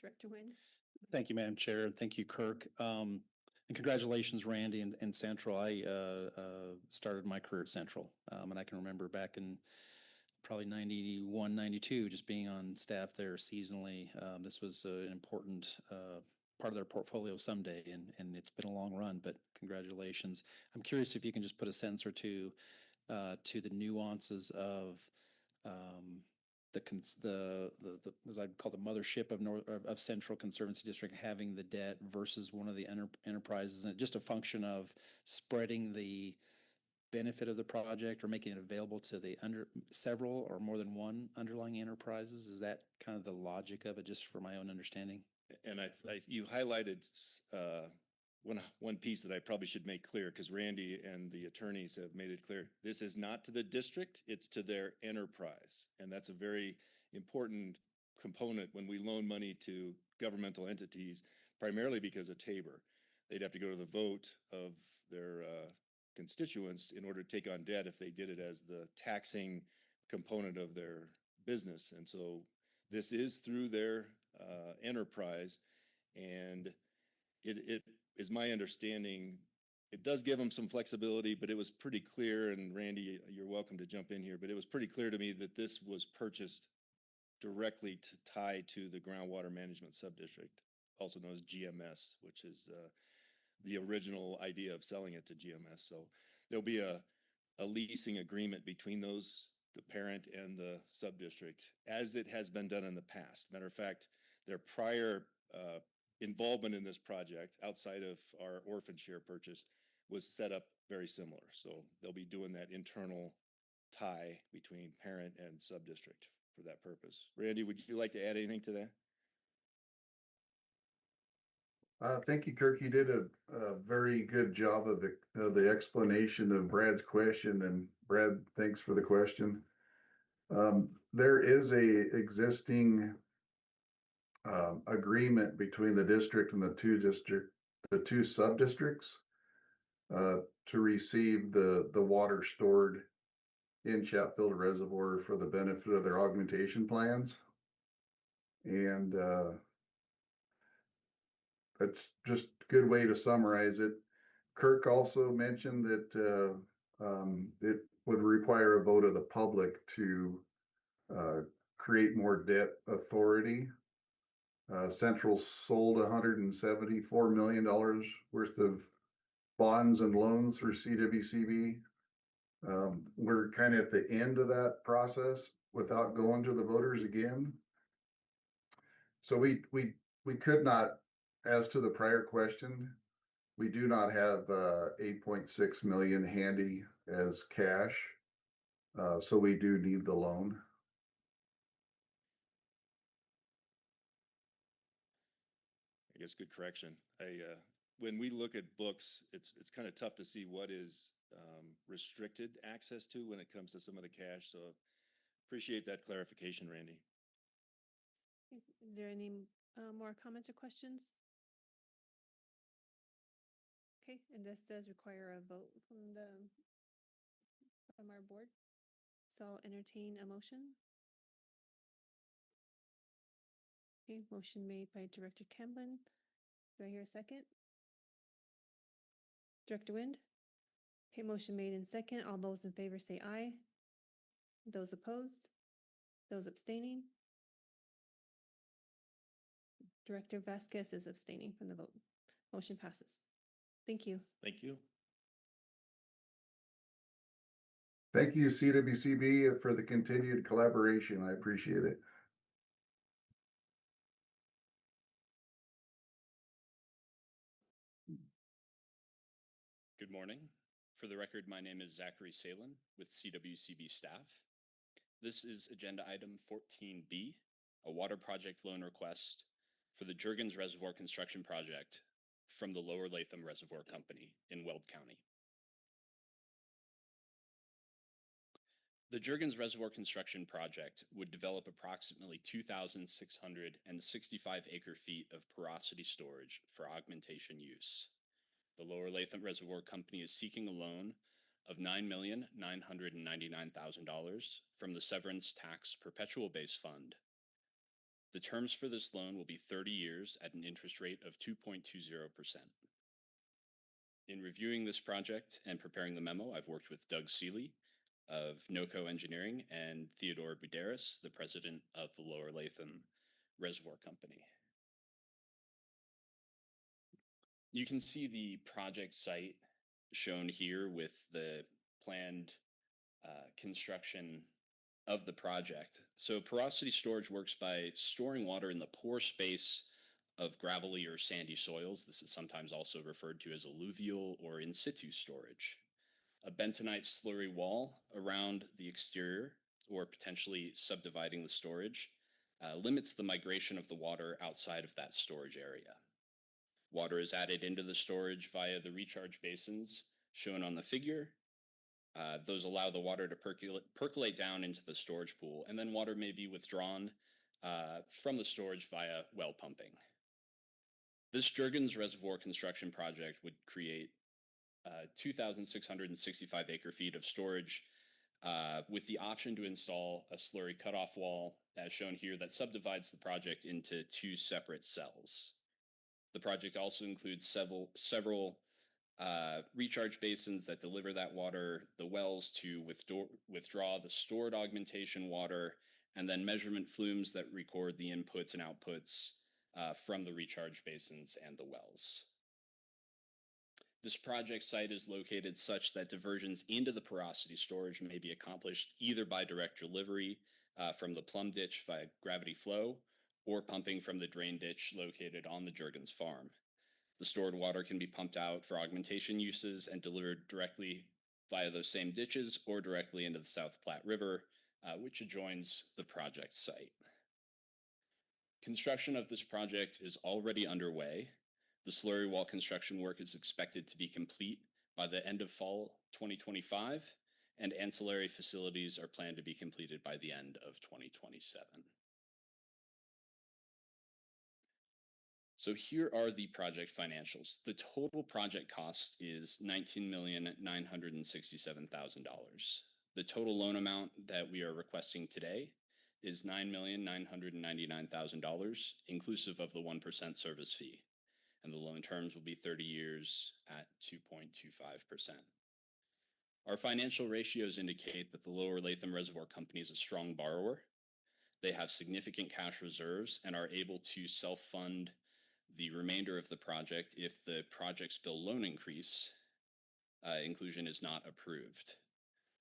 Director Nguyen? Thank you, Madam Chair. Thank you, Kirk. And congratulations, Randy and Central. I started my career at Central, and I can remember back in probably 91, 92, just being on staff there seasonally. This was an important part of their portfolio someday, and it's been a long run, but congratulations. I'm curious if you can just put a sentence or two to the nuances of as I'd call the mothership of Central Conservancy District having the debt versus one of the enterprises, and just a function of spreading the benefit of the project or making it available to the several or more than one underlying enterprises. Is that kind of the logic of it, just for my own understanding? And you highlighted one piece that I probably should make clear, because Randy and the attorneys have made it clear, this is not to the district, it's to their enterprise. And that's a very important component when we loan money to governmental entities, primarily because of Tabor. They'd have to go to the vote of their constituents in order to take on debt if they did it as the taxing component of their business. And so this is through their enterprise, and it is my understanding, it does give them some flexibility, but it was pretty clear, and Randy, you're welcome to jump in here, but it was pretty clear to me that this was purchased directly to tie to the groundwater management subdistrict, also known as GMS, which is the original idea of selling it to GMS. So there'll be a leasing agreement between those, the parent and the subdistrict, as it has been done in the past. Matter of fact, their prior involvement in this project outside of our orphan share purchase was set up very similar. So they'll be doing that internal tie between parent and subdistrict for that purpose. Randy, would you like to add anything to that? Thank you, Kirk. You did a very good job of the explanation of Brad's question. And Brad, thanks for the question. There is a existing agreement between the district and the two sub-districts to receive the water stored in Chatfield Reservoir for the benefit of their augmentation plans. And that's just a good way to summarize it. Kirk also mentioned that it would require a vote of the public to create more debt authority. Central sold $174 million worth of bonds and loans through CWCB. We're kind of at the end of that process without going to the voters again. So we could not, as to the prior question, we do not have 8.6 million handy as cash. So we do need the loan. I guess good correction. When we look at books, it's kind of tough to see what is restricted access to when it comes to some of the cash. So appreciate that clarification, Randy. Is there any more comments or questions? Okay, and this does require a vote from our board. So I'll entertain a motion. Okay, motion made by Director Camblin. Do I hear a second? Director Wind? Okay, motion made in second. All those in favor say aye. Those opposed? Those abstaining? Director Vasquez is abstaining from the vote. Motion passes. Thank you. Thank you. Thank you, CWCB, for the continued collaboration. I appreciate it. Good morning. For the record, my name is Zachary Salin with CWCB staff. This is agenda item 14B, a water project loan request for the Juergens Reservoir construction project from the Lower Latham Reservoir Company in Weld County. The Juergens Reservoir construction project would develop approximately 2,665 acre-feet of porosity storage for augmentation use. The Lower Latham Reservoir Company is seeking a loan of $9,999,000 from the Severance Tax Perpetual Base Fund. The terms for this loan will be 30 years at an interest rate of 2.20%. In reviewing this project and preparing the memo, I've worked with Doug Seeley of NOCO Engineering and Theodore Buderis, the president of the Lower Latham Reservoir Company. You can see the project site shown here with the planned construction of the project. So porosity storage works by storing water in the pore space of gravelly or sandy soils. This is sometimes also referred to as alluvial or in situ storage. A bentonite slurry wall around the exterior, or potentially subdividing the storage, limits the migration of the water outside of that storage area. Water is added into the storage via the recharge basins shown on the figure. Those allow the water to percolate down into the storage pool, and then water may be withdrawn from the storage via well pumping. This Jurgens Reservoir construction project would create 2,665 acre-feet of storage with the option to install a slurry cutoff wall, as shown here, that subdivides the project into 2 separate cells. The project also includes several recharge basins that deliver that water, the wells to withdraw the stored augmentation water, and then measurement flumes that record the inputs and outputs from the recharge basins and the wells. This project site is located such that diversions into the porosity storage may be accomplished either by direct delivery from the plumb ditch via gravity flow or pumping from the drain ditch located on the Jurgens farm. The stored water can be pumped out for augmentation uses and delivered directly via those same ditches or directly into the South Platte River, which adjoins the project site. Construction of this project is already underway. The slurry wall construction work is expected to be complete by the end of fall 2025, and ancillary facilities are planned to be completed by the end of 2027. So here are the project financials. The total project cost is $19,967,000. The total loan amount that we are requesting today is $9,999,000, inclusive of the 1% service fee. And the loan terms will be 30 years at 2.25%. Our financial ratios indicate that the Lower Latham Reservoir Company is a strong borrower. They have significant cash reserves and are able to self-fund the remainder of the project if the project's bill loan inclusion is not approved.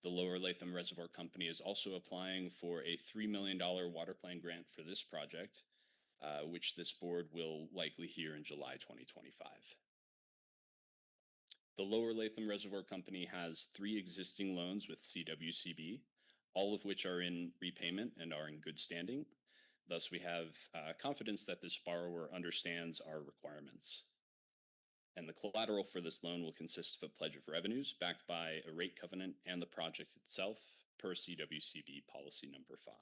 The Lower Latham Reservoir Company is also applying for a $3 million water plan grant for this project, which this board will likely hear in July 2025. The Lower Latham Reservoir Company has 3 existing loans with CWCB, all of which are in repayment and are in good standing. Thus, we have confidence that this borrower understands our requirements. And the collateral for this loan will consist of a pledge of revenues backed by a rate covenant and the project itself per CWCB policy number 5.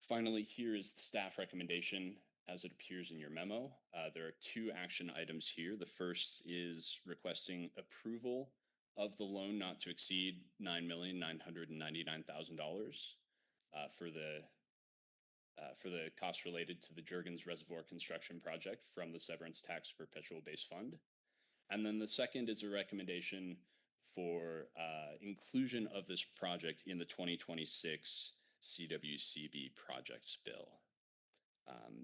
Finally, here is the staff recommendation as it appears in your memo. There are 2 action items here. The first is requesting approval of the loan not to exceed $9,999,000 for the costs related to the Jurgens Reservoir construction project from the Severance Tax Perpetual Base Fund. And then the second is a recommendation for inclusion of this project in the 2026 CWCB projects bill.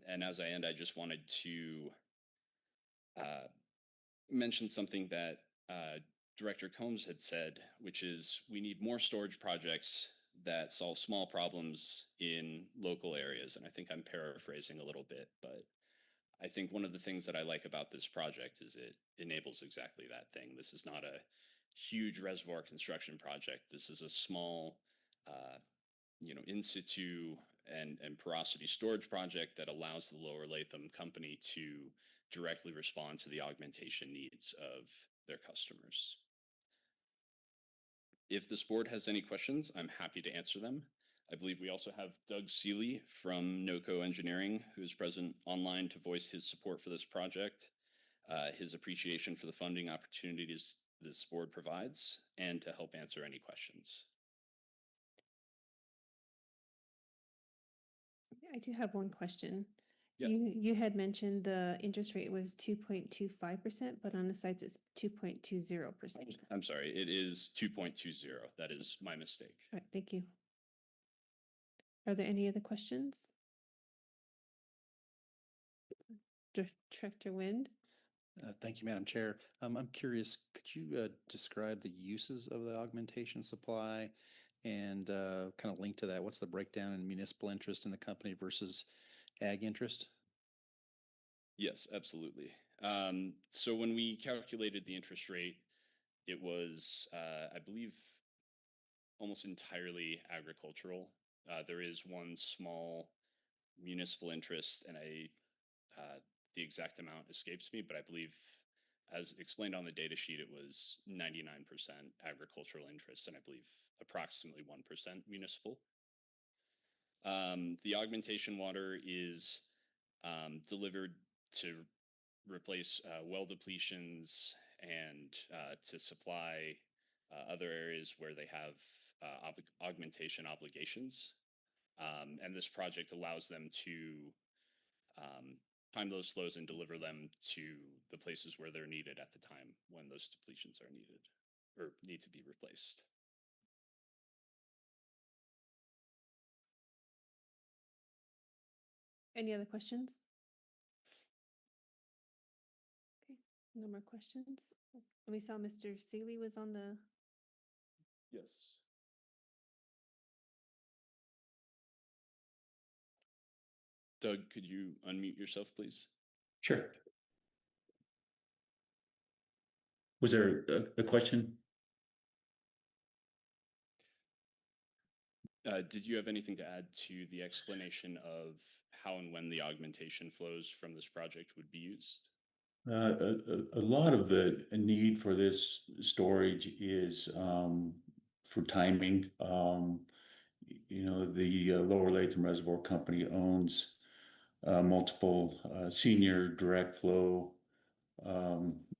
And as I end, I just wanted to mention something that Director Combs had said, which is we need more storage projects that solve small problems in local areas. And I think I'm paraphrasing a little bit, but I think one of the things that I like about this project is it enables exactly that thing. This is not a huge reservoir construction project. This is a small, in situ and porosity storage project that allows the Lower Latham Company to directly respond to the augmentation needs of their customers. If this board has any questions, I'm happy to answer them. I believe we also have Doug Seeley from NOCO Engineering, who is present online to voice his support for this project, his appreciation for the funding opportunities this board provides, and to help answer any questions. I do have one question. Yeah. You had mentioned the interest rate was 2.25%, but on the sites it's 2.20%. I'm sorry, it is 2.20. That is my mistake. All right, thank you. Are there any other questions? Director Wind? Thank you, Madam Chair. I'm curious, could you describe the uses of the augmentation supply and kind of link to that? What's the breakdown in municipal interest in the company versus ag interest? Yes, absolutely. So when we calculated the interest rate, it was, I believe, almost entirely agricultural. There is one small municipal interest, and the exact amount escapes me, but I believe, as explained on the data sheet, it was 99% agricultural interest, and I believe approximately 1% municipal. The augmentation water is delivered to replace well depletions and to supply other areas where they have augmentation obligations. And this project allows them to time those flows and deliver them to the places where they're needed at the time when those depletions are needed or need to be replaced. Any other questions? Okay, no more questions. We saw Mr. Seeley was on the. Yes. Doug, could you unmute yourself, please? Sure. Was there a question? Did you have anything to add to the explanation of how and when the augmentation flows from this project would be used? A lot of the need for this storage is for timing. You know, the Lower Latham Reservoir Company owns multiple senior direct flow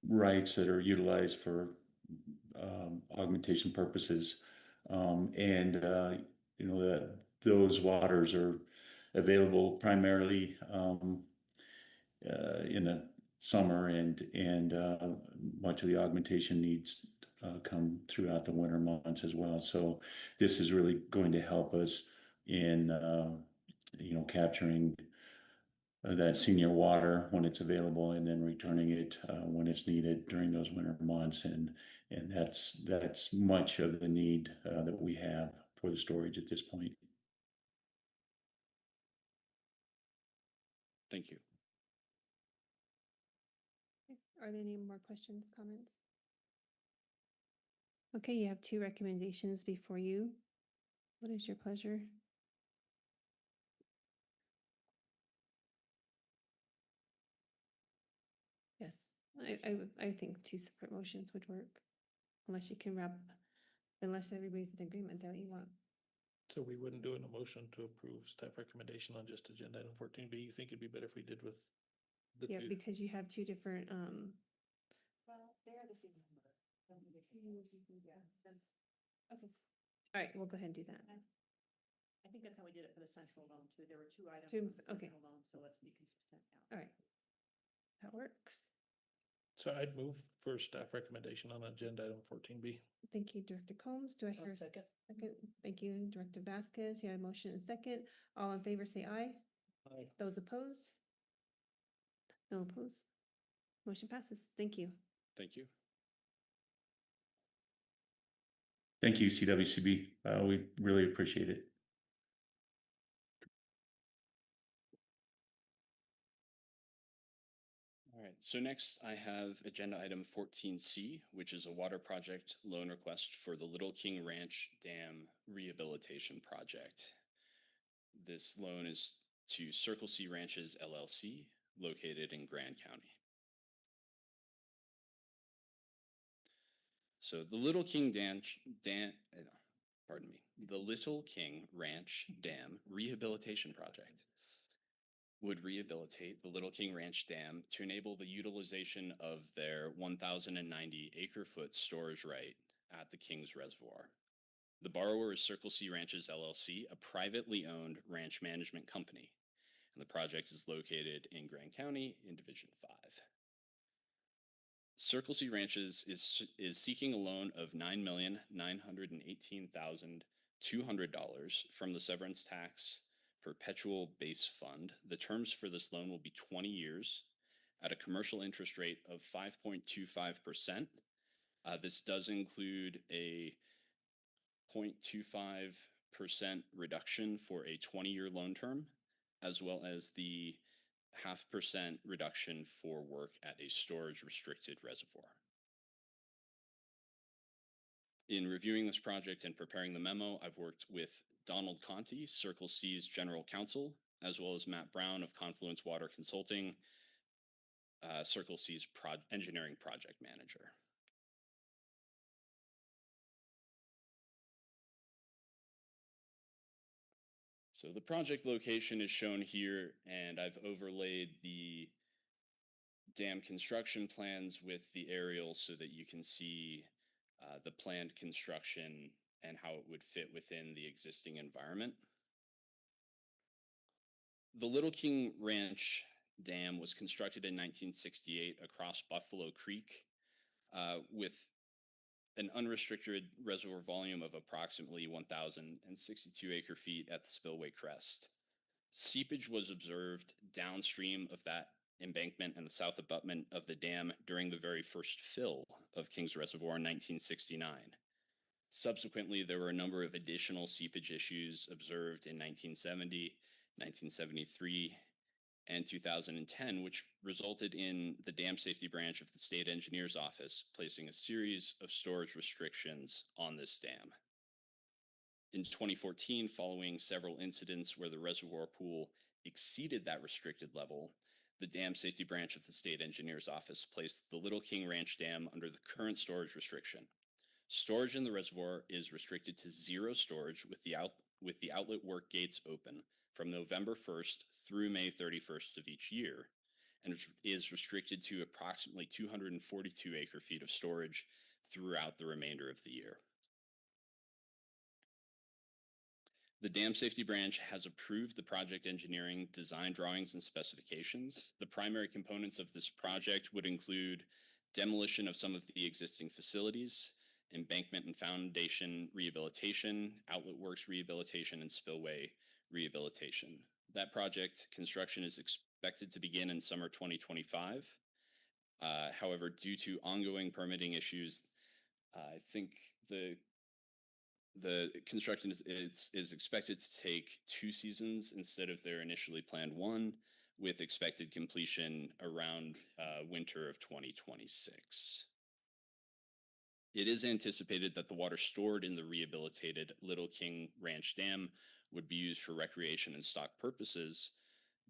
rights that are utilized for augmentation purposes. You know, that those waters are available primarily in the summer, and much of the augmentation needs come throughout the winter months as well. So this is really going to help us in you know, capturing that senior water when it's available, and then returning it when it's needed during those winter months. And that's much of the need that we have for the storage at this point. Thank you. Are there any more questions, comments? Okay, you have two recommendations before you. What is your pleasure? Yes, I think two separate motions would work, unless you can unless everybody's in agreement that you want. So we wouldn't do an motion to approve staff recommendation on just agenda item 14B. You think it'd be better if we did with the Yeah, two? because you have two different, Well, they are the same number. Okay, all right, we'll go ahead and do that. I think that's how we did it for the central loan too. There were two items Two, on the okay. central loan, so let's be consistent. All right. That works. So I'd move for staff recommendation on agenda item 14B. Thank you, Director Combs. Do I hear a Second. second? Thank you, Director Vasquez. You have a motion and second. All in favor, say aye. Aye. Those opposed? No opposed. Motion passes. Thank you. Thank you. Thank you, CWCB. We really appreciate it. All right, so next I have agenda item 14C, which is a water project loan request for the Little King Ranch Dam Rehabilitation Project. This loan is to Circle C Ranches LLC, located in Grand County. So the Little King the Little King Ranch Dam Rehabilitation Project would rehabilitate the Little King Ranch Dam to enable the utilization of their 1,090 acre-foot storage right at the Kings Reservoir. The borrower is Circle C Ranches LLC, a privately owned ranch management company, and the project is located in Grand County in Division 5. Circle C Ranches is seeking a loan of $9,918,200 from the Severance Tax Perpetual Base Fund. The terms for this loan will be 20 years at a commercial interest rate of 5.25%. This does include a 0.25% reduction for a 20-year loan term, as well as the 0.5% reduction for work at a storage restricted reservoir. In reviewing this project and preparing the memo, I've worked with Donald Conti, Circle C's general counsel, as well as Matt Brown of Confluence Water Consulting, Circle C's engineering project manager. So the project location is shown here, and I've overlaid the dam construction plans with the aerial so that you can see the planned construction and how it would fit within the existing environment. The Little King Ranch Dam was constructed in 1968 across Buffalo Creek with an unrestricted reservoir volume of approximately 1,062 acre-feet at the spillway crest. Seepage was observed downstream of that embankment and the south abutment of the dam during the very first fill of Kings Reservoir in 1969. Subsequently, there were a number of additional seepage issues observed in 1970, 1973, and 2010, which resulted in the Dam Safety Branch of the State Engineer's Office placing a series of storage restrictions on this dam. In 2014, following several incidents where the reservoir pool exceeded that restricted level, the Dam Safety Branch of the State Engineer's Office placed the Little King Ranch Dam under the current storage restriction. Storage in the reservoir is restricted to zero storage with the outlet work gates open from November 1st through May 31st of each year, and is restricted to approximately 242 acre-feet of storage throughout the remainder of the year. The Dam Safety Branch has approved the project engineering, design drawings, and specifications. The primary components of this project would include demolition of some of the existing facilities, embankment and foundation rehabilitation, outlet works rehabilitation, and spillway rehabilitation. That project construction is expected to begin in summer 2025. However, due to ongoing permitting issues, I think the construction is expected to take 2 seasons instead of their initially planned 1, with expected completion around winter of 2026. It is anticipated that the water stored in the rehabilitated Little King Ranch Dam would be used for recreation and stock purposes,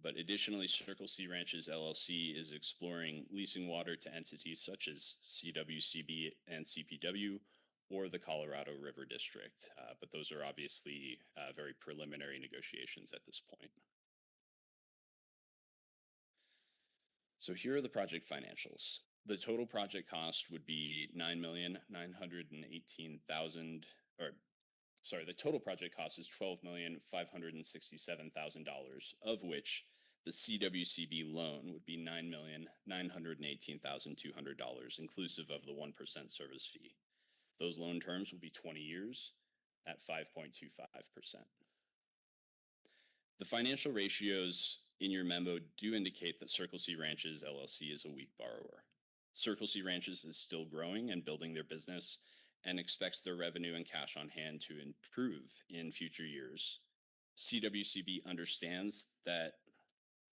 but additionally, Circle C Ranches LLC is exploring leasing water to entities such as CWCB and CPW or the Colorado River District, but those are obviously very preliminary negotiations at this point. So here are the project financials. The total project cost would be $9,918,000, or sorry, the total project cost is $12,567,000, of which the CWCB loan would be $9,918,200, inclusive of the 1% service fee. Those loan terms will be 20 years at 5.25%. The financial ratios in your memo do indicate that Circle C Ranches LLC is a weak borrower. Circle C Ranches is still growing and building their business and expects their revenue and cash on hand to improve in future years. CWCB understands that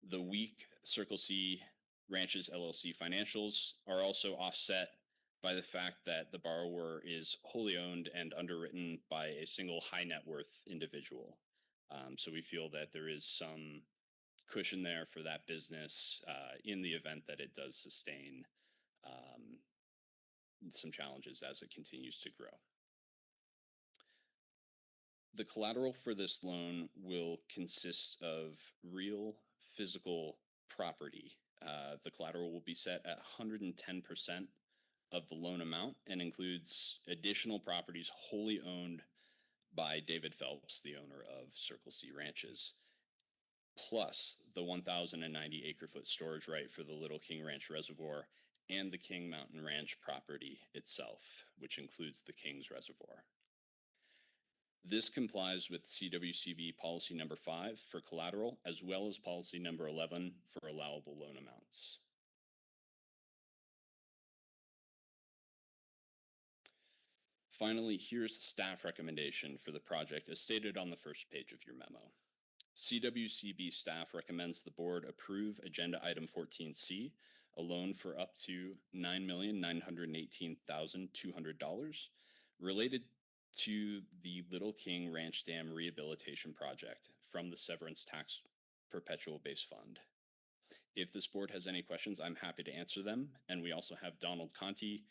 the weak Circle C Ranches LLC financials are also offset by the fact that the borrower is wholly owned and underwritten by a single high net worth individual. So we feel that there is some cushion there for that business in the event that it does sustain some challenges as it continues to grow. The collateral for this loan will consist of real physical property. The collateral will be set at 110% of the loan amount and includes additional properties wholly owned by David Phelps, the owner of Circle C Ranches, plus the 1,090 acre-foot storage right for the Little King Ranch Reservoir and the King Mountain Ranch property itself, which includes the Kings Reservoir. This complies with CWCB policy number 5 for collateral, as well as policy number 11 for allowable loan amounts. Finally, here's the staff recommendation for the project as stated on the first page of your memo. CWCB staff recommends the board approve agenda item 14C, a loan for up to $9,918,200 related to the Little King Ranch Dam Rehabilitation Project from the Severance Tax Perpetual Base Fund. If this board has any questions, I'm happy to answer them. And we also have Donald Conti,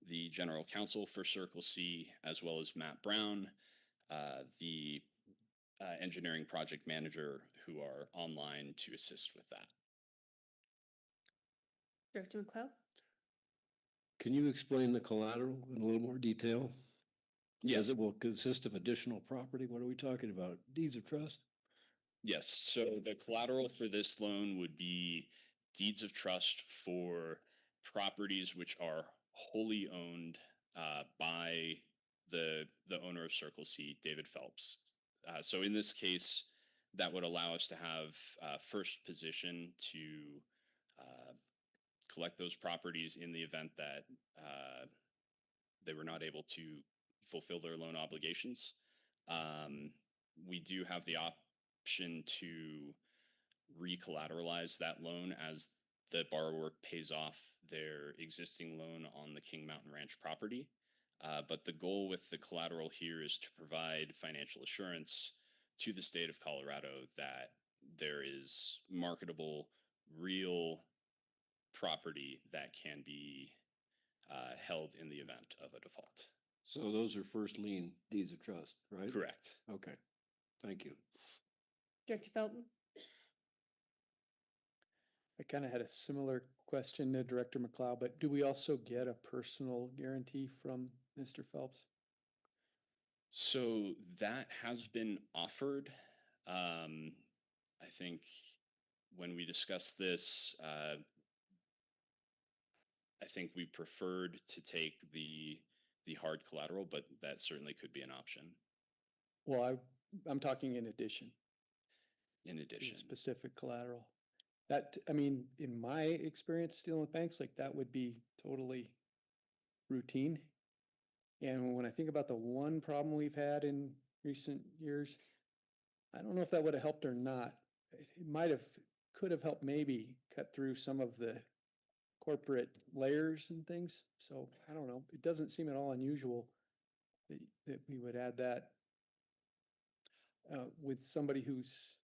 the General Counsel for Circle C, as well as Matt Brown, the Engineering Project Manager, who are online to assist with that. Director McLeod? Can you explain the collateral in a little more detail? Yes. Says it will consist of additional property. What are we talking about? Deeds of trust? Yes, so the collateral for this loan would be deeds of trust for properties which are wholly owned by the owner of Circle C, David Phelps. So in this case, that would allow us to have first position to collect those properties in the event that they were not able to fulfill their loan obligations. We do have the option to recollateralize that loan as the borrower pays off their existing loan on the King Mountain Ranch property. But the goal with the collateral here is to provide financial assurance to the state of Colorado that there is marketable, real property that can be held in the event of a default. So those are first lien deeds of trust, right? Correct. Okay, thank you. Director Felton? I kind of had a similar question to Director McLeod, but do we also get a personal guarantee from Mr. Phelps? So that has been offered. I think when we discussed this, I think we preferred to take the hard collateral, but that certainly could be an option. Well, I'm talking in addition. In to addition. specific collateral. That, I mean, in my experience dealing with banks, like that would be totally routine. And when I think about the one problem we've had in recent years, I don't know if that would have helped or not. It could have helped maybe cut through some of the corporate layers and things. So I don't know. It doesn't seem at all unusual that we would add that with somebody who's,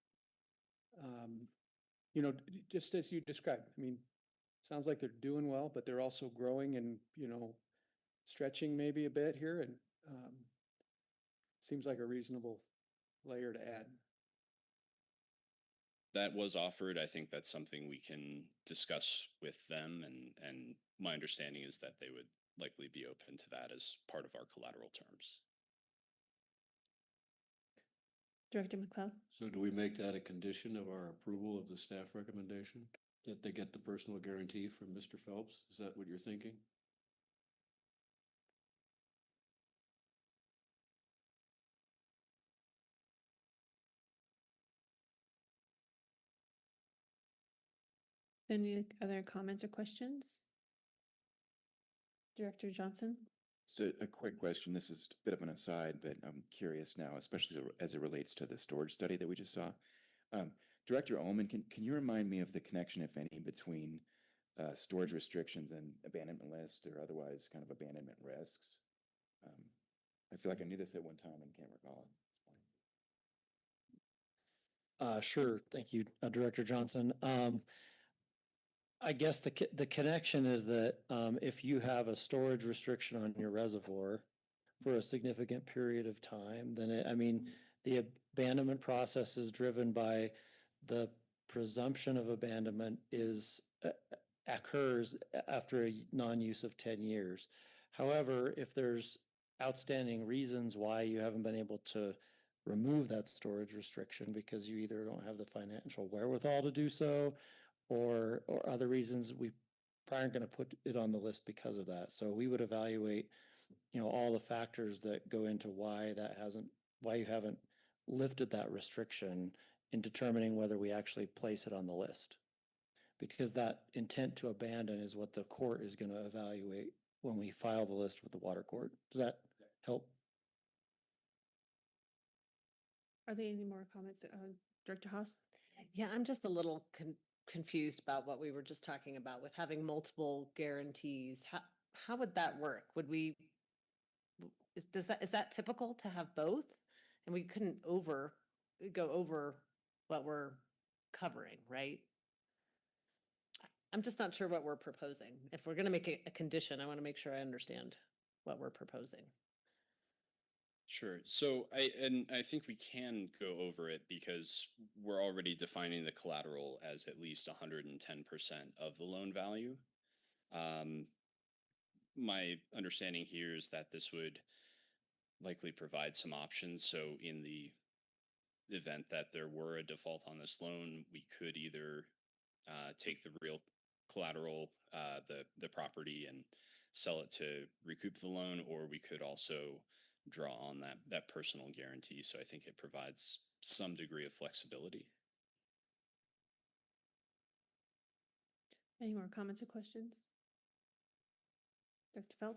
you know, just as you described. I mean, sounds like they're doing well, but they're also growing and, you know, stretching maybe a bit here, and seems like a reasonable layer to add. That was offered. I think that's something we can discuss with them, and my understanding is that they would likely be open to that as part of our collateral terms. Director McLeod? So do we make that a condition of our approval of the staff recommendation? That they get the personal guarantee from Mr. Phelps? Is that what you're thinking? Any other comments or questions? Director Johnson? So a quick question. This is a bit of an aside, but I'm curious now, especially as it relates to the storage study that we just saw. Director Ullman, can you remind me of the connection, if any, between storage restrictions and abandonment list or otherwise kind of abandonment risks? I feel like I knew this at one time and can't recall it. Sure. Thank you, Director Johnson. I guess the connection is that if you have a storage restriction on your reservoir for a significant period of time, then I mean, the abandonment process is driven by the presumption of abandonment occurs after a non-use of 10 years. However, if there's outstanding reasons why you haven't been able to remove that storage restriction because you either don't have the financial wherewithal to do so, or other reasons, we probably aren't going to put it on the list because of that. So we would evaluate, you know, all the factors that go into why you haven't lifted that restriction in determining whether we actually place it on the list. Because that intent to abandon is what the court is going to evaluate when we file the list with the water court. Does that help? Are there any more comments? Director Haas? Yeah, I'm just a little confused about what we were just talking about with having multiple guarantees. How would that work? is that typical to have both? And we couldn't go over what we're covering, right? I'm just not sure what we're proposing. If we're gonna make it a condition, I want to make sure I understand what we're proposing. Sure. So I think we can go over it because we're already defining the collateral as at least 110% of the loan value. My understanding here is that this would likely provide some options. So in the event that there were a default on this loan, we could either take the real collateral, the property, and sell it to recoup the loan, or we could also draw on that personal guarantee. So I think it provides some degree of flexibility. Any more comments or questions? Dr. Feld?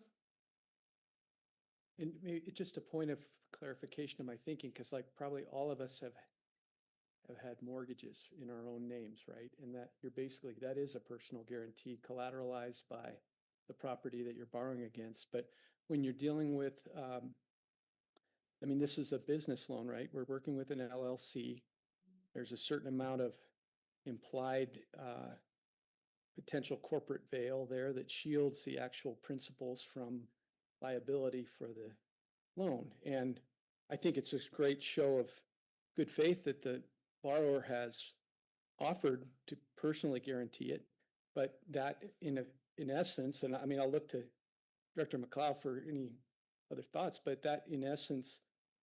And maybe just a point of clarification of my thinking, because like probably all of us have had mortgages in our own names, right? And that that is a personal guarantee collateralized by the property that you're borrowing against. But when you're dealing with, I mean, this is a business loan, right? We're working with an LLC. There's a certain amount of implied potential corporate veil there that shields the actual principals from liability for the loan. And I think it's a great show of good faith that the borrower has offered to personally guarantee it, but that in essence, and I mean, I'll look to Director McLeod for any other thoughts, but that in essence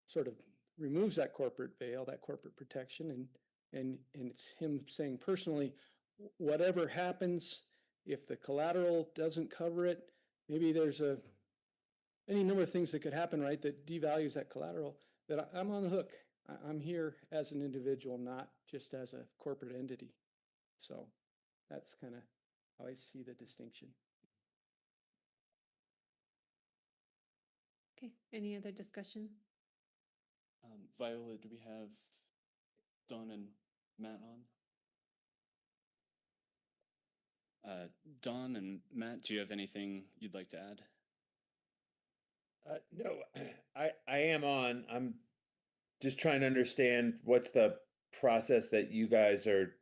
sort of removes that corporate veil, that corporate protection, and it's him saying personally, whatever happens, if the collateral doesn't cover it, maybe there's any number of things that could happen, right, that devalues that collateral, that I'm on the hook. I'm here as an individual, not just as a corporate entity. So that's kind of how I see the distinction. Okay, any other discussion? Viola, do we have Dawn and Matt on? Dawn and Matt, do you have anything you'd like to add? No, I am on. I'm just trying to understand what's the process that you guys are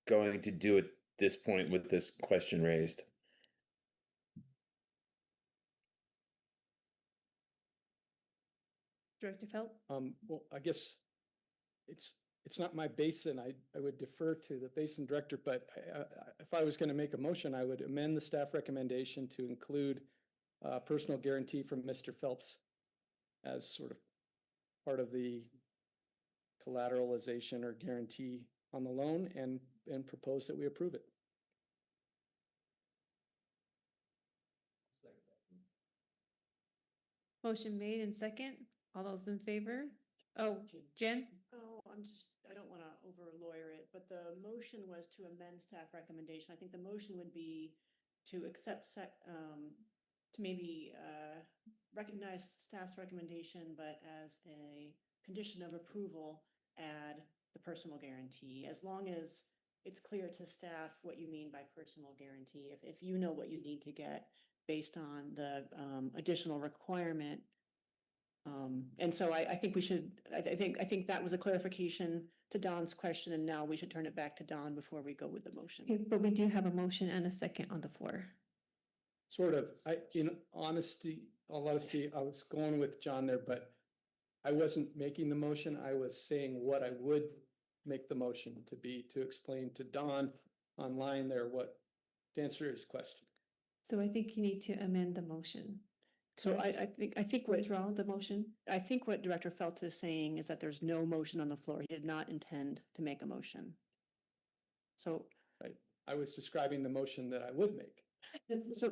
going to do at this point with this question raised. Director Felt? Well, I guess it's not my basin. I would defer to the basin director, but if I was going to make a motion, I would amend the staff recommendation to include personal guarantee from Mr. Phelps as sort of part of the collateralization or guarantee on the loan, and propose that we approve it. Motion made and second. All those in favor? Oh, Jen? Oh, I don't want to over lawyer it, but the motion was to amend staff recommendation. I think the motion would be to accept, to maybe recognize staff's recommendation, but as a condition of approval, add the personal guarantee, as long as it's clear to staff what you mean by personal guarantee. If you know what you need to get based on the additional requirement. And so I think we should, I think that was a clarification to Don's question, and now we should turn it back to Don before we go with the motion. Okay, but we do have a motion and a second on the floor. Sort of, in honesty, all honesty, I was going with John there, but I wasn't making the motion. I was saying what I would make the motion to be, to explain to Don online there to answer his question. So I think you need to amend the motion. So I think withdraw the motion. I think what Director Felt is saying is that there's no motion on the floor. He did not intend to make a motion. So right, I was describing the motion that I would make,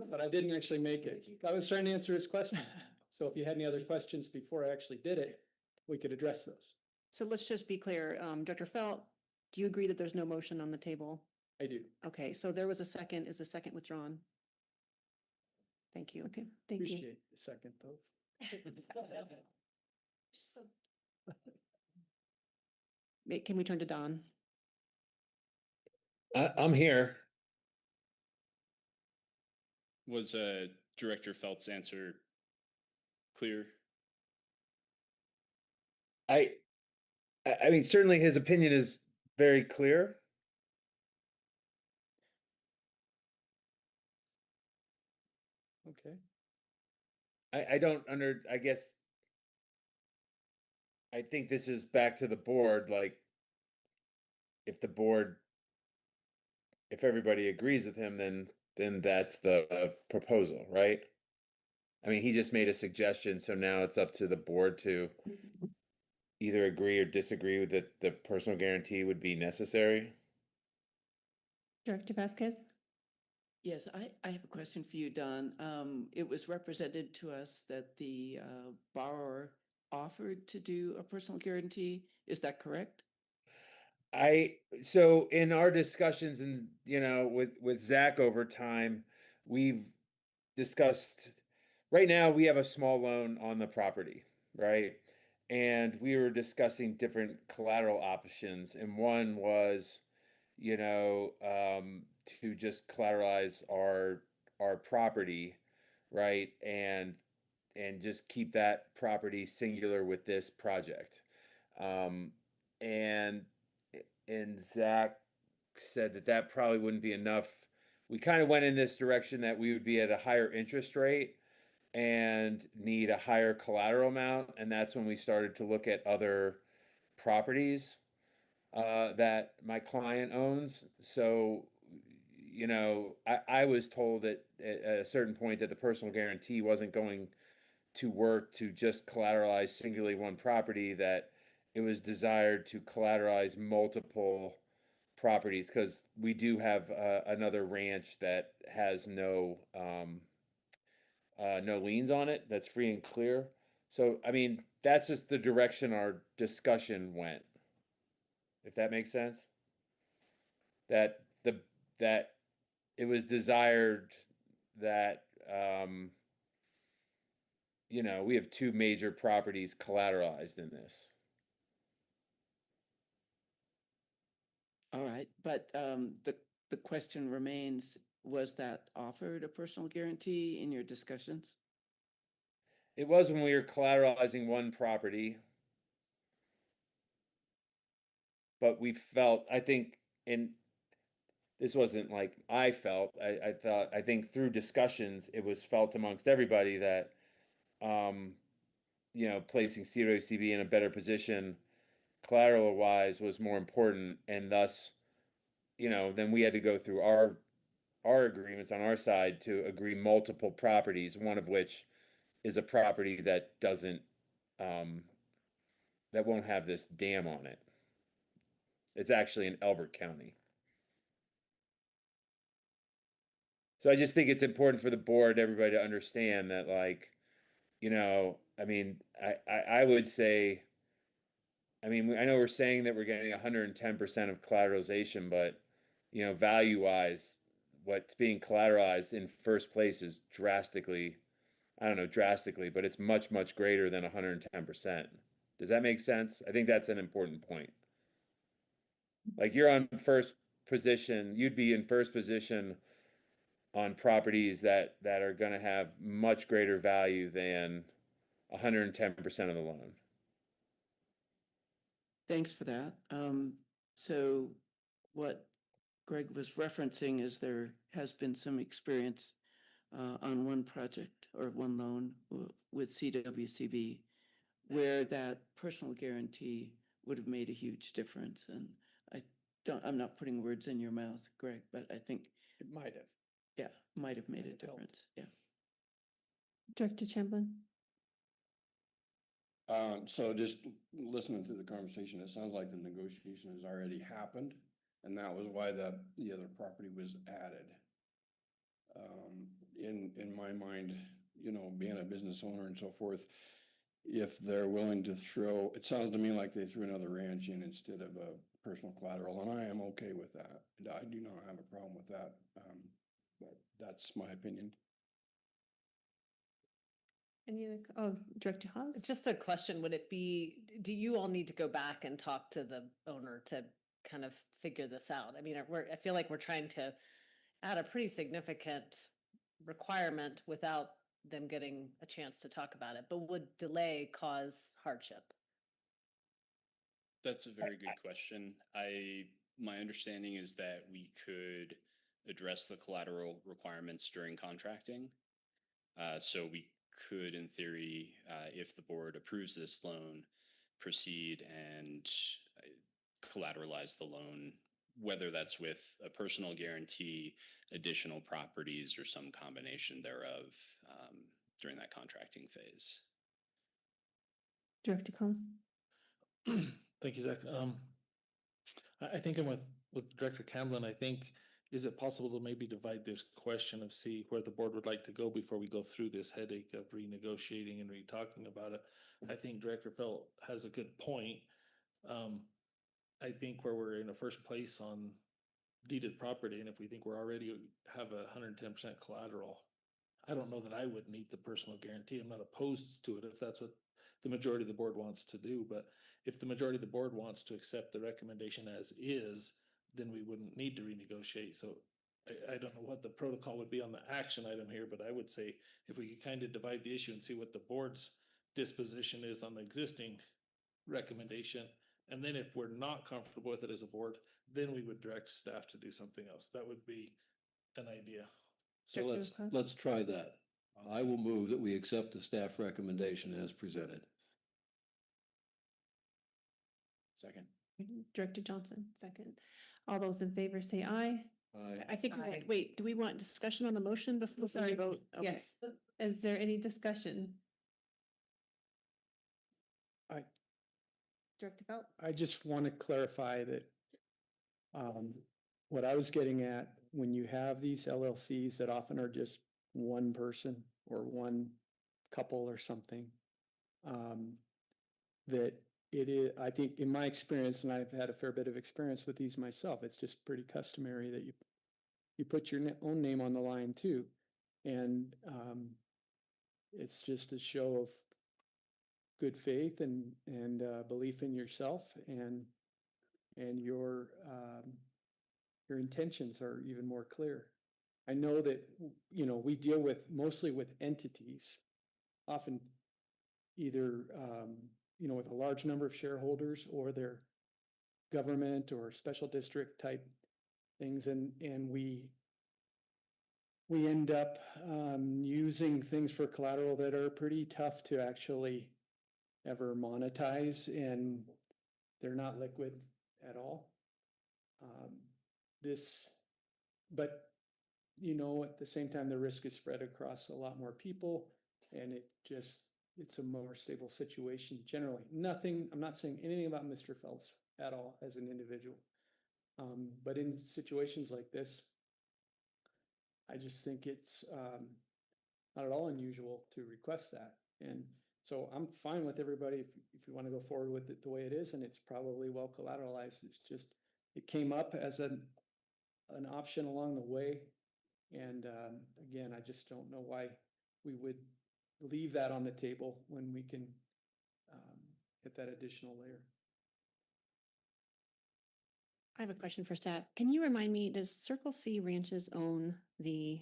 but I didn't actually make it. I was trying to answer his question. So if you had any other questions before I actually did it, we could address those. So let's just be clear. Dr. Felt, do you agree that there's no motion on the table? I do. Okay, so there was a second. Is the second withdrawn? Thank you. Okay, thank you. Appreciate the second though. Can we turn to Don? I'm here. Was Director Felt's answer clear? I mean, certainly his opinion is very clear. Okay. I don't I guess, I think this is back to the board, like, if the board, if everybody agrees with him, then that's the proposal, right? I mean, he just made a suggestion, so now it's up to the board to either agree or disagree with that the personal guarantee would be necessary. Director Vasquez? Yes, I have a question for you, Don. It was represented to us that the borrower offered to do a personal guarantee. Is that correct? So in our discussions and, with Zach over time, we've discussed, right now we have a small loan on the property, right? And we were discussing different collateral options, and one was, to just collateralize our property, right? And just keep that property singular with this project. Um, and and Zach said that that probably wouldn't be enough. We kind of went in this direction that we would be at a higher interest rate and need a higher collateral amount, and that's when we started to look at other properties that my client owns. So, I was told at a certain point that the personal guarantee wasn't going to work to just collateralize singularly one property, that it was desired to collateralize multiple properties, because we do have another ranch that has no liens on it, that's free and clear. So, I mean, that's just the direction our discussion went, if that makes sense. That that it was desired that we have two major properties collateralized in this. All right, but the question remains, was that offered a personal guarantee in your discussions? It was when we were collateralizing one property, but we felt, I think, and this wasn't like I felt, I think through discussions, it was felt amongst everybody that, placing CWCB in a better position collateral wise was more important, and thus, then we had to go through our agreements on our side to agree multiple properties, one of which is a property that doesn't, that won't have this dam on it. It's actually in Elbert County. So I just think it's important for the board, everybody to understand that, like, I mean, I would say, I mean, I know we're saying that we're getting 110% of collateralization, but, value wise, what's being collateralized in first place is drastically, I don't know, drastically, but it's much, much greater than 110%. Does that make sense? I think that's an important point. Like, you're on first position, you'd be in first position on properties that are going to have much greater value than 110% of the loan. Thanks for that. So what Greg was referencing is there has been some experience on one project or one loan with CWCB where that personal guarantee would have made a huge difference. And I'm not putting words in your mouth, Greg, but I think it might have. Yeah, might have made a difference. Yeah. Director Chamberlain? So just listening to the conversation, it sounds like the negotiation has already happened, and that was why the other property was added. In my mind, being a business owner and so forth, if they're willing to throw, it sounds to me like they threw another ranch in instead of a personal collateral, and I am okay with that. I do not have a problem with that, but that's my opinion. Director Haas? Just a question, would it be, do you all need to go back and talk to the owner to kind of figure this out? I mean, I feel like we're trying to add a pretty significant requirement without them getting a chance to talk about it, but would delay cause hardship? That's a very good question. My understanding is that we could address the collateral requirements during contracting. So we could, in theory, if the board approves this loan, proceed and collateralize the loan, whether that's with a personal guarantee, additional properties, or some combination thereof during that contracting phase. Director Combs? Thank you, Zach. I think I'm with Director Camblin. I think, is it possible to maybe divide this question of see where the board would like to go before we go through this headache of renegotiating and re-talking about it? I think Director Felt has a good point. I think where we're in the first place on deeded property, and if we think we're already have 110% collateral, I don't know that I would need the personal guarantee. I'm not opposed to it if that's what the majority of the board wants to do. But if the majority of the board wants to accept the recommendation as is, then we wouldn't need to renegotiate. So I don't know what the protocol would be on the action item here, but I would say if we could kind of divide the issue and see what the board's disposition is on the existing recommendation. And then if we're not comfortable with it as a board, then we would direct staff to do something else. That would be an idea. So let's try that. I will move that we accept the staff recommendation as presented. Second. Director Johnson, second. All those in favor say aye. Aye. I think, Aye. wait, do we want discussion on the motion before we Sorry, vote? Okay. yes. Is there any discussion? Director Felt? I just want to clarify that what I was getting at, when you have these LLCs that often are just one person or one couple or something, that it is, I think in my experience, and I've had a fair bit of experience with these myself, it's just pretty customary that you put your own name on the line too. And it's just a show of good faith and belief in yourself, and your intentions are even more clear. I know that, you know, we deal with mostly with entities, often either you know, with a large number of shareholders, or their government or special district type things, and we end up using things for collateral that are pretty tough to actually ever monetize, and they're not liquid at all. But you know, at the same time, the risk is spread across a lot more people, and it's a more stable situation generally. I'm not saying anything about Mr. Phelps at all as an individual. But in situations like this, I just think it's not at all unusual to request that. And so I'm fine with everybody if you want to go forward with it the way it is, and it's probably well collateralized. It's just, it came up as an option along the way. And again, I just don't know why we would leave that on the table when we can get that additional layer. I have a question for staff. Can you remind me, does Circle C Ranches own the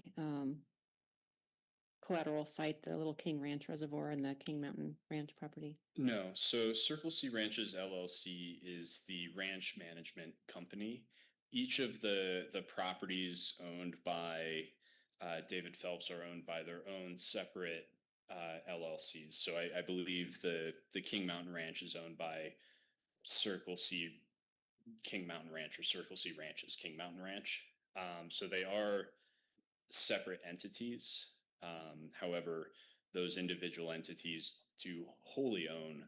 collateral site, the Little King Ranch Reservoir and the King Mountain Ranch property? No, so Circle C Ranches LLC is the ranch management company. Each of the properties owned by David Phelps are owned by their own separate LLCs. So I believe the King Mountain Ranch is owned by Circle C King Mountain Ranch, or Circle C Ranches King Mountain Ranch. So they are separate entities. However, those individual entities do wholly own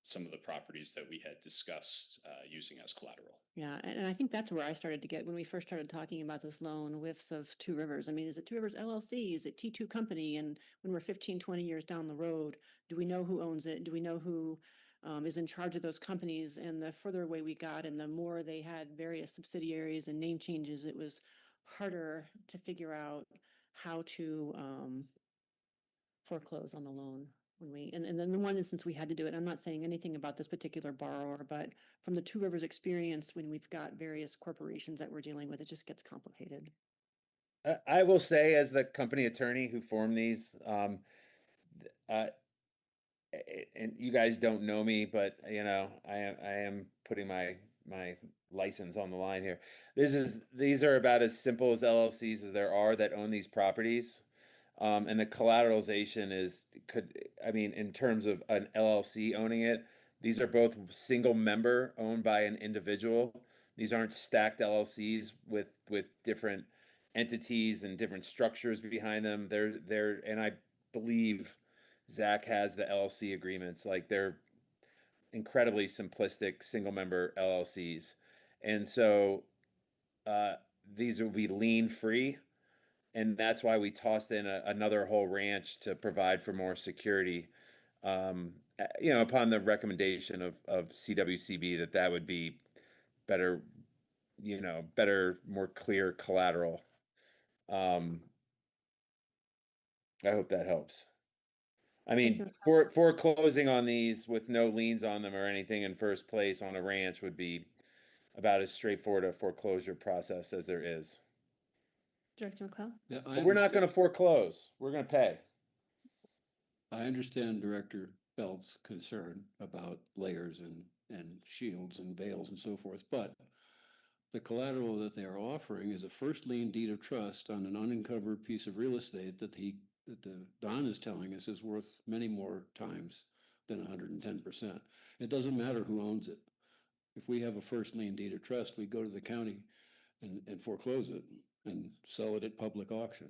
some of the properties that we had discussed using as collateral. Yeah, and I think that's where I started to get, when we first started talking about this loan, whiffs of Two Rivers. I mean, is it Two Rivers LLC? Is it T2 Company? And when we're 15, 20 years down the road, do we know who owns it? Do we know who is in charge of those companies? And the further away we got and the more they had various subsidiaries and name changes, it was harder to figure out how to foreclose on the loan. And then the one instance we had to do it, I'm not saying anything about this particular borrower, but from the Two Rivers experience, when we've got various corporations that we're dealing with, it just gets complicated. I will say, as the company attorney who formed these, and you guys don't know me, but you know, I am putting my license on the line here. These are about as simple as LLCs as there are that own these properties. And the collateralization I mean, in terms of an LLC owning it, these are both single member owned by an individual. These aren't stacked LLCs with different entities and different structures behind them. And I believe Zach has the LLC agreements. Like, they're incredibly simplistic single member LLCs. And so these will be lien free. And that's why we tossed in another whole ranch to provide for more security. You know, upon the recommendation of CWCB, that would be better, you know, better, more clear collateral. I hope that helps. I mean, foreclosing on these with no liens on them or anything in first place on a ranch would be about as straightforward a foreclosure process as there is. Director McLeod? Yeah, But we're not going to foreclose. We're going to pay. I understand Director Belt's concern about layers and shields and veils and so forth, but the collateral that they are offering is a first lien deed of trust on an unencumbered piece of real estate that Don is telling us is worth many more times than 110%. It doesn't matter who owns it. If we have a first lien deed of trust, we go to the county and foreclose it and sell it at public auction.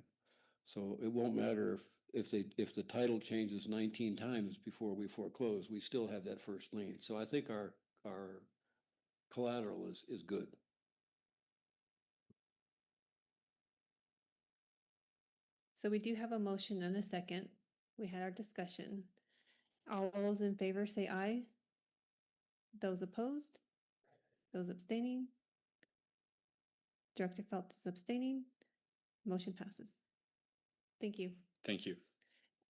So it won't matter if the title changes 19 times before we foreclose, we still have that first lien. So I think our collateral is good. So we do have a motion and a second. We had our discussion. All those in favor say aye. Those opposed? Those abstaining? Director Phelps is abstaining. Motion passes. Thank you. Thank you.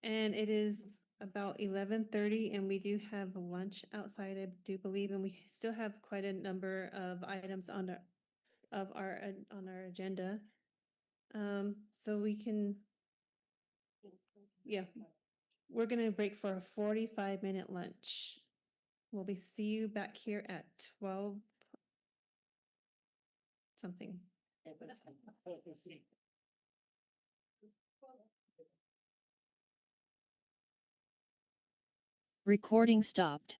And it is about 11:30 and we do have lunch outside, I do believe, and we still have quite a number of items on our agenda. So we can, yeah, we're gonna break for a 45-minute lunch. We'll see you back here at 12 something. Recording stopped.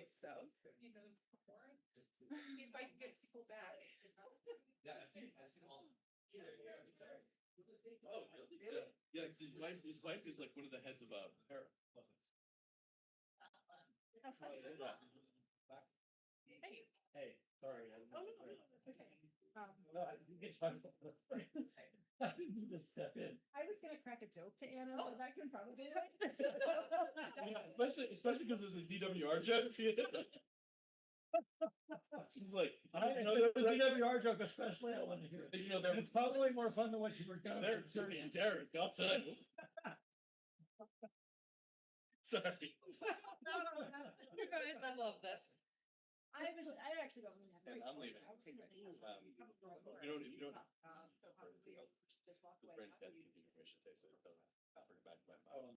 voice, so, you know, see if I can get people back. Yeah, I see all. Oh, really? Yeah, because his wife is like one of the heads of a para. Hey. Hey, sorry. Oh, no, okay. No, you get touched. I didn't just step in. I was gonna crack a joke to Anna, but that can probably. Especially because there's a DWR joke. She's like, I know the DWR joke, especially I want to hear it. You know, they're It's probably more fun than what you were going. they're Terry and Derek, I'll tell you. Sorry. No, you guys, I love this. I actually don't really have. And I'm leaving. You don't. You don't. So how would we just walk away? Brand's got information to say, so I'll bring it back to my file.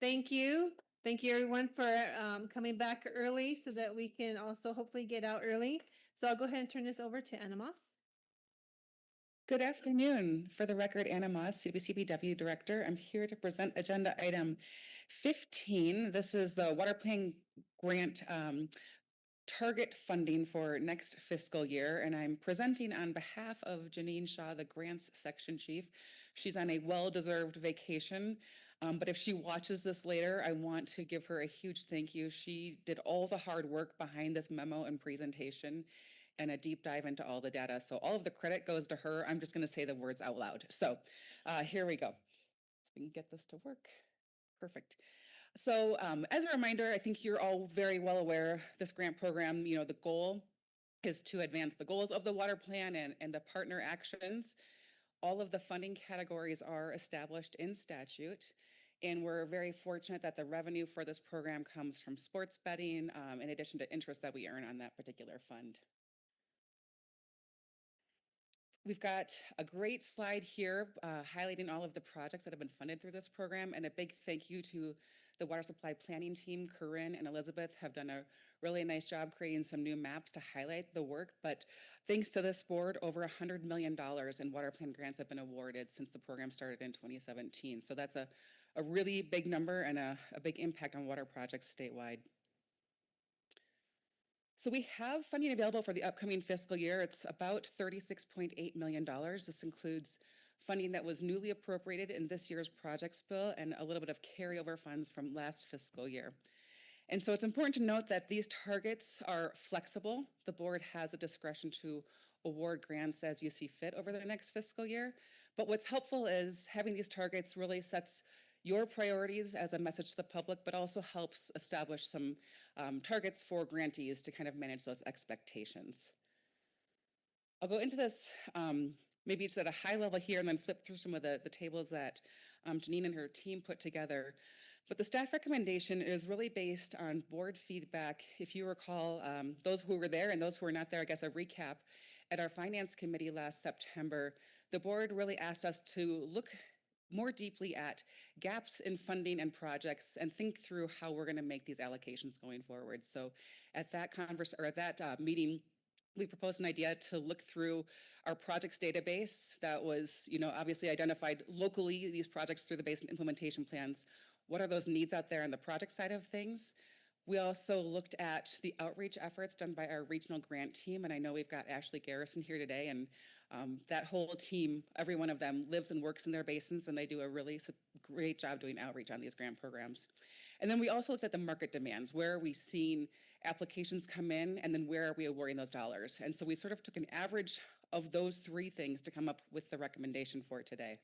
Thank you. Thank you everyone for coming back early so that we can also hopefully get out early. So I'll go ahead and turn this over to Anna Moss. Good afternoon. For the record, Anna Moss, CWCBW Director. I'm here to present agenda item 15. This is the water plan grant target funding for next fiscal year, and I'm presenting on behalf of Janine Shaw, the grants section chief. She's on a well-deserved vacation, but if she watches this later, I want to give her a huge thank you. She did all the hard work behind this memo and presentation and a deep dive into all the data. So all of the credit goes to her. I'm just going to say the words out loud. So here we go. So we can get this to work. Perfect. So as a reminder, I think you're all very well aware this grant program, you know, the goal is to advance the goals of the water plan and the partner actions. All of the funding categories are established in statute. And we're very fortunate that the revenue for this program comes from sports betting, in addition to interest that we earn on that particular fund. We've got a great slide here highlighting all of the projects that have been funded through this program, and a big thank you to the water supply planning team. Corinne and Elizabeth have done a really nice job creating some new maps to highlight the work, but thanks to this board, over $100 million in water plan grants have been awarded since the program started in 2017. So that's a really big number and a big impact on water projects statewide. So we have funding available for the upcoming fiscal year. It's about $36.8 million. This includes funding that was newly appropriated in this year's projects bill and a little bit of carryover funds from last fiscal year. And so it's important to note that these targets are flexible. The board has the discretion to award grants as you see fit over the next fiscal year. But what's helpful is having these targets really sets your priorities as a message to the public, but also helps establish some targets for grantees to kind of manage those expectations. I'll go into this maybe just at a high level here and then flip through some of the tables that Janine and her team put together. But the staff recommendation is really based on board feedback. If you recall, those who were there and those who were not there, I guess a recap, at our finance committee last September, the board really asked us to look more deeply at gaps in funding and projects and think through how we're going to make these allocations going forward. So at that meeting, we proposed an idea to look through our projects database that was, obviously identified locally these projects through the basin implementation plans. What are those needs out there on the project side of things? We also looked at the outreach efforts done by our regional grant team, and I know we've got Ashley Garrison here today, and that whole team, every one of them lives and works in their basins, and they do a really great job doing outreach on these grant programs. And then we also looked at the market demands. Where are we seeing applications come in, and then where are we awarding those dollars? And so we sort of took an average of those three things to come up with the recommendation for today.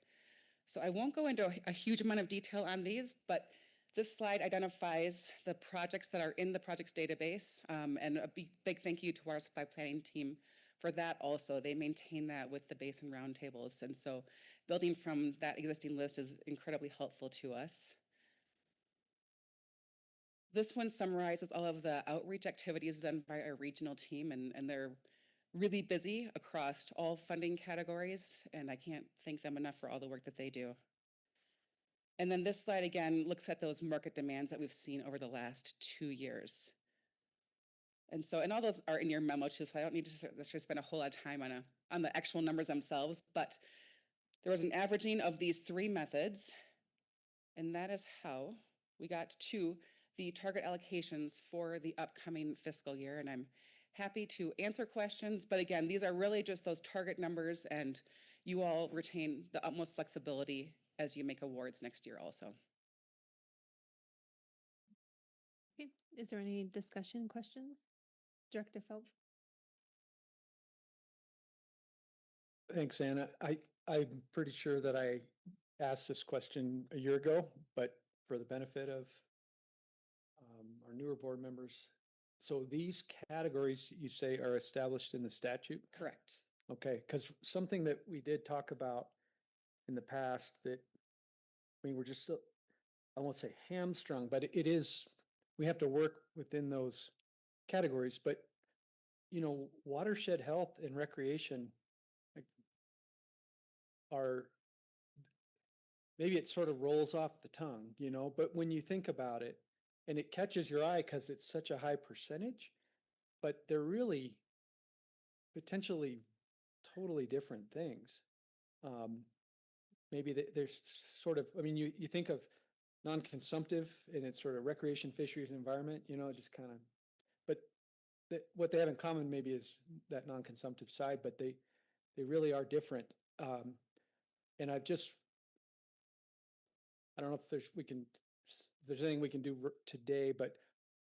So I won't go into a huge amount of detail on these, but this slide identifies the projects that are in the projects database, and a big thank you to our supply planning team for that also. They maintain that with the basin roundtables, and so building from that existing list is incredibly helpful to us. This one summarizes all of the outreach activities done by our regional team, and they're really busy across all funding categories, and I can't thank them enough for all the work that they do. And then this slide again looks at those market demands that we've seen over the last 2 years. And so, and all those are in your memo too, so I don't need to spend a whole lot of time on the actual numbers themselves, but there was an averaging of these three methods, and that is how we got to the target allocations for the upcoming fiscal year. And I'm happy to answer questions, but again, these are really just those target numbers, and you all retain the utmost flexibility as you make awards next year also. Okay, is there any discussion, questions? Director Phelps? Thanks, Anna. I'm pretty sure that I asked this question a year ago, but for the benefit of our newer board members. So these categories you say are established in the statute? Correct. Okay, because something that we did talk about in the past that, we're just, I won't say hamstrung, but it is, we have to work within those categories, but watershed health and recreation are, maybe it sort of rolls off the tongue, but when you think about it, and it catches your eye because it's such a high percentage, but they're really potentially totally different things. Maybe there's sort of, you think of non-consumptive and it's sort of recreation, fisheries, and environment, just kind of, but what they have in common maybe is that non-consumptive side, but they really are different. And I don't know if there's anything we can do today, but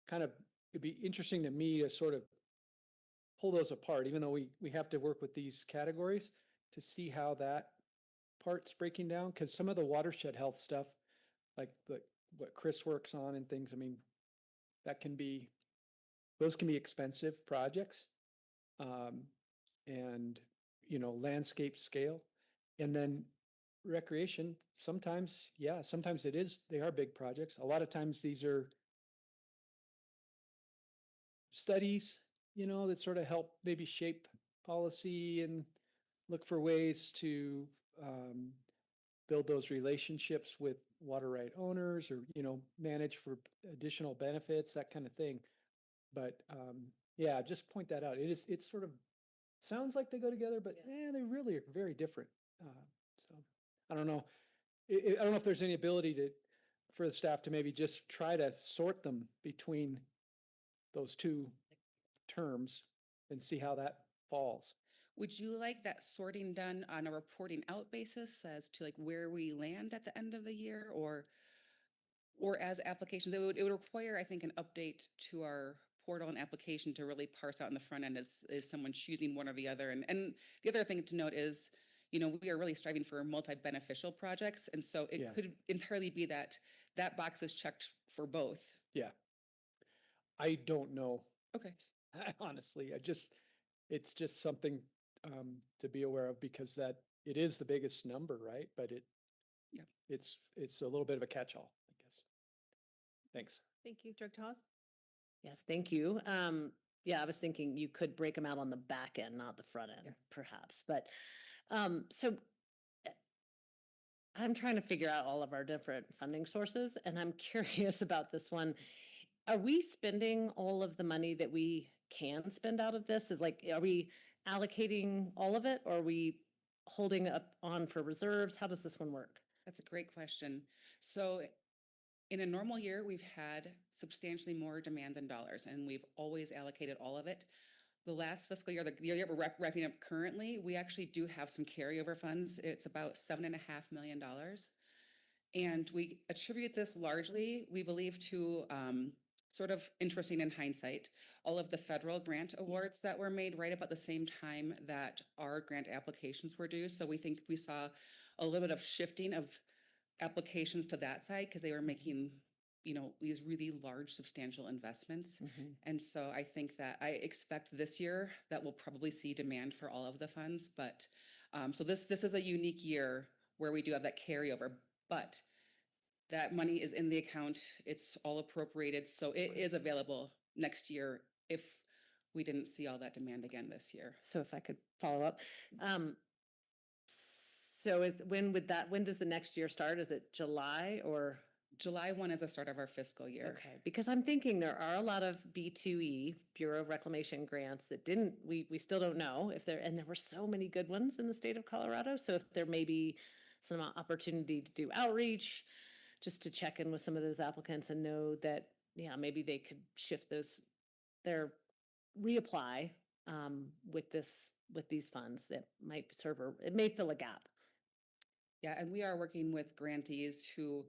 kind of, it'd be interesting to me to sort of pull those apart, even though we have to work with these categories to see how that part's breaking down. Because some of the watershed health stuff, like what Chris works on and things, those can be expensive projects, and landscape scale. And then recreation, sometimes, yeah, sometimes they are big projects. A lot of times these are studies, that sort of help maybe shape policy and look for ways to build those relationships with water right owners or, manage for additional benefits, that kind of thing. But yeah, just point that out. It's sort of sounds like they go together, but they really are very different. So I don't know. I don't know if there's any ability for the staff to maybe just try to sort them between those two terms and see how that falls. Would you like that sorting done on a reporting out basis as to like where we land at the end of the year, or as applications? It would require, I think, an update to our portal and application to really parse out in the front end is someone choosing one or the other. And the other thing to note is, we are really striving for multi-beneficial projects. And so it could entirely be that box is checked for both. Yeah. I don't know. Okay. Honestly, it's just something to be aware of, because it is the biggest number, right? But it's a little bit of a catch-all, I guess. Thanks. Thank you, Director Haas. Yes, thank you. Yeah, I was thinking you could break them out on the back end, not the front end, perhaps. But so I'm trying to figure out all of our different funding sources, and I'm curious about this one. Are we spending all of the money that we can spend out of this? Are we allocating all of it, or are we holding up on for reserves? How does this one work? That's a great question. So in a normal year, we've had substantially more demand than dollars, and we've always allocated all of it. The last fiscal year, the year we're wrapping up currently, we actually do have some carryover funds. It's about $7.5 million. And we attribute this largely, we believe, to sort of interesting in hindsight, all of the federal grant awards that were made right about the same time that our grant applications were due. So we think we saw a little bit of shifting of applications to that side because they were making, these really large, substantial investments. And so I think that I expect this year that we'll probably see demand for all of the funds. But so this is a unique year where we do have that carryover, but that money is in the account. It's all appropriated. So it is available next year if we didn't see all that demand again this year. So if I could follow up. So when does the next year start? Is it July or? July 1 is the start of our fiscal year. Okay, because I'm thinking there are a lot of B2E, Bureau of Reclamation grants that we still don't know if and there were so many good ones in the state of Colorado. So if there may be some opportunity to do outreach, just to check in with some of those applicants and know that, maybe they could shift their reapply with these funds that might serve, it may fill a gap. Yeah, and we are working with grantees who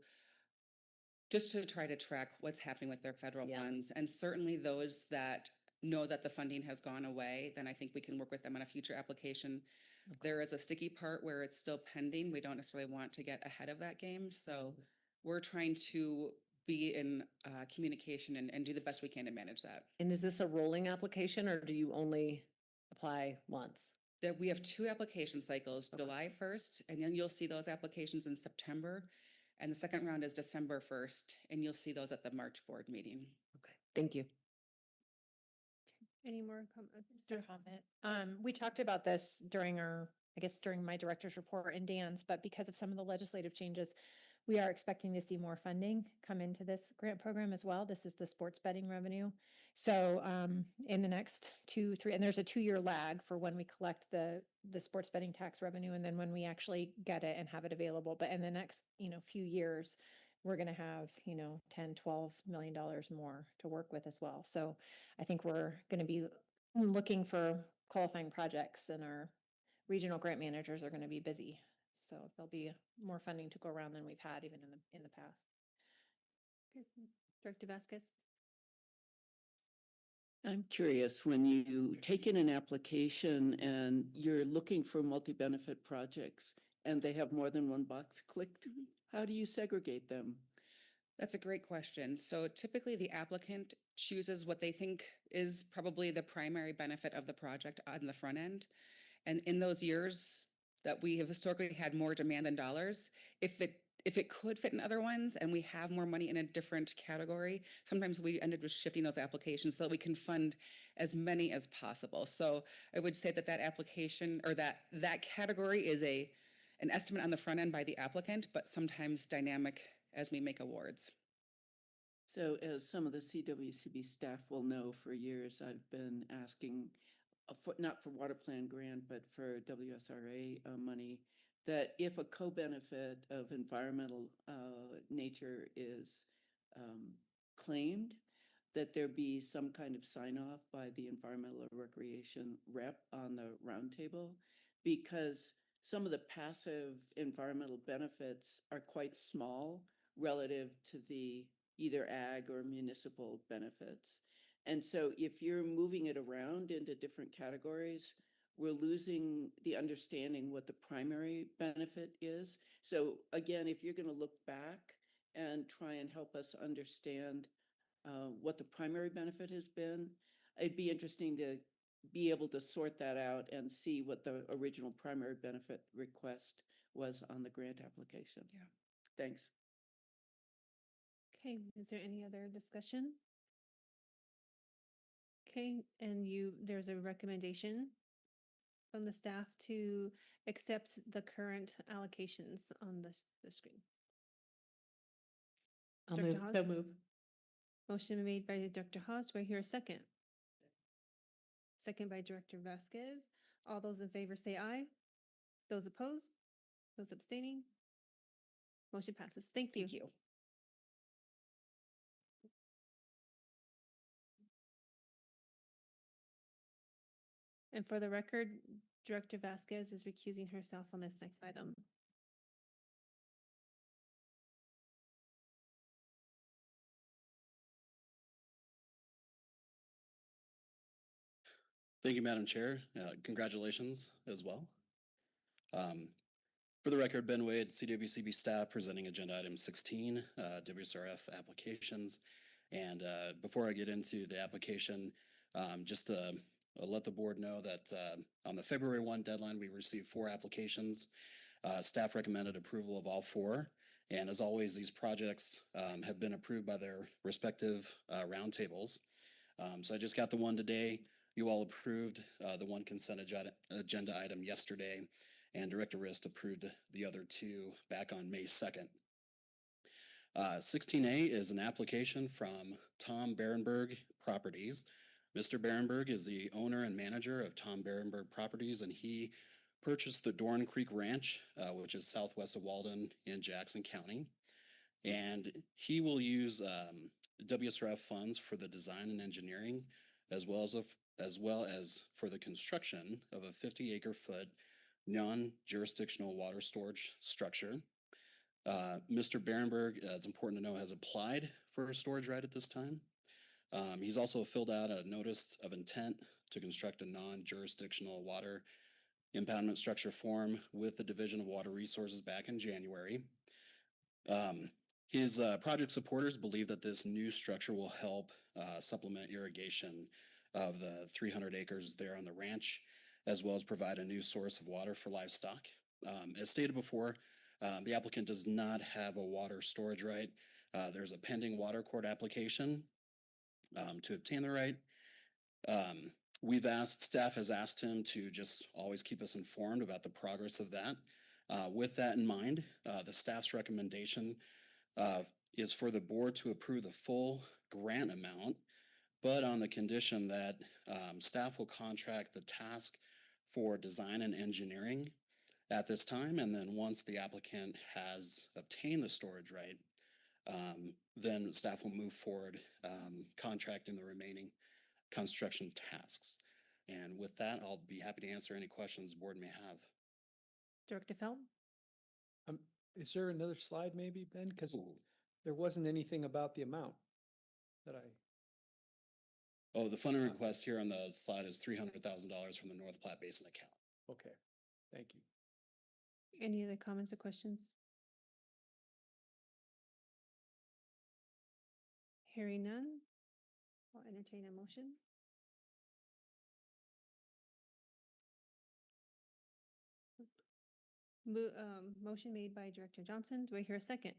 just to try to track what's happening with their federal funds. And certainly those that know that the funding has gone away, then I think we can work with them on a future application. Okay. There is a sticky part where it's still pending. We don't necessarily want to get ahead of that game. So we're trying to be in communication and do the best we can to manage that. And is this a rolling application, or do you only apply once? We have 2 application cycles, July 1st, and then you'll see those applications in September. And the second round is December 1st, and you'll see those at the March board meeting. Okay, thank you. Any more comment? We talked about this during my director's report and Dan's, but because of some of the legislative changes, we are expecting to see more funding come into this grant program as well. This is the sports betting revenue. So in the next 2-3, and there's a 2-year lag for when we collect the sports betting tax revenue and then when we actually get it and have it available. But in the next, few years, we're going to have, $10-12 million more to work with as well. So I think we're going to be looking for qualifying projects, and our regional grant managers are going to be busy. So there'll be more funding to go around than we've had even in the past. Okay. Director Vasquez. I'm curious, when you take in an application and you're looking for multi-benefit projects and they have more than one box clicked, how do you segregate them? That's a great question. So typically the applicant chooses what they think is probably the primary benefit of the project on the front end. And in those years that we have historically had more demand than dollars. If it could fit in other ones and we have more money in a different category, sometimes we end up just shifting those applications so that we can fund as many as possible. So I would say that that application or that category is an estimate on the front end by the applicant, but sometimes dynamic as we make awards. So as some of the CWCB staff will know, for years I've been asking, not for water plan grant, but for WSRA money, that if a co-benefit of environmental nature is claimed, that there be some kind of sign-off by the environmental or recreation rep on the roundtable, because some of the passive environmental benefits are quite small relative to the either ag or municipal benefits. And so if you're moving it around into different categories, we're losing the understanding what the primary benefit is. So again, if you're going to look back and try and help us understand what the primary benefit has been, it'd be interesting to be able to sort that out and see what the original primary benefit request was on the grant application. Yeah. Thanks. Okay, is there any other discussion? Okay, and there's a recommendation from the staff to accept the current allocations on the screen. Dr. Haas? So move. Motion made by Dr. Haas. Do I hear a second? Second by Director Vasquez. All those in favor say aye. Those opposed? Those abstaining? Motion passes. Thank you. Thank you. And for the record, Director Vasquez is recusing herself on this next item. Thank you, Madam Chair. Congratulations as well. For the record, Ben Wade, CWCB staff, presenting agenda item 16, WSRF applications. And before I get into the application, just to let the board know that on the February 1 deadline, we received 4 applications. Staff recommended approval of all 4. And as always, these projects have been approved by their respective roundtables. So I just got the one today. You all approved the one consent agenda item yesterday, and Director Rist approved the other 2 back on May 2nd. 16A is an application from Tom Berenberg Properties. Mr. Berenberg is the owner and manager of Tom Berenberg Properties, and he purchased the Dorn Creek Ranch, which is southwest of Walden in Jackson County. And he will use WSRF funds for the design and engineering, as well as for the construction of a 50-acre-foot non-jurisdictional water storage structure. Mr. Berenberg, it's important to know, has applied for a storage right at this time. He's also filled out a notice of intent to construct a non-jurisdictional water impoundment structure form with the Division of Water Resources back in January. His project supporters believe that this new structure will help supplement irrigation of the 300 acres there on the ranch, as well as provide a new source of water for livestock. As stated before, the applicant does not have a water storage right. There's a pending water court application to obtain the right. Staff has asked him to just always keep us informed about the progress of that. With that in mind, the staff's recommendation is for the board to approve the full grant amount, but on the condition that staff will contract the task for design and engineering at this time, and then once the applicant has obtained the storage right, then staff will move forward contracting the remaining construction tasks. And with that, I'll be happy to answer any questions the board may have. Director Feld? Is there another slide maybe, Ben? Because there wasn't anything about the amount that I... Oh, the funding request here on the slide is $300,000 from the North Platte Basin account. Okay, thank you. Any other comments or questions? Hearing none, I'll entertain a motion. Motion made by Director Johnson. Do I hear a second?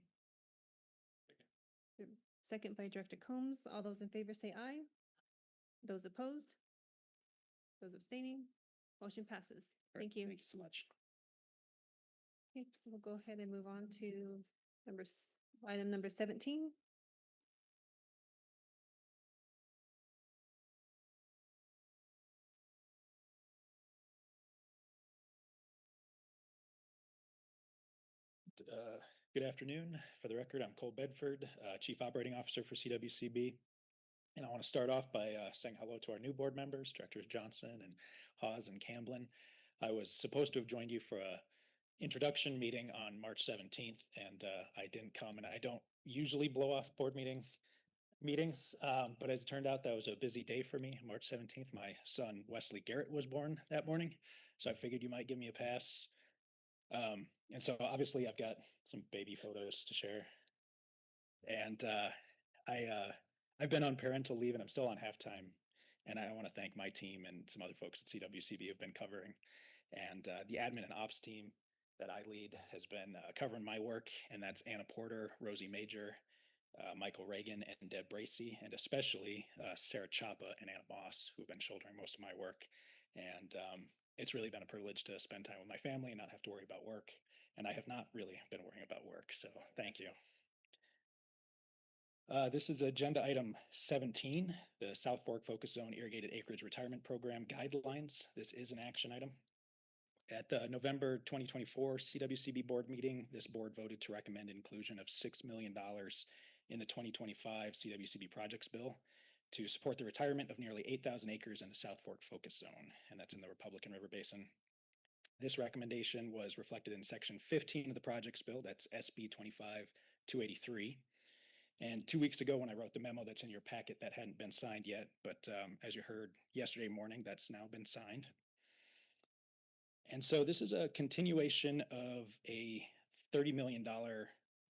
Second by Director Combs. All those in favor say aye. Those opposed? Those abstaining? Motion passes. Thank you. Thank you so much. Okay, we'll go ahead and move on to item number 17. Good afternoon. For the record, I'm Cole Bedford, Chief Operating Officer for CWCB. And I want to start off by saying hello to our new board members, Directors Johnson and Hawes and Camblin. I was supposed to have joined you for a introduction meeting on March 17th, and I didn't come, and I don't usually blow off board meetings, but as it turned out, that was a busy day for me. March 17th, my son Wesley Garrett was born that morning, so I figured you might give me a pass. And so obviously I've got some baby photos to share. And I've been on parental leave and I'm still on halftime. And I want to thank my team and some other folks at CWCB who've been covering. And the admin and ops team that I lead has been covering my work. And that's Anna Porter, Rosie Major, Michael Reagan, and Deb Bracey, and especially Sarah Chapa and Anna Moss, who've been shouldering most of my work. And it's really been a privilege to spend time with my family and not have to worry about work. And I have not really been worrying about work, so thank you. This is agenda item 17, the South Fork Focus Zone Irrigated Acreage Retirement Program Guidelines. This is an action item. At the November 2024 CWCB board meeting, this board voted to recommend inclusion of $6 million in the 2025 CWCB projects bill to support the retirement of nearly 8,000 acres in the South Fork Focus Zone, and that's in the Republican River Basin. This recommendation was reflected in section 15 of the projects bill, that's SB 25-283. And 2 weeks ago, when I wrote the memo that's in your packet, that hadn't been signed yet, but as you heard yesterday morning, that's now been signed. And so this is a continuation of a $30 million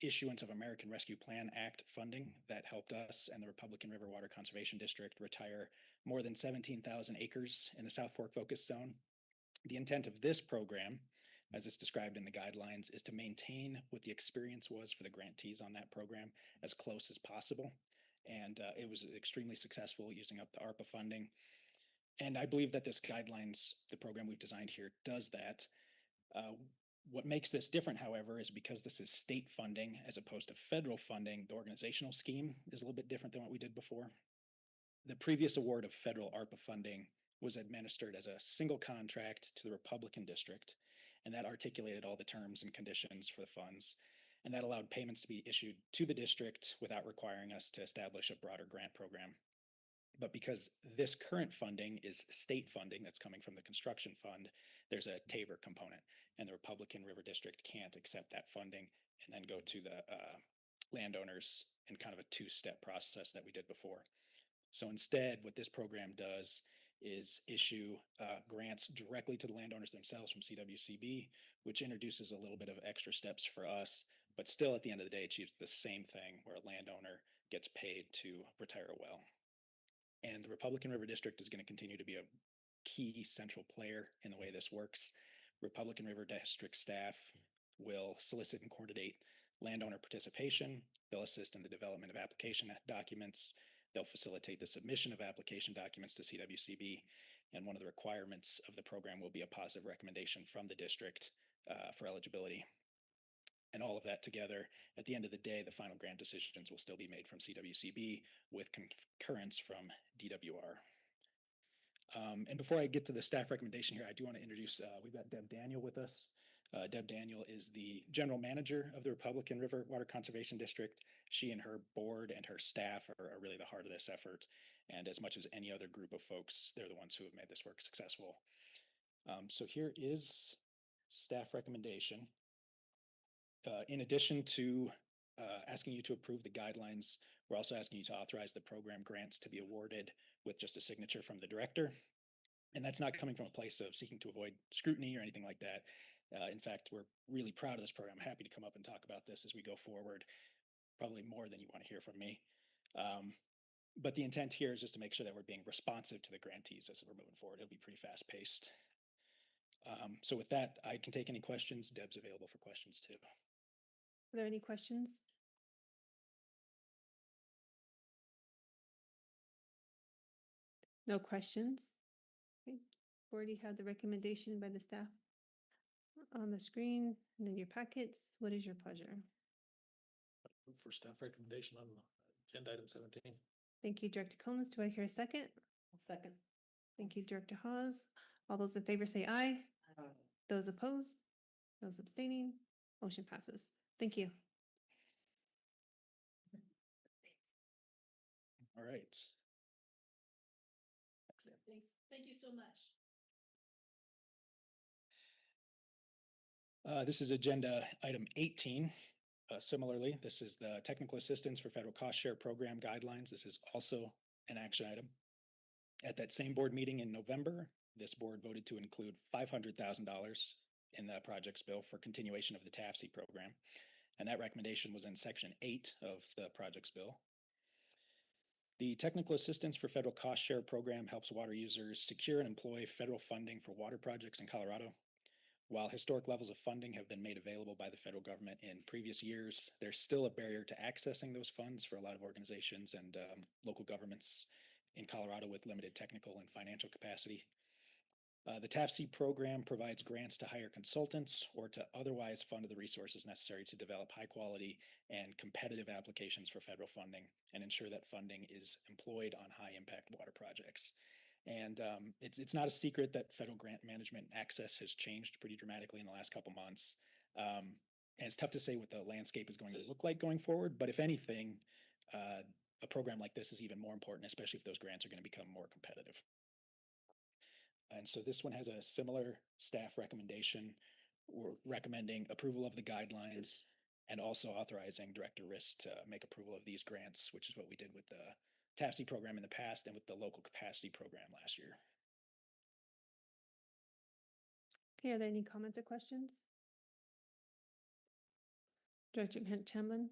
issuance of American Rescue Plan Act funding that helped us and the Republican River Water Conservation District retire more than 17,000 acres in the South Fork Focus Zone. The intent of this program, as it's described in the guidelines, is to maintain what the experience was for the grantees on that program as close as possible. And it was extremely successful using up the ARPA funding. And I believe that this guidelines, the program we've designed here, does that. What makes this different, however, is because this is state funding as opposed to federal funding, the organizational scheme is a little bit different than what we did before. The previous award of federal ARPA funding was administered as a single contract to the Republican district, and that articulated all the terms and conditions for the funds, and that allowed payments to be issued to the district without requiring us to establish a broader grant program. But because this current funding is state funding that's coming from the construction fund, there's a TABOR component, and the Republican River District can't accept that funding and then go to the landowners in kind of a two-step process that we did before. So instead, what this program does is issue grants directly to the landowners themselves from CWCB, which introduces a little bit of extra steps for us, but still at the end of the day achieves the same thing where a landowner gets paid to retire a well. And the Republican River District is going to continue to be a key central player in the way this works. Republican River District staff will solicit and coordinate landowner participation. They'll assist in the development of application documents. They'll facilitate the submission of application documents to CWCB. And one of the requirements of the program will be a positive recommendation from the district for eligibility. And all of that together, at the end of the day, the final grant decisions will still be made from CWCB with concurrence from DWR. And before I get to the staff recommendation here, I do want to introduce, we've got Deb Daniel with us. Deb Daniel is the general manager of the Republican River Water Conservation District. She and her board and her staff are really the heart of this effort. And as much as any other group of folks, they're the ones who have made this work successful. So here is staff recommendation. In addition to asking you to approve the guidelines, we're also asking you to authorize the program grants to be awarded with just a signature from the director. And that's not coming from a place of seeking to avoid scrutiny or anything like that. In fact, we're really proud of this program. I'm happy to come up and talk about this as we go forward, probably more than you want to hear from me. But the intent here is just to make sure that we're being responsive to the grantees as we're moving forward. It'll be pretty fast paced. So with that, I can take any questions. Deb's available for questions too. Are there any questions? No questions? Okay. Already have the recommendation by the staff on the screen and in your packets. What is your pleasure? Move for staff recommendation on agenda item 17. Thank you, Director Combs. Do I hear a second? Second. Thank you, Director Hawes. All those in favor say aye. Those opposed? Those abstaining? Motion passes. Thank you. All right. Thanks. Thank you so much. This is agenda item 18. Similarly, this is the technical assistance for federal cost share program guidelines. This is also an action item. At that same board meeting in November, this board voted to include $500,000 in the project's bill for continuation of the TAFC program. And that recommendation was in section 8 of the project's bill. The technical assistance for federal cost share program helps water users secure and employ federal funding for water projects in Colorado. While historic levels of funding have been made available by the federal government in previous years, there's still a barrier to accessing those funds for a lot of organizations and local governments in Colorado with limited technical and financial capacity. The TAFC program provides grants to hire consultants or to otherwise fund the resources necessary to develop high quality and competitive applications for federal funding and ensure that funding is employed on high impact water projects. And it's not a secret that federal grant management access has changed pretty dramatically in the last couple months. And it's tough to say what the landscape is going to look like going forward, but if anything, a program like this is even more important, especially if those grants are going to become more competitive. And so this one has a similar staff recommendation. We're recommending approval of the guidelines and also authorizing Director Riss to make approval of these grants, which is what we did with the TAFC program in the past and with the local capacity program last year. Okay, are there any comments or questions? Director Chamblin?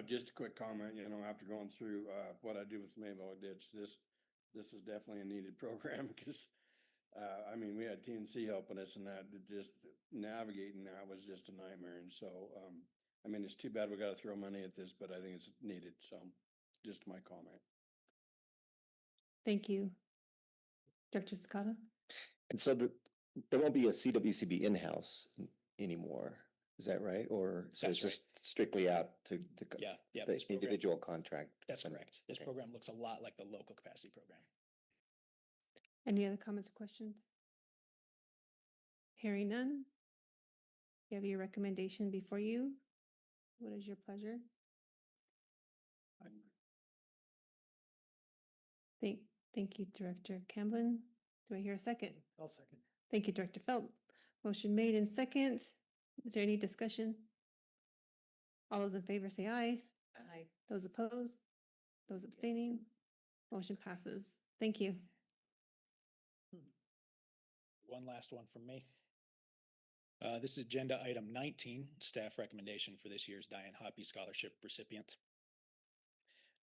Just a quick comment, after going through what I do with Mayville Ditch, this is definitely a needed program because we had TNC helping us and that just navigating that was just a nightmare. And so, it's too bad we got to throw money at this, but I think it's needed. So just my comment. Thank you. Director Sakata? And so there won't be a CWCB in-house anymore. Is that right? Or so That's it's just strictly out to the this program, individual contract? That's correct. This program looks a lot like the local capacity program. Any other comments or questions? Hearing none. You have your recommendation before you. What is your pleasure? Thank you, Director Camblin. Do I hear a second? I'll second. Thank you, Director Felt. Motion made in second. Is there any discussion? All those in favor say aye. Aye. Those opposed? Those abstaining? Motion passes. Thank you. One last one from me. This is agenda item 19, staff recommendation for this year's Diane Hoppy Scholarship recipient.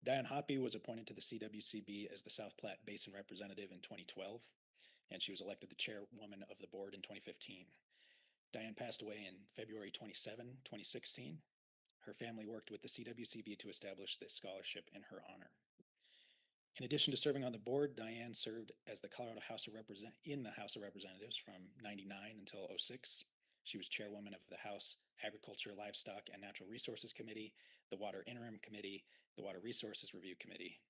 Diane Hoppy was appointed to the CWCB as the South Platte Basin Representative in 2012, and she was elected the chairwoman of the board in 2015. Diane passed away in February 27, 2016. Her family worked with the CWCB to establish this scholarship in her honor. In addition to serving on the board, Diane served as the Colorado House of Representatives from 99 until 06. She was chairwoman of the House Agriculture, Livestock, and Natural Resources Committee, the Water Interim Committee, the Water Resources Review Committee.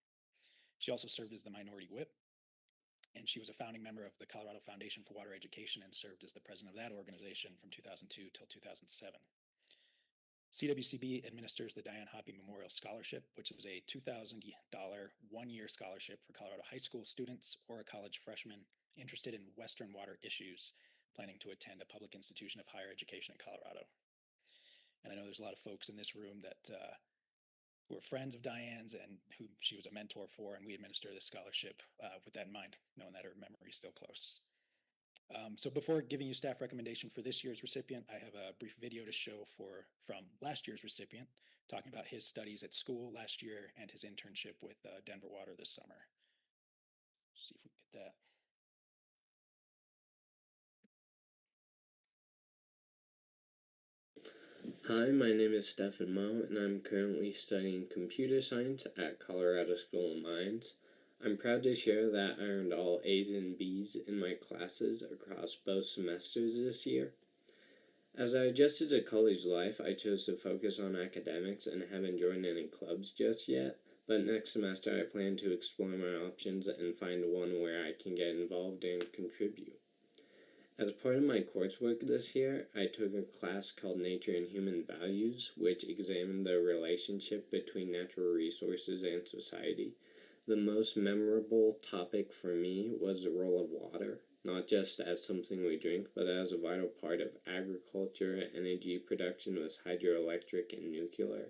She also served as the minority whip, and she was a founding member of the Colorado Foundation for Water Education and served as the president of that organization from 2002 till 2007. CWCB administers the Diane Hoppy Memorial Scholarship, which is a $2,000 one-year scholarship for Colorado high school students or a college freshman interested in Western water issues, planning to attend a public institution of higher education in Colorado. And I know there's a lot of folks in this room that who are friends of Diane's and who she was a mentor for, and we administer this scholarship with that in mind, knowing that her memory is still close. So before giving you staff recommendation for this year's recipient, I have a brief video to show from last year's recipient, talking about his studies at school last year and his internship with Denver Water this summer. See if we can get that. Hi, my name is Stefan Mo, and I'm currently studying computer science at Colorado School of Mines. I'm proud to share that I earned all A's and B's in my classes across both semesters this year. As I adjusted to college life, I chose to focus on academics and haven't joined any clubs just yet, but next semester I plan to explore my options and find one where I can get involved and contribute. As part of my coursework this year, I took a class called Nature and Human Values, which examined the relationship between natural resources and society. The most memorable topic for me was the role of water, not just as something we drink, but as a vital part of agriculture, energy production with hydroelectric and nuclear,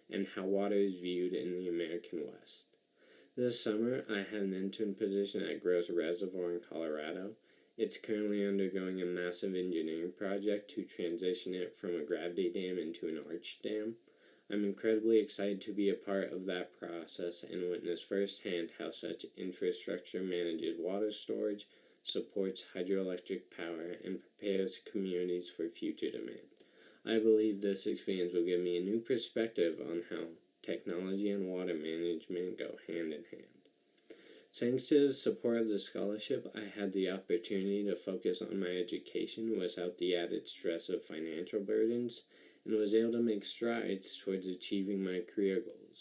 and how water is viewed in the American West. This summer, I had an intern position at Gross Reservoir in Colorado. It's currently undergoing a massive engineering project to transition it from a gravity dam into an arch dam. I'm incredibly excited to be a part of that process and witness firsthand how such infrastructure manages water storage, supports hydroelectric power, and prepares communities for future demand. I believe this experience will give me a new perspective on how technology and water management go hand in hand. Thanks to the support of the scholarship, I had the opportunity to focus on my education without the added stress of financial burdens and was able to make strides towards achieving my career goals.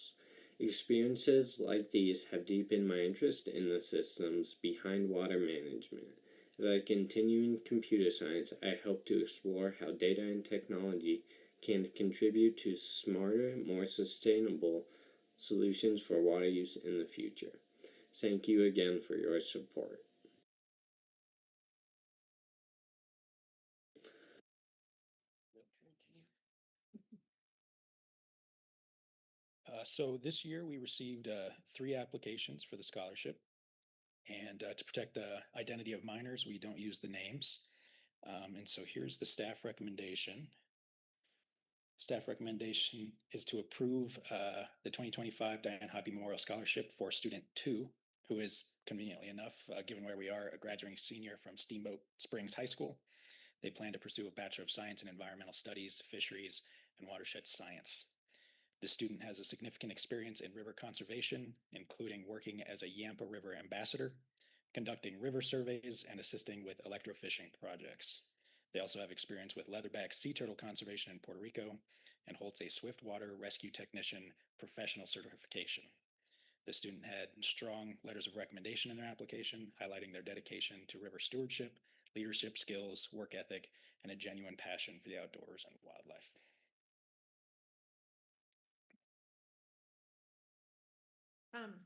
Experiences like these have deepened my interest in the systems behind water management. As I continue in computer science, I hope to explore how data and technology can contribute to smarter, more sustainable solutions for water use in the future. Thank you again for your support. So this year we received 3 applications for the scholarship. And to protect the identity of minors, we don't use the names. And so here's the staff recommendation. Staff recommendation is to approve the 2025 Diane Hobby Memorial Scholarship for student 2, who is conveniently enough, given where we are, a graduating senior from Steamboat Springs High School. They plan to pursue a Bachelor of Science in Environmental Studies, Fisheries, and Watershed Science. The student has a significant experience in river conservation, including working as a Yampa River ambassador, conducting river surveys, and assisting with electrofishing projects. They also have experience with leatherback sea turtle conservation in Puerto Rico and holds a swiftwater rescue technician professional certification. The student had strong letters of recommendation in their application, highlighting their dedication to river stewardship, leadership skills, work ethic, and a genuine passion for the outdoors and wildlife.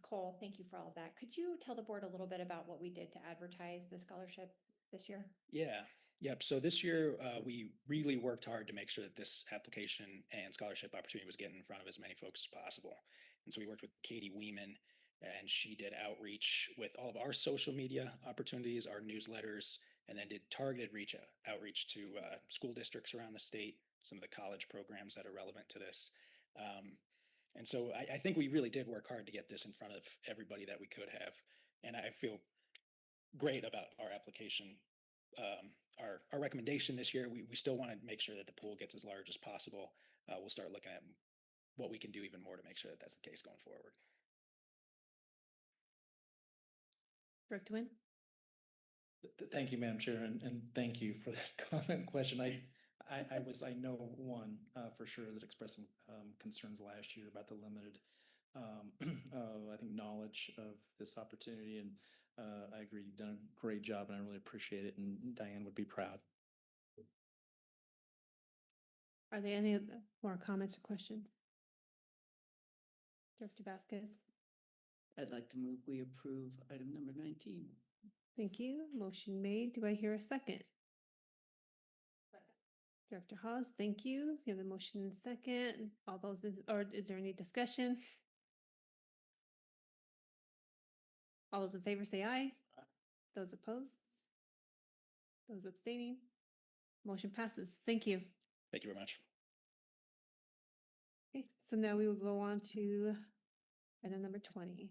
Cole, thank you for all of that. Could you tell the board a little bit about what we did to advertise the scholarship this year? Yeah, yep. So this year, we really worked hard to make sure that this application and scholarship opportunity was getting in front of as many folks as possible. And so we worked with Katie Weeman, and she did outreach with all of our social media opportunities, our newsletters, and then did targeted outreach to school districts around the state, some of the college programs that are relevant to this. And so I think we really did work hard to get this in front of everybody that we could have. And I feel great about our application. Our recommendation this year, we still want to make sure that the pool gets as large as possible. We'll start looking at what we can do even more to make sure that that's the case going forward. Director Nguyen? Thank you, Madam Chair, and thank you for that comment question. I know one for sure that expressed some concerns last year about the limited, I think, knowledge of this opportunity. And I agree, you've done a great job and I really appreciate it. And Diane would be proud. Are there any more comments or questions? Director Vasquez? I'd like to move we approve item number 19. Thank you. Motion made. Do I hear a second? Director Hawes, thank you. You have a motion and second. All those, or is there any discussion? All those in favor say aye. Those opposed? Those abstaining? Motion passes. Thank you. Thank you very much. Okay, so now we will go on to item number 20.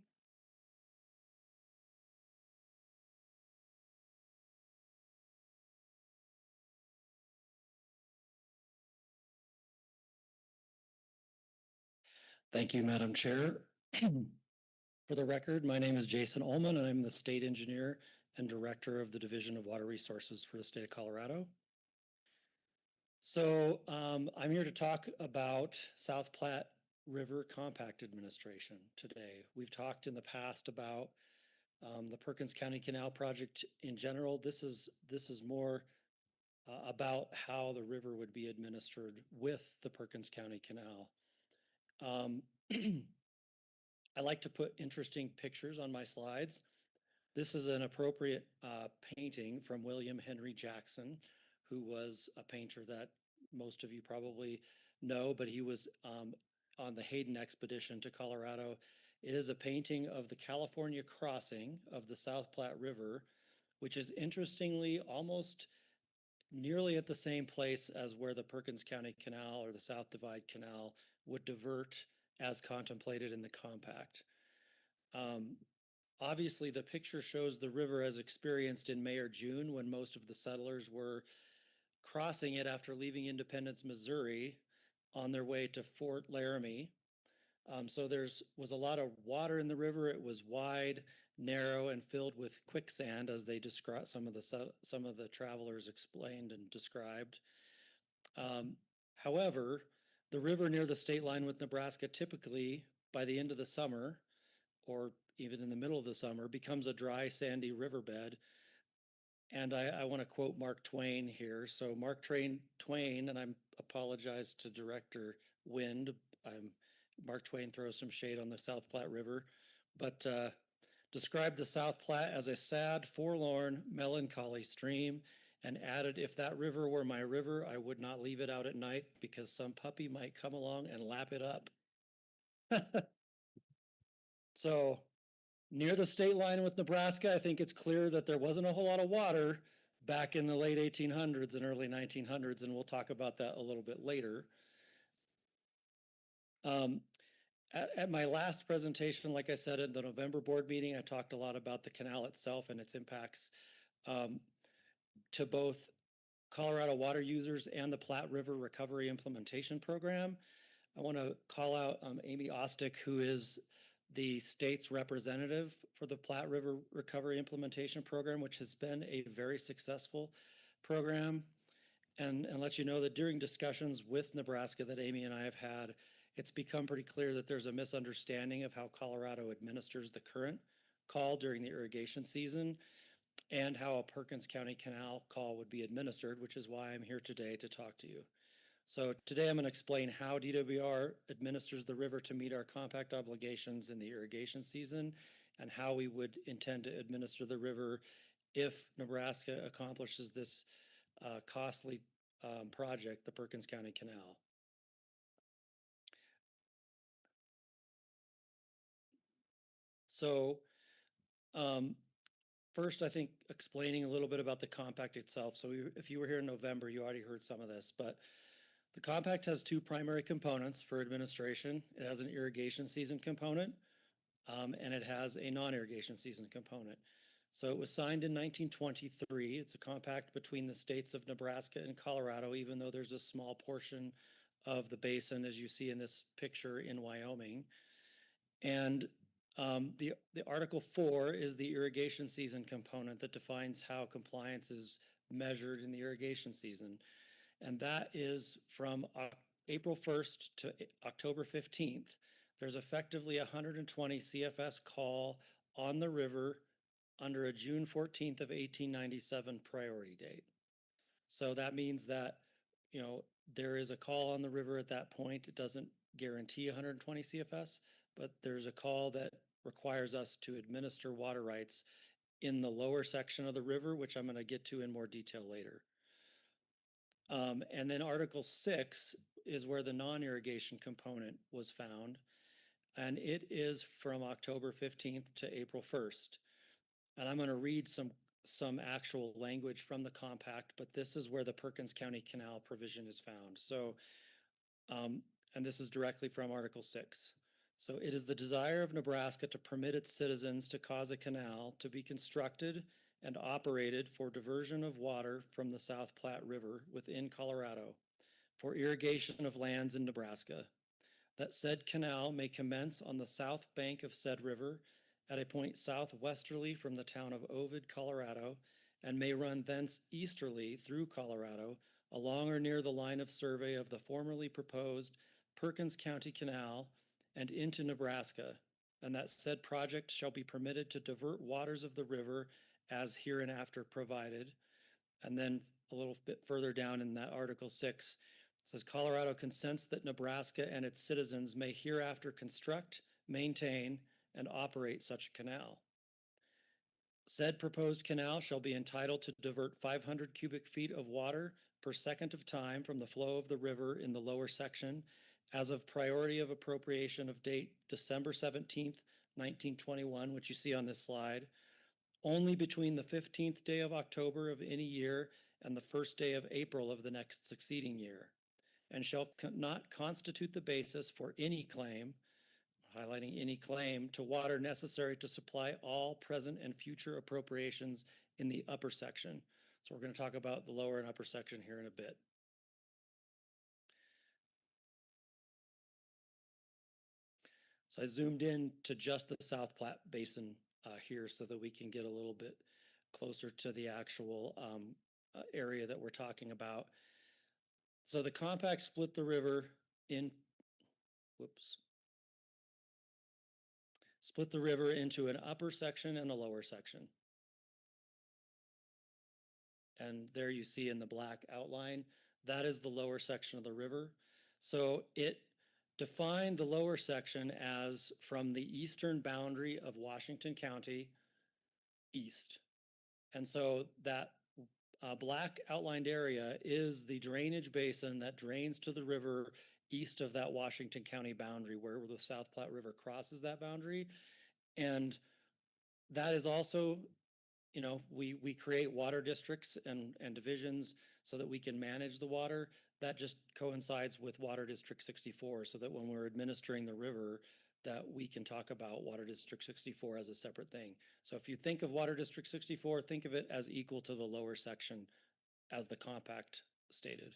Thank you, Madam Chair. For the record, my name is Jason Ullman, and I'm the State Engineer and Director of the Division of Water Resources for the state of Colorado. So I'm here to talk about South Platte River Compact Administration today. We've talked in the past about the Perkins County Canal project in general. This is more about how the river would be administered with the Perkins County Canal. I like to put interesting pictures on my slides. This is an appropriate painting from William Henry Jackson, who was a painter that most of you probably know, but he was on the Hayden expedition to Colorado. It is a painting of the California crossing of the South Platte River, which is interestingly almost nearly at the same place as where the Perkins County Canal or the South Divide Canal would divert as contemplated in the compact. Obviously, the picture shows the river as experienced in May or June when most of the settlers were crossing it after leaving Independence, Missouri on their way to Fort Laramie. So was a lot of water in the river. It was wide, narrow, and filled with quicksand, as they described. Some of the travelers explained and described. However, the river near the state line with Nebraska typically, by the end of the summer, or even in the middle of the summer, becomes a dry, sandy riverbed. And I want to quote Mark Twain here. So Mark Twain, and I apologize to Director Wind. Mark Twain throws some shade on the South Platte River, but described the South Platte as a sad, forlorn, melancholy stream, and added, "If that river were my river, I would not leave it out at night because some puppy might come along and lap it up." So near the state line with Nebraska, I think it's clear that there wasn't a whole lot of water back in the late 1800s and early 1900s, and we'll talk about that a little bit later. At my last presentation, like I said, at the November board meeting, I talked a lot about the canal itself and its impacts to both Colorado water users and the Platte River Recovery Implementation Program. I want to call out Amy Ostick, who is the state's representative for the Platte River Recovery Implementation Program, which has been a very successful program. And let you know that during discussions with Nebraska that Amy and I have had, it's become pretty clear that there's a misunderstanding of how Colorado administers the current call during the irrigation season and how a Perkins County Canal call would be administered, which is why I'm here today to talk to you. So today I'm going to explain how DWR administers the river to meet our compact obligations in the irrigation season and how we would intend to administer the river if Nebraska accomplishes this costly project, the Perkins County Canal. So first, I think explaining a little bit about the compact itself. So if you were here in November, you already heard some of this, but the compact has two primary components for administration. It has an irrigation season component, and it has a non-irrigation season component. So it was signed in 1923. It's a compact between the states of Nebraska and Colorado, even though there's a small portion of the basin, as you see in this picture, in Wyoming. And the Article 4 is the irrigation season component that defines how compliance is measured in the irrigation season. And that is from April 1st to October 15th. There's effectively 120 CFS call on the river under a June 14th of 1897 priority date. So that means that, there is a call on the river at that point. It doesn't guarantee 120 CFS, but there's a call that requires us to administer water rights in the lower section of the river, which I'm going to get to in more detail later. And then Article 6 is where the non-irrigation component was found, and it is from October 15th to April 1st. And I'm going to read some actual language from the compact, but this is where the Perkins County Canal provision is found. So, and this is directly from Article 6. So it is the desire of Nebraska to permit its citizens to cause a canal to be constructed and operated for diversion of water from the South Platte River within Colorado for irrigation of lands in Nebraska. that said canal may commence on the south bank of said river at a point southwesterly from the town of Ovid, Colorado, and may run thence easterly through Colorado along or near the line of survey of the formerly proposed Perkins County Canal and into Nebraska, and that said project shall be permitted to divert waters of the river as hereinafter provided. And then a little bit further down in that Article 6, it says Colorado consents that Nebraska and its citizens may hereafter construct, maintain, and operate such a canal. Said proposed canal shall be entitled to divert 500 cubic feet of water per second of time from the flow of the river in the lower section as of priority of appropriation of date December 17th, 1921, which you see on this slide, only between the 15th day of October of any year and the first day of April of the next succeeding year, and shall not constitute the basis for any claim, highlighting any claim, to water necessary to supply all present and future appropriations in the upper section. So we're going to talk about the lower and upper section here in a bit. So I zoomed in to just the South Platte Basin here so that we can get a little bit closer to the actual area that we're talking about. So the compact split the river in, split the river into an upper section and a lower section. And there you see in the black outline, that is the lower section of the river. So it defined the lower section as from the eastern boundary of Washington County east. And so that black outlined area is the drainage basin that drains to the river east of that Washington County boundary, where the South Platte River crosses that boundary. And that is also, you know, we create water districts and divisions so that we can manage the water. That just coincides with Water District 64, so that when we're administering the river, that we can talk about Water District 64 as a separate thing. So if you think of Water District 64, think of it as equal to the lower section as the compact stated.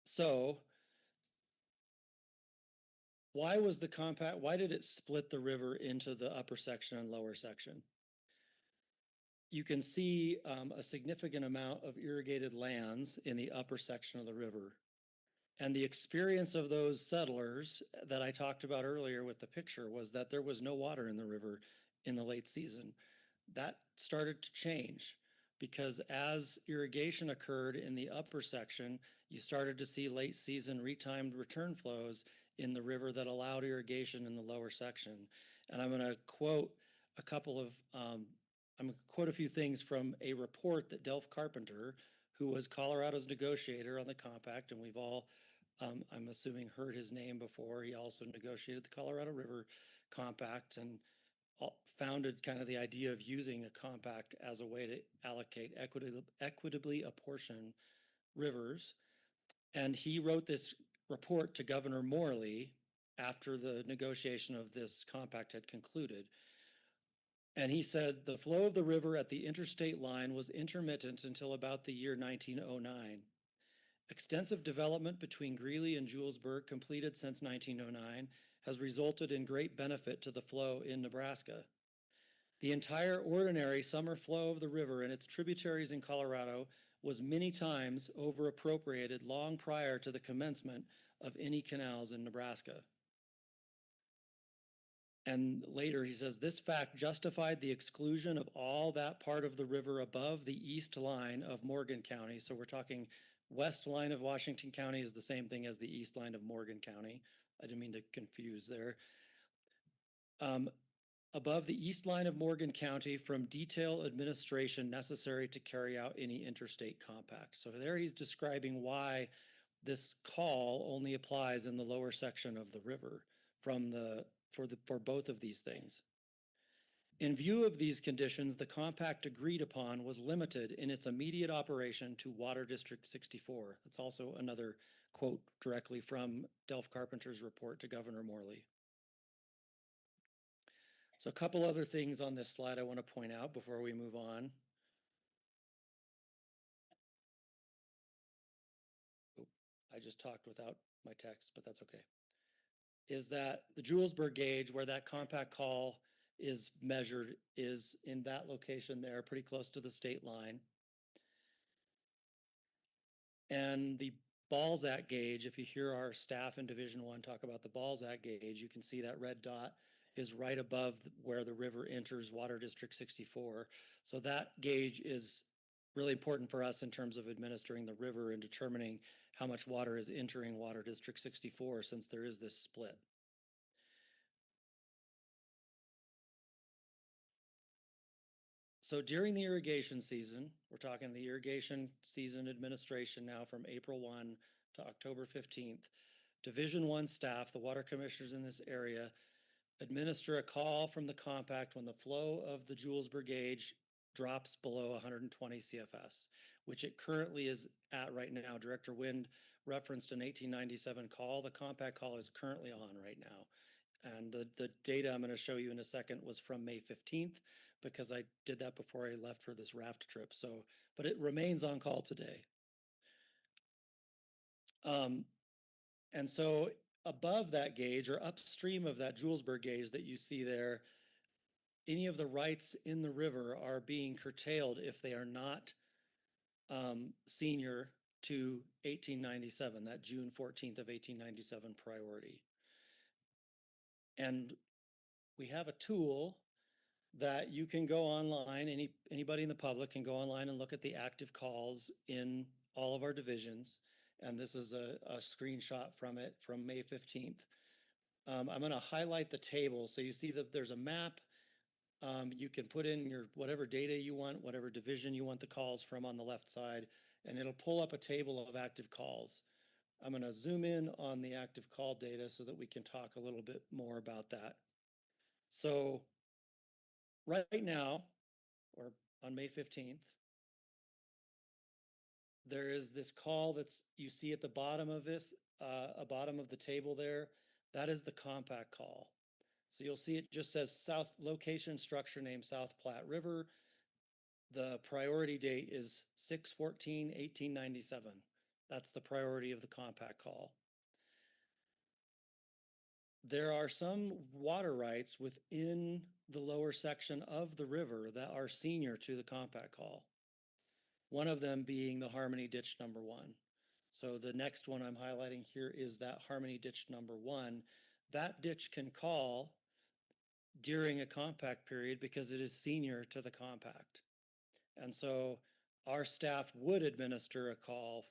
So why was the compact, why did it split the river into the upper section and lower section? You can see a significant amount of irrigated lands in the upper section of the river. And the experience of those settlers that I talked about earlier with the picture was that there was no water in the river in the late season. That started to change because as irrigation occurred in the upper section, you started to see late season retimed return flows in the river that allowed irrigation in the lower section. And I'm going to quote a couple of, I'm going to quote a few things from a report that Delph Carpenter, who was Colorado's negotiator on the compact, and we've all, I'm assuming, heard his name before. He also negotiated the Colorado River Compact and founded kind of the idea of using a compact as a way to allocate equitably apportion rivers. And he wrote this report to Governor Morley after the negotiation of this compact had concluded. And he said, the flow of the river at the interstate line was intermittent until about the year 1909. Extensive development between Greeley and Julesburg, completed since 1909, has resulted in great benefit to the flow in Nebraska. The entire ordinary summer flow of the river and its tributaries in Colorado was many times over appropriated long prior to the commencement of any canals in Nebraska. And later he says, this fact justified the exclusion of all that part of the river above the east line of Morgan County. So we're talking west line of Washington County is the same thing as the east line of Morgan County. I didn't mean to confuse there. Above the east line of Morgan County from detailed administration necessary to carry out any interstate compact. So there he's describing why this call only applies in the lower section of the river for both of these things. In view of these conditions, the compact agreed upon was limited in its immediate operation to Water District 64. That's also another quote directly from Delph Carpenter's report to Governor Morley. So a couple other things on this slide I want to point out before we move on. I just talked without my text, but that's okay, is that the Julesburg gauge where that compact call is measured is in that location there, pretty close to the state line. And the Balzac gauge, if you hear our staff in Division 1 talk about the Balzac gauge, you can see that red dot is right above where the river enters Water District 64. So that gauge is really important for us in terms of administering the river and determining how much water is entering Water District 64, since there is this split. So during the irrigation season, we're talking the irrigation season administration now from April 1 to October 15th, Division 1 staff, the water commissioners in this area, administer a call from the compact when the flow of the Julesburg gauge drops below 120 CFS, which it currently is at right now. Director Wind referenced an 1897 call. The compact call is currently on right now. And the data I'm going to show you in a second was from May 15th, because I did that before I left for this raft trip. So, but it remains on call today. And so above that gauge or upstream of that Julesburg gauge that you see there, any of the rights in the river are being curtailed if they are not senior to 1897, that June 14th of 1897 priority. And we have a tool that you can go online, anybody in the public can go online and look at the active calls in all of our divisions. And this is a screenshot from it from May 15th. I'm going to highlight the table. So you see that there's a map. You can put in your whatever data you want, whatever division you want the calls from on the left side, and it'll pull up a table of active calls. I'm going to zoom in on the active call data so that we can talk a little bit more about that. So right now, or on May 15th, there is this call that's you see at the bottom of this, bottom of the table there. That is the compact call. So you'll see it just says South location structure name South Platte River. The priority date is 6/14/1897. That's the priority of the compact call. There are some water rights within the lower section of the river that are senior to the compact call. One of them being the Harmony Ditch number 1. So the next one I'm highlighting here is that Harmony Ditch number 1. That ditch can call during a compact period because it is senior to the compact. And so our staff would administer a call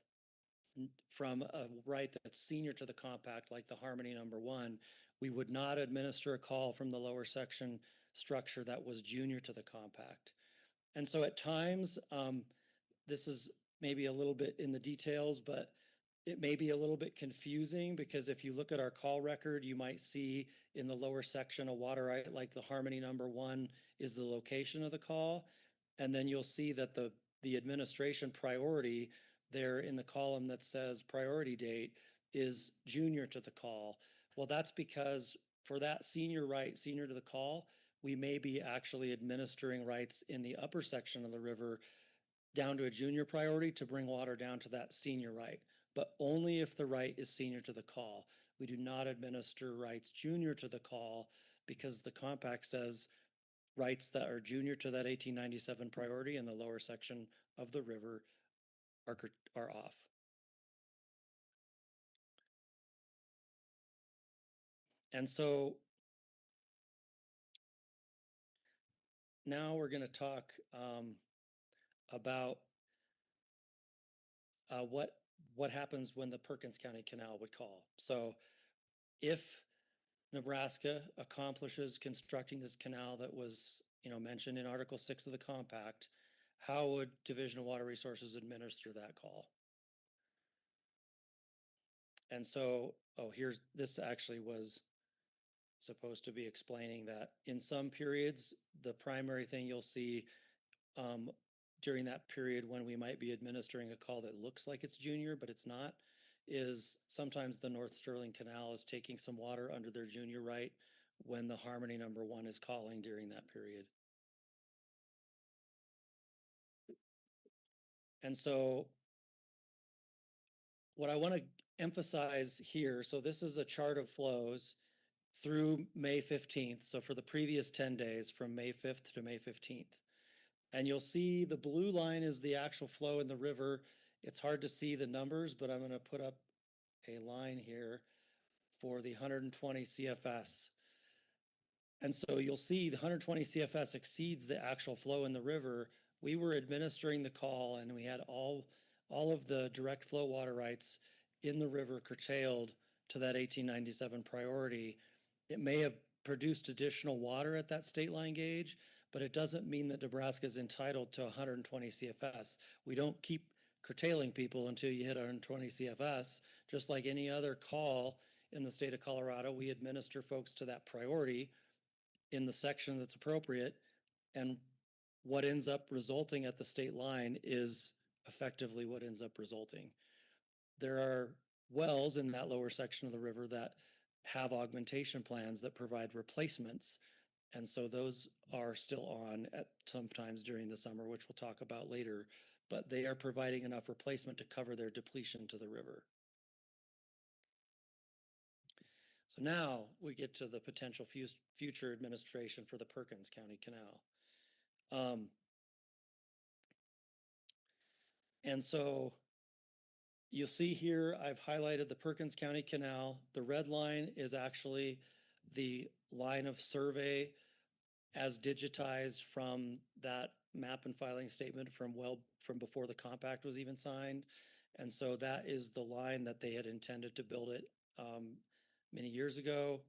from a right that's senior to the compact, like the Harmony number 1. We would not administer a call from the lower section structure that was junior to the compact. And so at times, this is maybe a little bit in the details, but it may be a little bit confusing, because if you look at our call record, you might see in the lower section a water right like the Harmony number 1 is the location of the call. And then you'll see that the administration priority there in the column that says priority date is junior to the call. Well, that's because for that senior right, senior to the call, we may be actually administering rights in the upper section of the river down to a junior priority to bring water down to that senior right, but only if the right is senior to the call. We do not administer rights junior to the call, because the compact says rights that are junior to that 1897 priority in the lower section of the river are off. And so now we're going to talk about what happens when the Perkins County Canal would call. So if Nebraska accomplishes constructing this canal that was, mentioned in Article 6 of the compact, how would Division of Water Resources administer that call? And so, this actually was supposed to be explaining that in some periods, the primary thing you'll see during that period when we might be administering a call that looks like it's junior, but it's not, is sometimes the North Sterling Canal is taking some water under their junior right when the Harmony number 1 is calling during that period. And so what I want to emphasize here, so this is a chart of flows through May 15th. So for the previous 10 days from May 5th to May 15th. And you'll see the blue line is the actual flow in the river. It's hard to see the numbers, but I'm going to put up a line here for the 120 CFS. And so you'll see the 120 CFS exceeds the actual flow in the river. We were administering the call and we had all of the direct flow water rights in the river curtailed to that 1897 priority. It may have produced additional water at that state line gauge, but it doesn't mean that Nebraska is entitled to 120 CFS. We don't keep curtailing people until you hit 120 CFS. Just like any other call in the state of Colorado, we administer folks to that priority in the section that's appropriate. And what ends up resulting at the state line is effectively what ends up resulting. There are wells in that lower section of the river that have augmentation plans that provide replacements. And so those are still on at sometimes during the summer, which we'll talk about later, but they are providing enough replacement to cover their depletion to the river. So now we get to the potential future administration for the Perkins County Canal. And so you'll see here, I've highlighted the Perkins County Canal. The red line is actually the line of survey as digitized from that map and filing statement from before the compact was even signed. And so that is the line that they had intended to build it many years ago.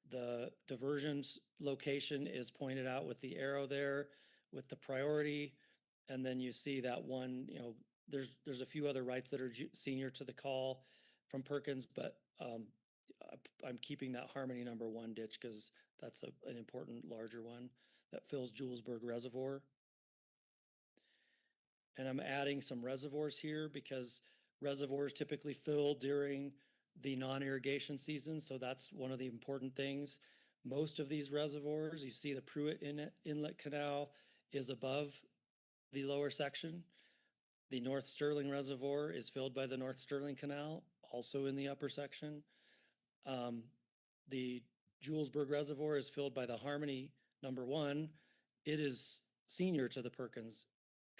The diversions location is pointed out with the arrow there with the priority. And then you see that one, there's a few other rights that are senior to the call from Perkins, but I'm keeping that Harmony number 1 ditch because that's an important larger one that fills Julesburg Reservoir. And I'm adding some reservoirs here because reservoirs typically fill during the non-irrigation season. So that's one of the important things. Most of these reservoirs, you see the Pruitt Inlet Canal is above the lower section. The North Sterling Reservoir is filled by the North Sterling Canal, also in the upper section. The Julesburg Reservoir is filled by the Harmony number 1. It is senior to the Perkins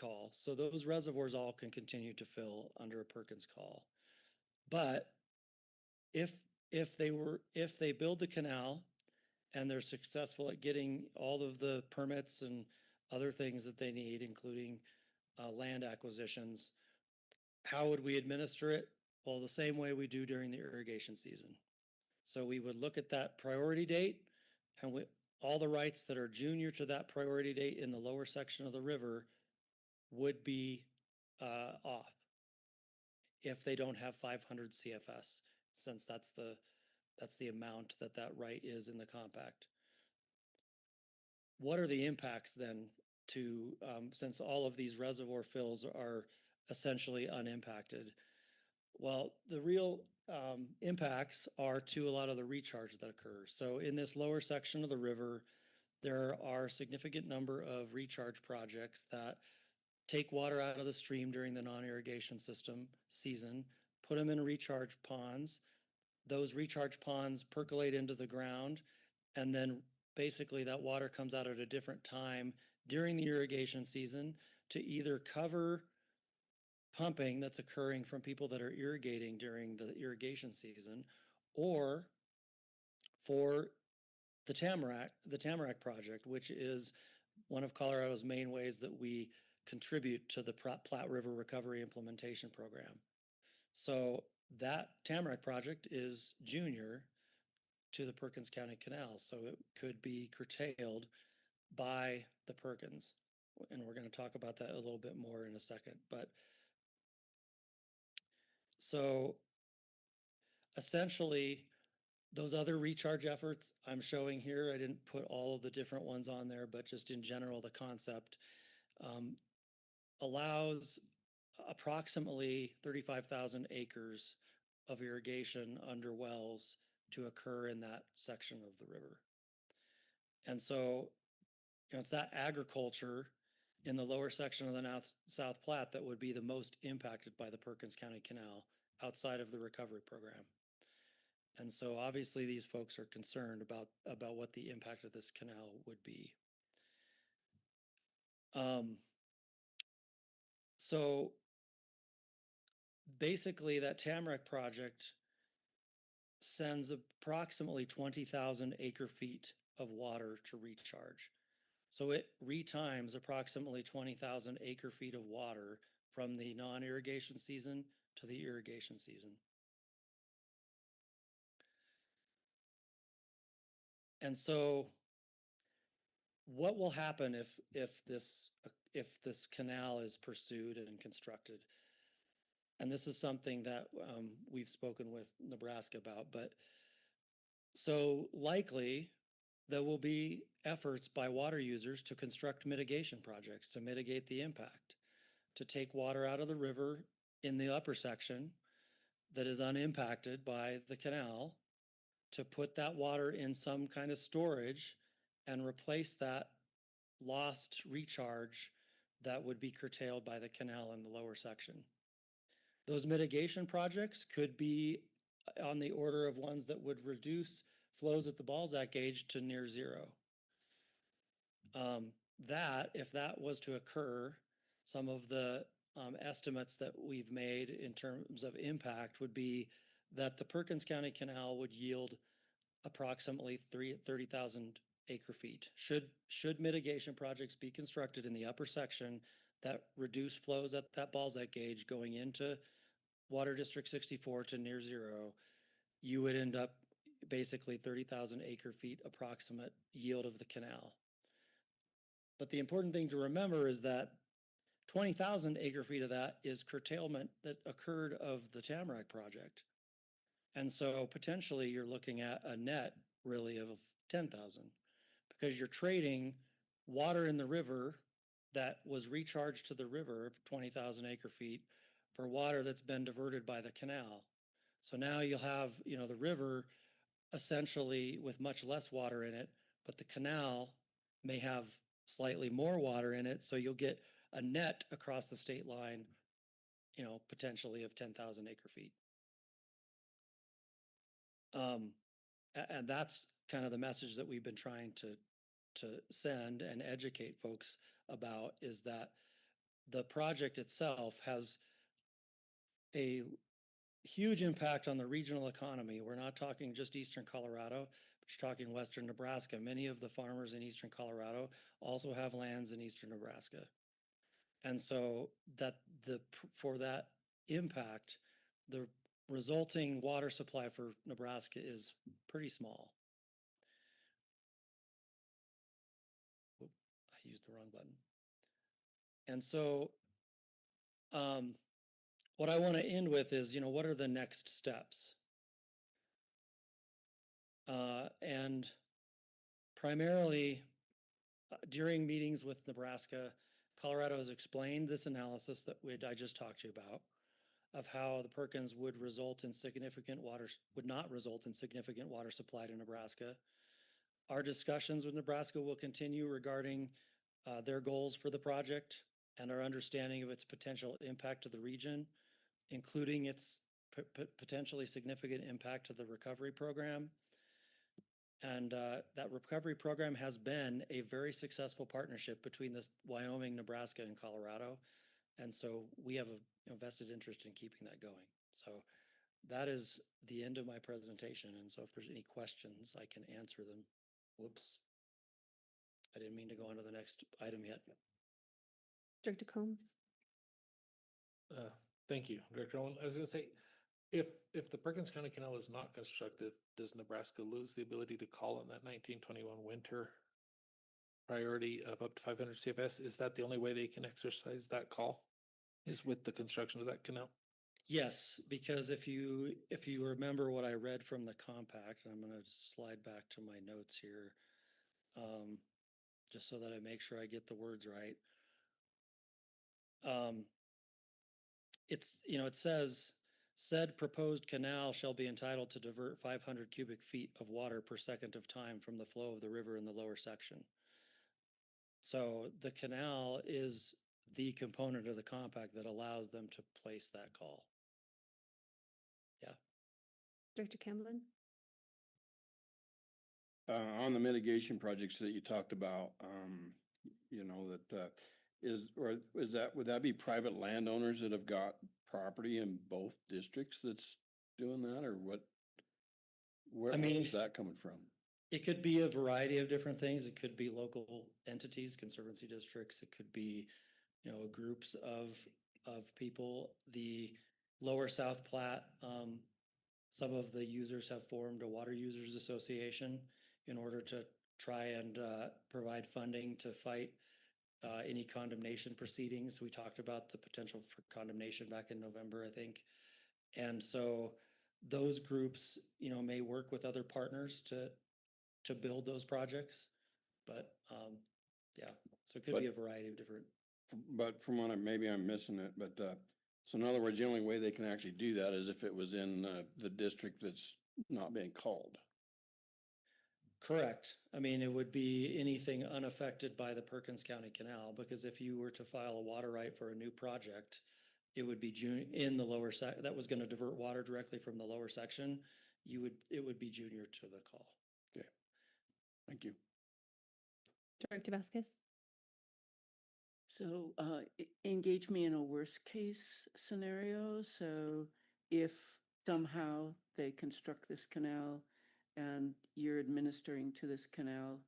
call. So those reservoirs all can continue to fill under a Perkins call. But if they build the canal and they're successful at getting all of the permits and other things that they need, including land acquisitions, how would we administer it? Well, the same way we do during the irrigation season. So we would look at that priority date and all the rights that are junior to that priority date in the lower section of the river would be off if they don't have 500 CFS, since that's the amount that right is in the compact. What are the impacts then to, since all of these reservoir fills are essentially unimpacted? Well, the real impacts are to a lot of the recharge that occur. So in this lower section of the river, there are a significant number of recharge projects that take water out of the stream during the non-irrigation season, put them in recharge ponds. Those recharge ponds percolate into the ground, and then basically that water comes out at a different time during the irrigation season to either cover pumping that's occurring from people that are irrigating during the irrigation season, or for the Tamarack project, which is one of Colorado's main ways that we contribute to the Platte River Recovery Implementation Program. So that Tamarack project is junior to the Perkins County Canal, so it could be curtailed by the Perkins. And we're going to talk about that a little bit more in a second. But so essentially, those other recharge efforts I'm showing here, I didn't put all of the different ones on there, but just in general, the concept allows approximately 35,000 acres of irrigation under wells to occur in that section of the river. And so, it's that agriculture in the lower section of the South Platte that would be the most impacted by the Perkins County Canal. outside of the recovery program. And so obviously these folks are concerned about what the impact of this canal would be. So basically that Tamarack project sends approximately 20,000 acre feet of water to recharge. So it retimes approximately 20,000 acre feet of water from the non-irrigation season to the irrigation season. And so what will happen if this canal is pursued and constructed? And this is something that we've spoken with Nebraska about, but so likely there will be efforts by water users to construct mitigation projects to mitigate the impact, to take water out of the river in the upper section that is unimpacted by the canal, to put that water in some kind of storage and replace that lost recharge that would be curtailed by the canal in the lower section. Those mitigation projects could be on the order of ones that would reduce flows at the Balzac gauge to near zero. If that was to occur, some of the estimates that we've made in terms of impact would be that the Perkins County Canal would yield approximately 30,000 acre feet. Should mitigation projects be constructed in the upper section that reduce flows at that Balzac gauge going into Water District 64 to near zero, you would end up basically 30,000 acre feet approximate yield of the canal. But the important thing to remember is that 20,000 acre feet of that is curtailment that occurred of the Tamarack project. And so potentially you're looking at a net really of 10,000 because you're trading water in the river that was recharged to the river of 20,000 acre feet for water that's been diverted by the canal. So now you'll have, the river essentially with much less water in it, but the canal may have slightly more water in it. So you'll get a net across the state line, potentially of 10,000 acre feet. And that's kind of the message that we've been trying to send and educate folks about, is that the project itself has a huge impact on the regional economy. We're not talking just Eastern Colorado, but you're talking Western Nebraska. Many of the farmers in Eastern Colorado also have lands in Eastern Nebraska. And so for that impact, the resulting water supply for Nebraska is pretty small. Oop, I used the wrong button. And so what I want to end with is, what are the next steps? And primarily during meetings with Nebraska, Colorado has explained this analysis that I just talked to you about, of how the Perkins would not result in significant water supply to Nebraska. Our discussions with Nebraska will continue regarding their goals for the project and our understanding of its potential impact to the region, including its potentially significant impact to the recovery program. And that recovery program has been a very successful partnership between Wyoming, Nebraska, and Colorado. And so we have a vested interest in keeping that going. So that is the end of my presentation. And so if there's any questions, I can answer them. Whoops. I didn't mean to go on to the next item yet. Director Combs. Thank you, Director Owen. I was going to say, if the Perkins County Canal is not constructed, does Nebraska lose the ability to call on that 1921 winter priority of up to 500 CFS? Is that the only way they can exercise that call, is with the construction of that canal? Yes, because if you remember what I read from the compact, and I'm going to slide back to my notes here, just so that I make sure I get the words right. It says, said proposed canal shall be entitled to divert 500 cubic feet of water per second of time from the flow of the river in the lower section. So the canal is the component of the compact that allows them to place that call. Director Camblin? On the mitigation projects that you talked about, you know, would that be private landowners that have got property in both districts that's doing that, or what? Where is that coming from? It could be a variety of different things. It could be local entities, conservancy districts. It could be, you know, groups of people. The lower South Platte, some of the users have formed a water users association in order to try and provide funding to fight any condemnation proceedings. We talked about the potential for condemnation back in November, I think. And so those groups, you know, may work with other partners to build those projects. But yeah, so it could be a variety of different. But from what maybe I'm missing it, but so in other words, the only way they can actually do that is if it was in the district that's not being called. Correct. I mean, it would be anything unaffected by the Perkins County Canal, because if you were to file a water right for a new project, it would be in the lower that was going to divert water directly from the lower section. It would be junior to the call. Okay. Thank you. Director Vasquez? So engage me in a worst case scenario. So if somehow they construct this canal and you're administering to this canal,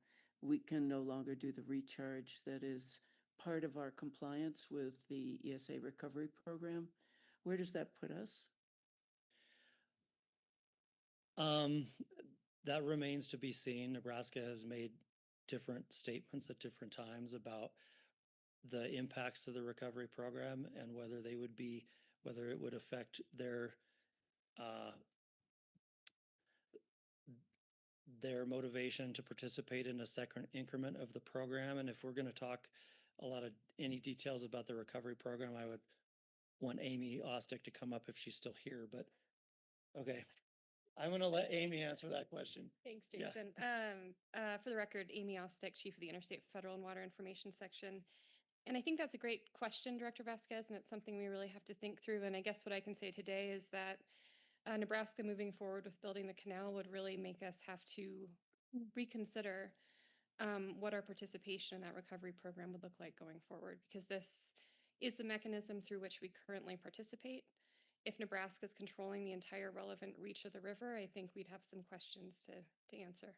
we can no longer do the recharge that is part of our compliance with the ESA recovery program. Where does that put us? That remains to be seen. Nebraska has made different statements at different times about the impacts to the recovery program and whether it would affect their motivation to participate in a second increment of the program. And if we're going to talk any details about the recovery program, I would want Amy Ostick to come up if she's still here, but okay. I'm going to let Amy answer that question. Thanks, Yeah. Jason. For the record, Amy Ostick, Chief of the Interstate Federal and Water Information Section. And I think that's a great question, Director Vasquez, and it's something we really have to think through. And I guess what I can say today is that Nebraska moving forward with building the canal would really make us have to reconsider what our participation in that recovery program would look like going forward, because this is the mechanism through which we currently participate. If Nebraska is controlling the entire relevant reach of the river, I think we'd have some questions to answer.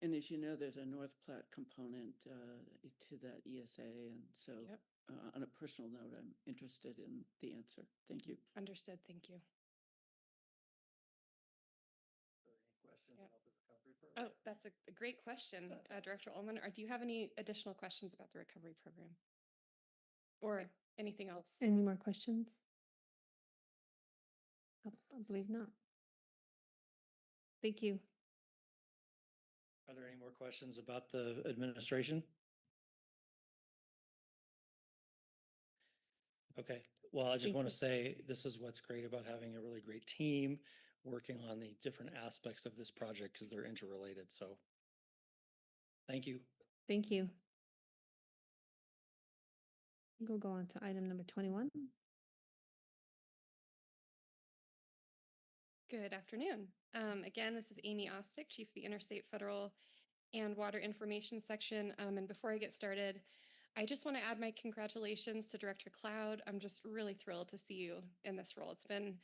And as you know, there's a North Platte component to that ESA. And so on a personal note, I'm interested in the answer. Thank you. Understood. Thank you. Oh, that's a great question, Director Ullman. Do you have any additional questions about the recovery program or anything else? Any more questions? I believe not. Thank you. Are there any more questions about the administration? Okay, well, I just want to say this is what's great about having a really great team working on the different aspects of this project, because they're interrelated. So thank you. Thank you. We'll go on to item number 21. Good afternoon. Again, this is Amy Ostick, Chief of the Interstate Federal and Water Information Section. And before I get started, I just want to add my congratulations to Director Cloud. I'm just really thrilled to see you in this role. It's been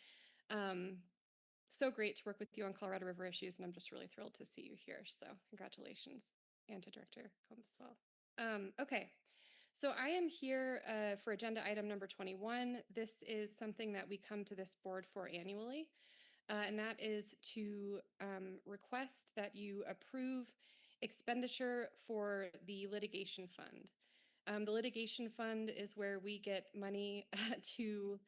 so great to work with you on Colorado River issues, and I'm just really thrilled to see you here. So congratulations, and to Director Combs as well. Okay, so I am here for agenda item number 21. This is something that we come to this board for annually. And that is to request that you approve expenditure for the litigation fund. The litigation fund is where we get money to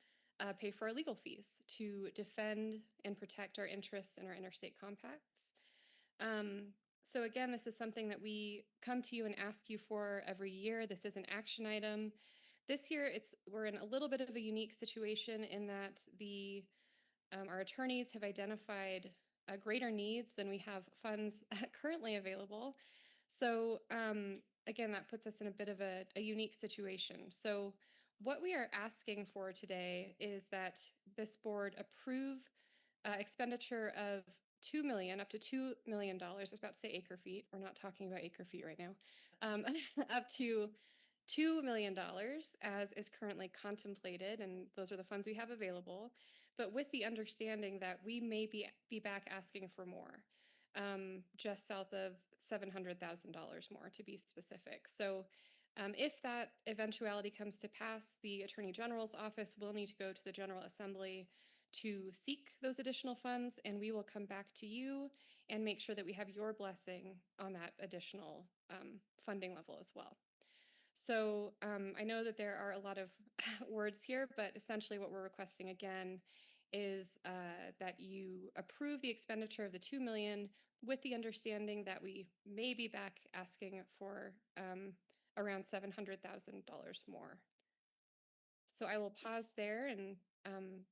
pay for our legal fees, to defend and protect our interests in our interstate compacts. So again, this is something that we come to you and ask you for every year. This is an action item. This year, we're in a little bit of a unique situation in that our attorneys have identified greater needs than we have funds currently available. So again, that puts us in a bit of a unique situation. So what we are asking for today is that this board approve expenditure of 2 million, up to $2 million. I was about to say acre feet. We're not talking about acre feet right now. Up to $2 million as is currently contemplated, and those are the funds we have available, but with the understanding that we may be back asking for more, just south of $700,000 more to be specific. So if that eventuality comes to pass, the Attorney General's office will need to go to the General Assembly to seek those additional funds, and we will come back to you and make sure that we have your blessing on that additional funding level as well. So I know that there are a lot of words here, but essentially what we're requesting again is that you approve the expenditure of the 2 million with the understanding that we may be back asking for around $700,000 more. So I will pause there, and I'm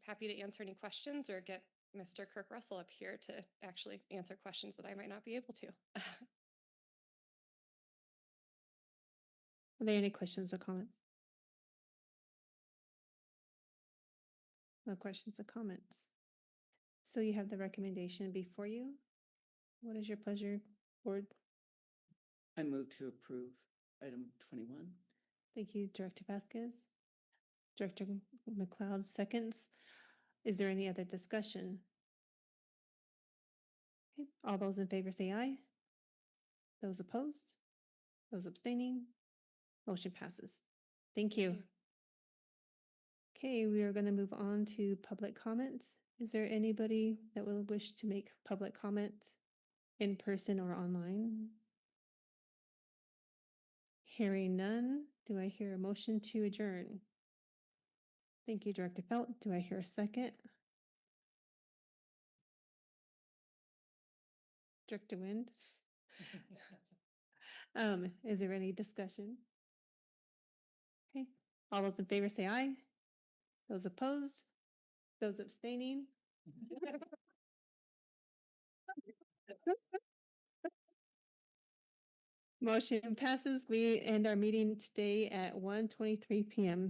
happy to answer any questions or get Mr. Kirk Russell up here to actually answer questions that I might not be able to. Are there any questions or comments? No questions or comments. So you have the recommendation before you. What is your pleasure, board? I move to approve item 21. Thank you, Director Vasquez. Director McLeod seconds. Is there any other discussion? Okay. All those in favor say aye. Those opposed? Those abstaining? Motion passes. Thank you. Okay, we are going to move on to public comments. Is there anybody that will wish to make public comments in person or online? Hearing none, do I hear a motion to adjourn? Thank you, Director Felt. Do I hear a second? Director Wind? Is there any discussion? Okay, all those in favor say aye. Those opposed? Those abstaining? Motion passes. We end our meeting today at 1:23 p.m.